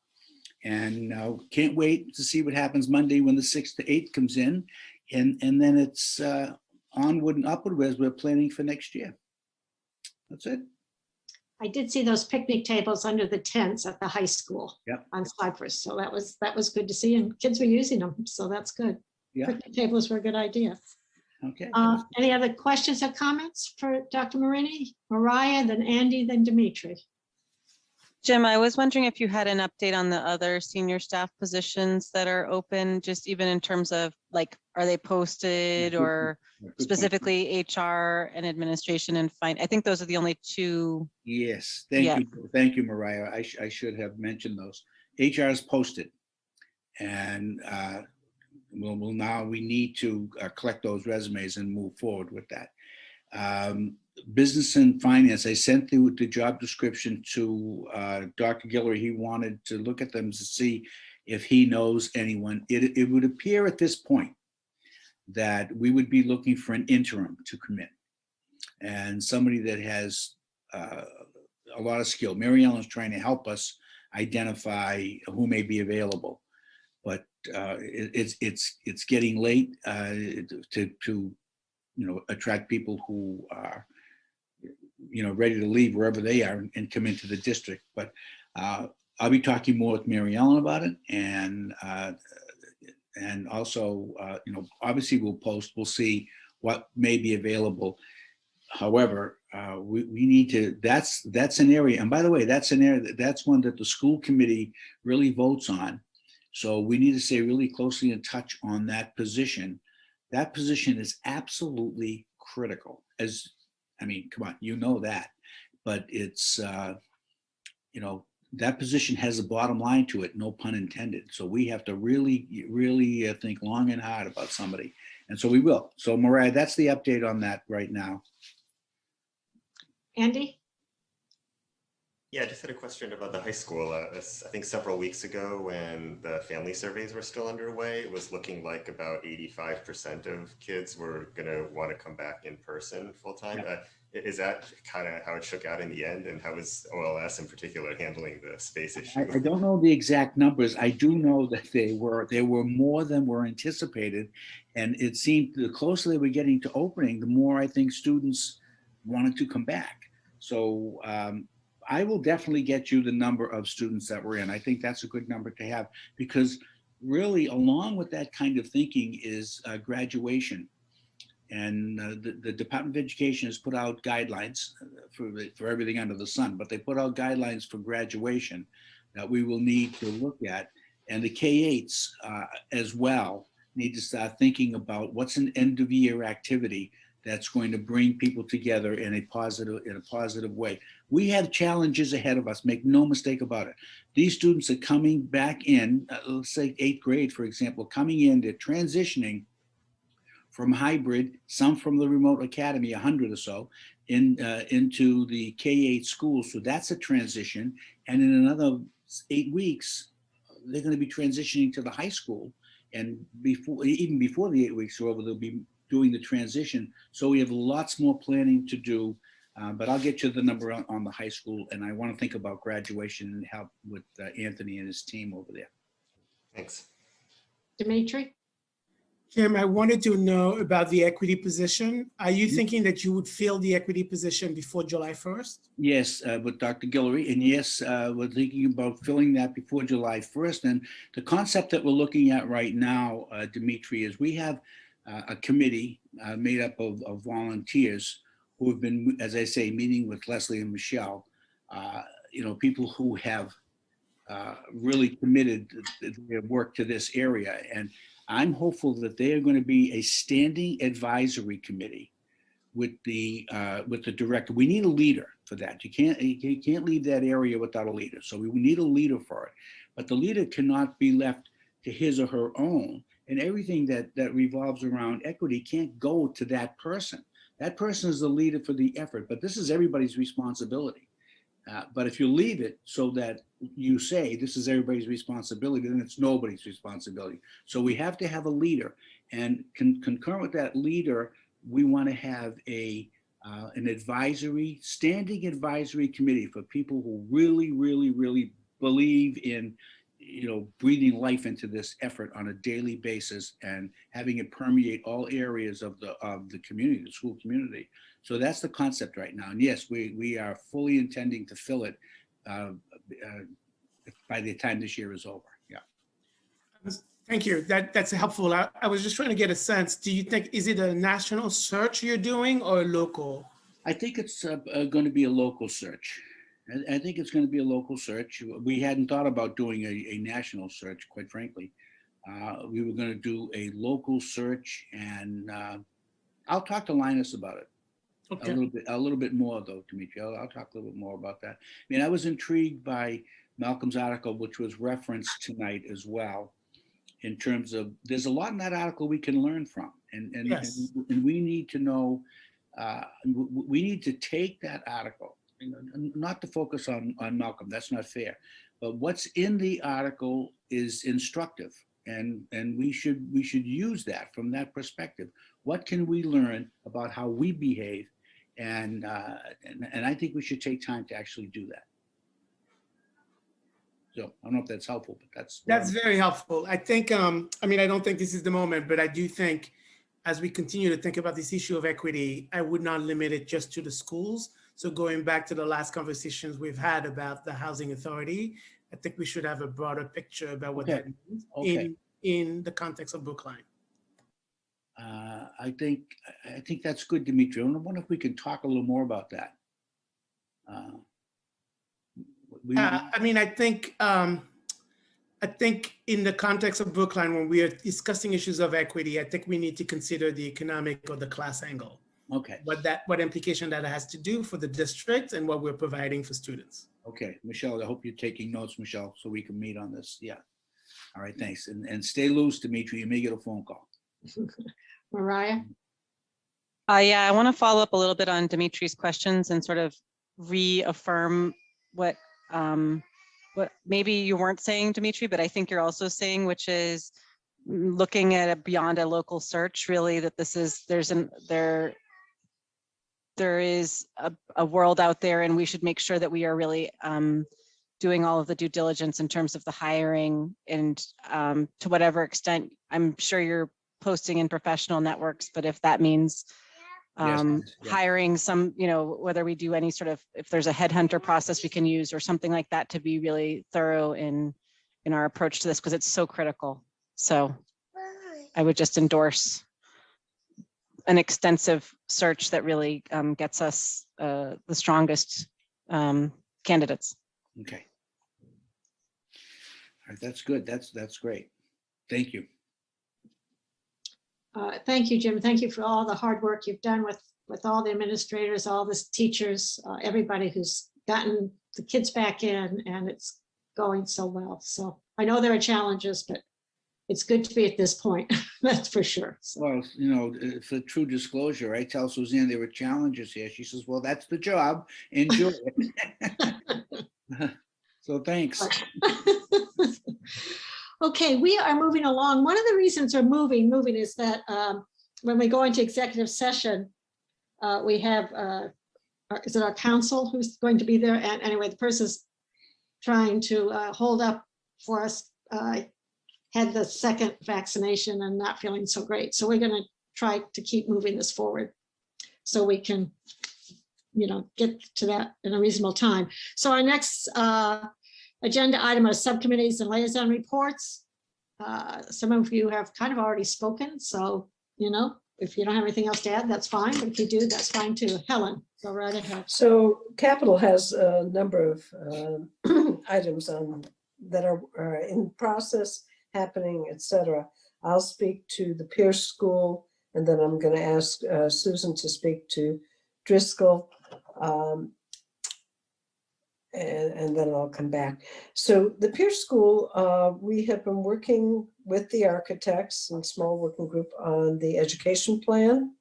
and can't wait to see what happens Monday when the 6th to 8th comes in, and then it's onward and upward as we're planning for next year. That's it. I did see those picnic tables under the tents at the high school. Yep. On Cypress. So that was good to see, and kids were using them. So that's good. Yeah. Picnic tables were a good idea. Okay. Any other questions or comments for Dr. Marini? Mariah, then Andy, then Dimitri. Jim, I was wondering if you had an update on the other senior staff positions that are open, just even in terms of like, are they posted, or specifically HR and administration and fine? I think those are the only two. Yes, thank you, Mariah. I should have mentioned those. HR is posted, and we need to collect those resumes and move forward with that. Business and finance, I sent the job description to Dr. Guillory. He wanted to look at them to see if he knows anyone. It would appear at this point that we would be looking for an interim to come in, and somebody that has a lot of skill. Mary Ellen's trying to help us identify who may be available, but it's getting late to attract people who are ready to leave wherever they are and come into the district. But I'll be talking more with Mary Ellen about it, and also obviously we'll see what may be available. However, we need to, that's an area, and by the way, that's an area that's one that the school committee really votes on. So we need to stay really closely in touch on that position. That position is absolutely critical. Come on, you know that, but it's, that position has a bottom line to it, no pun intended. So we have to really think long and hard about somebody. And so we will. So Mariah, that's the update on that right now. Andy? Yeah, I just had a question about the high school. I think several weeks ago, when the family surveys were still underway, it was looking like about 85% of kids were going to want to come back in person full time. Yeah. Is that kind of how it shook out in the end? And how is OLS in particular handling the space issue? I don't know the exact numbers. I do know that they were more than were anticipated. And it seemed the closer they were getting to opening, the more I think students wanted to come back. So I will definitely get you the number of students that were in. I think that's a good number to have, because really along with that kind of thinking is graduation. And the Department of Education has put out guidelines for everything under the sun, but they put out guidelines for graduation that we will need to look at. And the K-8s as well need to start thinking about what's an end of year activity that's going to bring people together in a positive way. We have challenges ahead of us, make no mistake about it. These students are coming back in, let's say 8th grade, for example, coming in, they're transitioning from hybrid, some from the remote academy, 100 or so, into the K-8 schools. So that's a transition. And in another 8 weeks, they're going to be transitioning to the high school. And even before the 8 weeks are over, they'll be doing the transition. So we have lots more planning to do, but I'll get you the number on the high school. And I want to think about graduation and help with Anthony and his team over there. Thanks. Dimitri? Jim, I wanted to know about the equity position. Are you thinking that you would fill the equity position before July 1st? Yes, with Dr. Guillory, and yes, we're thinking about filling that before July 1st. And the concept that we're looking at right now, Dimitri, is we have a committee made up of volunteers who have been, as I say, meeting with Leslie and Michelle, people who have really committed their work to this area. And I'm hopeful that they are going to be a standing advisory committee with the director. We need a leader for that. You can't leave that area without a leader. So we need a leader for it. But the leader cannot be left to his or her own. And everything that revolves around equity can't go to that person. That person is the leader for the effort, but this is everybody's responsibility. But if you leave it so that you say this is everybody's responsibility, then it's nobody's responsibility. So we have to have a leader, and concurrent with that leader, we want to have an standing advisory committee for people who really believe in, breathing life into this effort on a daily basis and having it permeate all areas of the community, the school community. So that's the concept right now. And yes, we are fully intending to fill it by the time this year is over. Yeah. Thank you. That's helpful. I was just trying to get a sense. Do you think, is it a national search you're doing or local? I think it's going to be a local search. I think it's going to be a local search. We hadn't thought about doing a national search, quite frankly. We were going to do a local search, and I'll talk to Linus about it. Okay. A little bit more though, Dimitri. I'll talk a little bit more about that. I mean, I was intrigued by Malcolm's article, which was referenced tonight as well, in terms of there's a lot in that article we can learn from, and Yes. and we need to know. We need to take that article, not to focus on Malcolm. That's not fair. But what's in the article is instructive, and we should use that from that perspective. What can we learn about how we behave? And I think we should take time to actually do that. So I don't know if that's helpful, but That's very helpful. I think, I mean, I don't think this is the moment, but I do think as we continue to think about this issue of equity, I would not limit it just to the schools. So going back to the last conversations we've had about the housing authority, I think we should have a broader picture about what that means in the context of Brookline. I think that's good, Dimitri. I wonder if we can talk a little more about that. I mean, I think in the context of Brookline, when we are discussing issues of equity, I think we need to consider the economic or the class angle. Okay. What implication that has to do for the district and what we're providing for students. Okay, Michelle, I hope you're taking notes, Michelle, so we can meet on this. Yeah. All right, thanks. And stay loose, Dimitri. You may get a phone call. Mariah? Yeah, I want to follow up a little bit on Dimitri's questions and sort of reaffirm what maybe you weren't saying, Dimitri, but I think you're also saying, which is looking at it beyond a local search, really, that there is a world out there, and we should make sure that we are really doing all of the due diligence in terms of the hiring, and to whatever extent, I'm sure you're posting in professional networks, but if that means hiring some, whether we do any sort of, if there's a headhunter process we can use or something like that, to be really thorough in our approach to this, because it's so critical. So I would just endorse an extensive search that really gets us the strongest candidates. Okay. All right, that's good. That's great. Thank you. Thank you, Jim. Thank you for all the hard work you've done with all the administrators, all the teachers, everybody who's gotten the kids back in, and it's going so well. So I know there are challenges, but it's good to be at this point. That's for sure. So. Well, for true disclosure, I tell Suzanne there were challenges here. She says, well, that's the job. Enjoy it. So thanks. Okay, we are moving along. One of the reasons we're moving is that when we go into executive session, we have, is it our counsel who's going to be there? And anyway, the person's trying to hold up for us, had the second vaccination and not feeling so great. So we're going to try to keep moving this forward so we can, get to that in a reasonable time. So our next agenda item are subcommittees and liaison reports. Some of you have kind of already spoken, so if you don't have anything else to add, that's fine. But if you do, that's fine too. Helen, go right ahead. So Capital has a number of items that are in process, happening, etc. I'll speak to the Pierce School, and then I'm going to ask Susan to speak to Driscoll. And then I'll come back. So the Pierce School, we have been working with the architects and small working group on the education plan.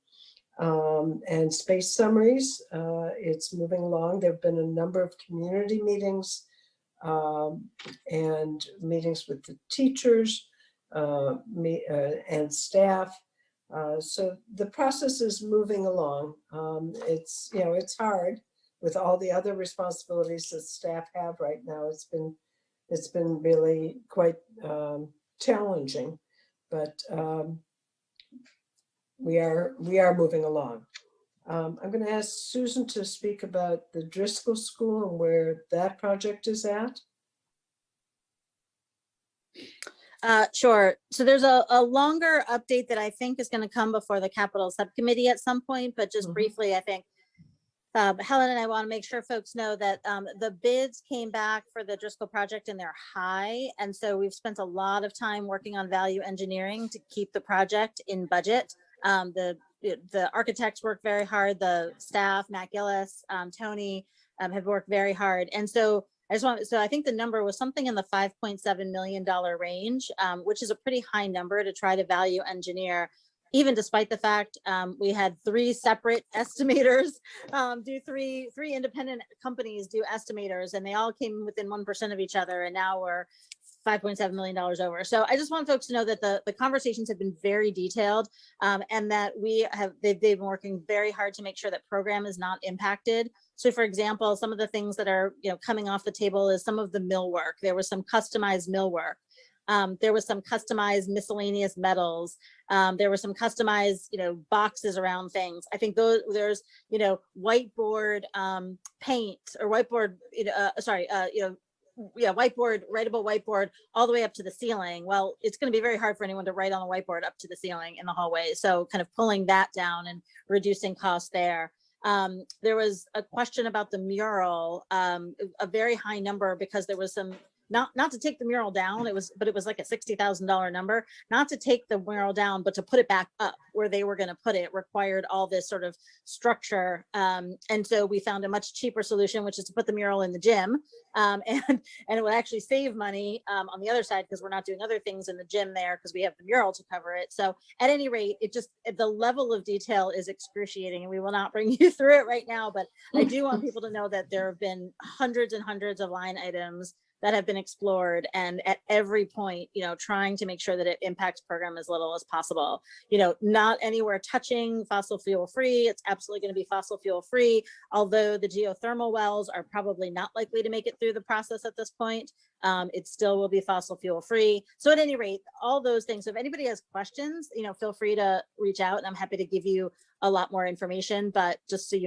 and space summaries. It's moving along. There have been a number of community meetings and meetings with the teachers and staff. So the process is moving along. It's, you know, it's hard with all the other responsibilities that staff have right now. It's been really quite challenging, but we are moving along. I'm going to ask Susan to speak about the Driscoll School and where that project is at. Sure. So there's a longer update that I think is going to come before the capital subcommittee at some point, but just briefly, I think Helen and I want to make sure folks know that the bids came back for the Driscoll project and they're high. And so we've spent a lot of time working on value engineering to keep the project in budget. The architects worked very hard, the staff, Matt Gillis, Tony have worked very hard. And so I think the number was something in the $5.7 million range, which is a pretty high number to try to value engineer, even despite the fact we had 3 separate estimators do three independent companies do estimators, and they all came within 1% of each other, and now we're $5.7 million over. So I just want folks to know that the conversations have been very detailed, and that they've been working very hard to make sure that program is not impacted. So for example, some of the things that are coming off the table is some of the mill work. There was some customized mill work. There was some customized miscellaneous metals. There were some customized, boxes around things. I think there's, whiteboard paint or whiteboard, whiteboard, writable whiteboard all the way up to the ceiling. Well, it's going to be very hard for anyone to write on a whiteboard up to the ceiling in the hallway. So kind of pulling that down and reducing costs there. There was a question about the mural, a very high number because there was some, not to take the mural down, it was like a $60,000 number, not to take the mural down, but to put it back up where they were going to put it required all this sort of structure. And so we found a much cheaper solution, which is to put the mural in the gym. And it would actually save money on the other side because we're not doing other things in the gym there because we have the mural to cover it. So at any rate, the level of detail is excruciating, and we will not bring you through it right now. But I do want people to know that there have been hundreds and hundreds of line items that have been explored, and at every point, trying to make sure that it impacts program as little as possible. Not anywhere touching fossil fuel free. It's absolutely going to be fossil fuel free, although the geothermal wells are probably not likely to make it through the process at this point. It still will be fossil fuel free. So at any rate, all those things. So if anybody has questions, feel free to reach out, and I'm happy to give you a lot more information. But just so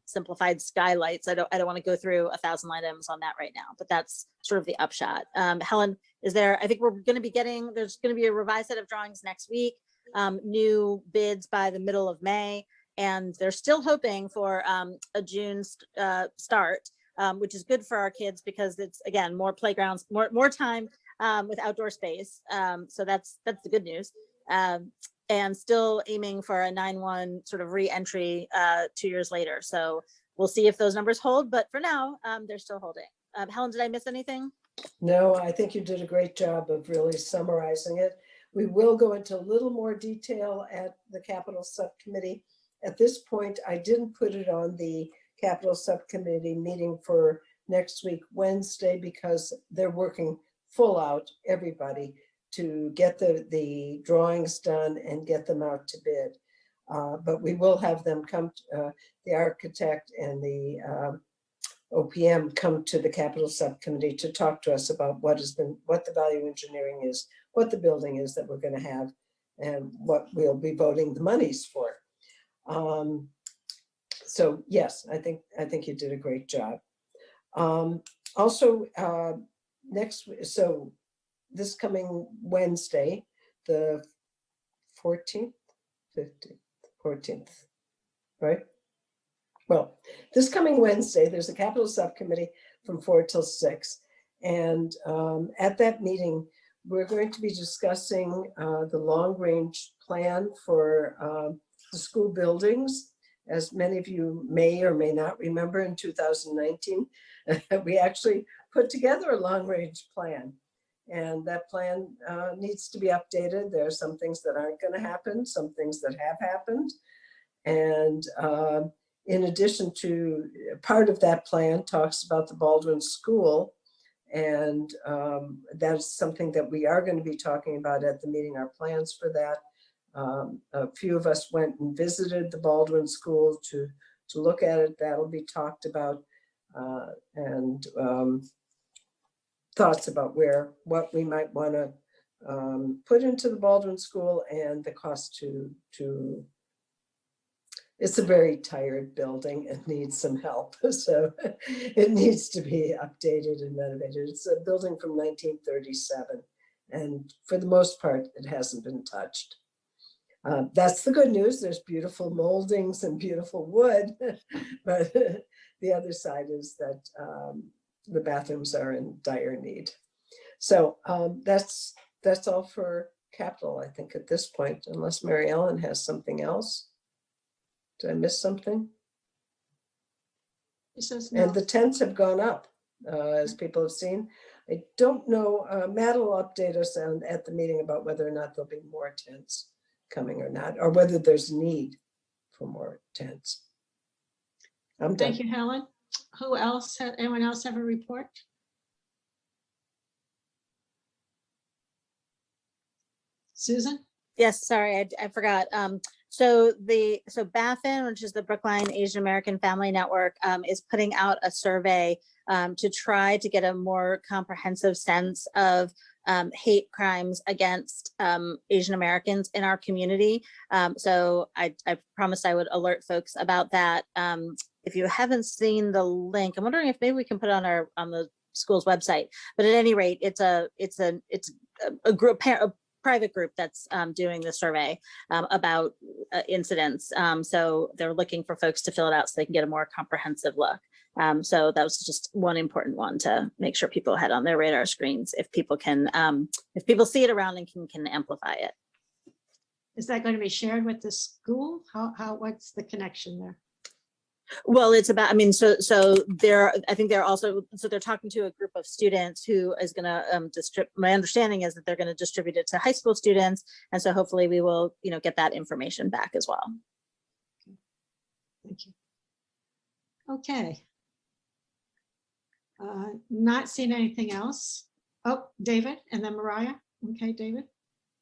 simplified skylights. I don't want to go through 1,000 items on that right now, but that's sort of the upshot. Helen, I think we're going to be there's going to be a revised set of drawings next week, new bids by the middle of May, and they're still hoping for a June start, which is good for our kids because it's, again, more playgrounds, more time with outdoor space. So that's the good news. And still aiming for a 9/1 sort of re-entry 2 years later. So we'll see if those numbers hold, but for now, they're still holding. Helen, did I miss anything? No, I think you did a great job of really summarizing it. We will go into a little more detail at the Capital Subcommittee. At this point, I didn't put it on the Capital Subcommittee meeting for next week, Wednesday, because they're working full out, everybody, to get the drawings done and get them out to bid. But we will have them come, the architect and the OPM come to the Capital Subcommittee to talk to us about what the value engineering is, what the building is that we're going to have, and what we'll be voting the monies for. So yes, I think you did a great job. Also, this coming Wednesday, the 14th, 15th, 14th, right? Well, this coming Wednesday, there's a Capital Subcommittee from 4 till 6. And at that meeting, we're going to be discussing the long-range plan for the school buildings. As many of you may or may not remember, in 2019, we actually put together a long-range plan. And that plan needs to be updated. There are some things that aren't going to happen, some things that have happened. And in addition to, part of that plan talks about the Baldwin School. And that's something that we are going to be talking about at the meeting, our plans for that. A few of us went and visited the Baldwin School to look at it. That'll be talked about, and thoughts about what we might want to put into the Baldwin School and the cost to it's a very tired building and needs some help. So it needs to be updated and renovated. It's a building from 1937. And for the most part, it hasn't been touched. That's the good news. There's beautiful moldings and beautiful wood. But the other side is that the bathrooms are in dire need. So that's all for capital, I think, at this point, unless Mary Ellen has something else. Did I miss something? And the tents have gone up, as people have seen. I don't know, Matt will update us at the meeting about whether or not there'll be more tents coming or not, or whether there's need for more tents. I'm done. Thank you, Helen. Who else? Anyone else have a report? Susan? Yes, sorry, I forgot. So BAFN, which is the Brookline Asian American Family Network, is putting out a survey to try to get a more comprehensive sense of hate crimes against Asian Americans in our community. So I promised I would alert folks about that. If you haven't seen the link, I'm wondering if maybe we can put it on the school's website. But at any rate, it's a group, a private group that's doing the survey about incidents. So they're looking for folks to fill it out so they can get a more comprehensive look. So that was just one important one to make sure people had on their radar screens if people see it around and can amplify it. Is that going to be shared with the school? What's the connection there? Well, it's about, I think they're also, so they're talking to a group of students who is going to, my understanding is that they're going to distribute it to high school students. And so hopefully we will, get that information back as well. Thank you. Okay. Not seeing anything else. Oh, David and then Mariah. Okay, David.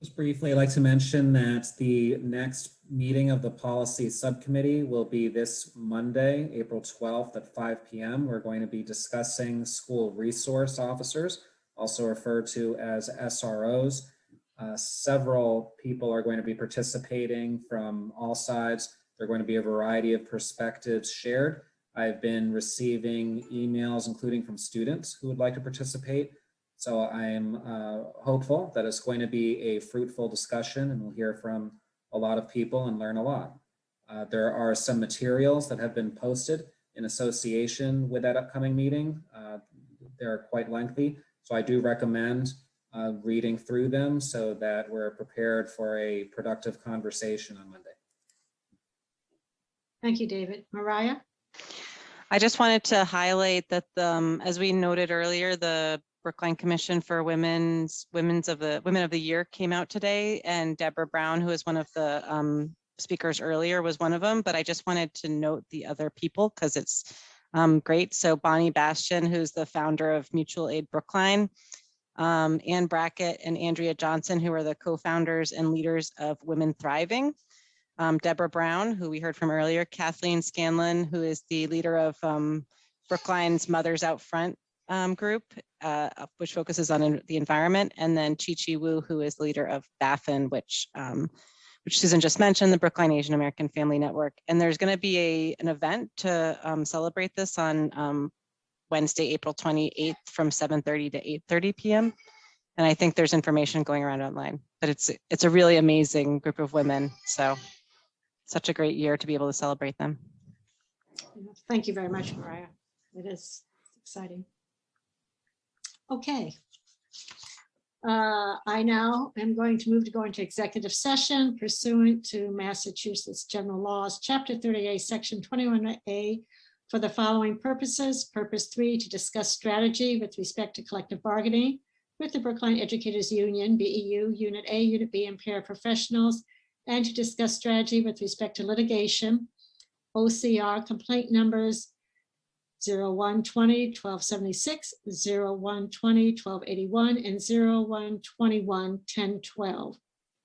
Just briefly, I'd like to mention that the next meeting of the policy subcommittee will be this Monday, April 12th at 5 p.m. We're going to be discussing school resource officers, also referred to as SROs. Several people are going to be participating from all sides. There are going to be a variety of perspectives shared. I've been receiving emails, including from students who would like to participate. So I am hopeful that it's going to be a fruitful discussion and we'll hear from a lot of people and learn a lot. There are some materials that have been posted in association with that upcoming meeting. They're quite lengthy, so I do recommend reading through them so that we're prepared for a productive conversation on Monday. Thank you, David. Mariah? I just wanted to highlight that as we noted earlier, the Brookline Commission for Women of the Year came out today, and Deborah Brown, who was one of the speakers earlier, was one of them. But I just wanted to note the other people because it's great. So Bonnie Bastian, who's the founder of Mutual Aid Brookline, Ann Brackett and Andrea Johnson, who are the co-founders and leaders of Women Thriving. Deborah Brown, who we heard from earlier, Kathleen Scanlon, who is the leader of Brookline's Mothers Out Front group, which focuses on the environment, and then Chi Wu, who is leader of BAFN, which Susan just mentioned, the Brookline Asian American Family Network. And there's going to be an event to celebrate this on Wednesday, April 28th from 7:30 to 8:30 p.m. And I think there's information going around online, but it's a really amazing group of women. So such a great year to be able to celebrate them. Thank you very much, Mariah. It is exciting. Okay. I now am going to go into executive session pursuant to Massachusetts General Laws, Chapter 38, Section 21A, for the following purposes. Purpose 3, to discuss strategy with respect to collective bargaining with the Brookline Educators Union, BEU, Unit A, Unit B, and paraprofessionals, and to discuss strategy with respect to litigation, OCR complaint numbers 0120-1276, 0120-1281, and 0121-1012.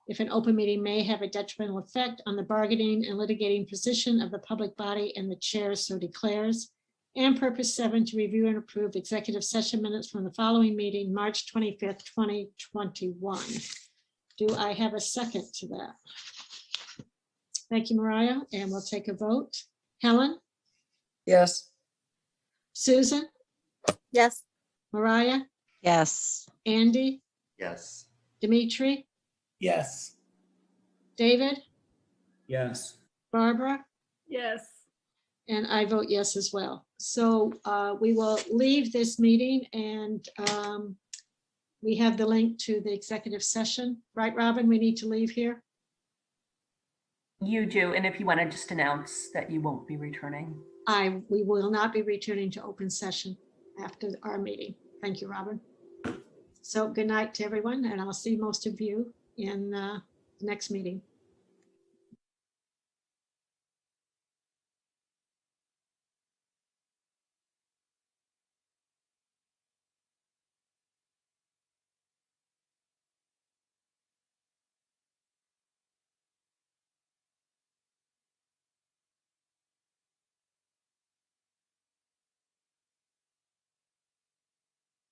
If an open meeting may have a detrimental effect on the bargaining and litigating position of the public body and the chair so declares. And purpose 7, to review and approve executive session minutes from the following meeting, March 25th, 2021. Do I have a second to that? Thank you, Mariah, and we'll take a vote. Helen? Yes. Susan? Yes. Mariah? Yes. Andy? Yes. Dimitri? Yes. David? Yes. Barbara? Yes. And I vote yes as well. So we will leave this meeting, and we have the link to the executive session. Right, Robin, we need to leave here? You do, and if you want to just announce that you won't be returning. We will not be returning to open session after our meeting. Thank you, Robin. So good night to everyone, and I'll see most of you in the next meeting.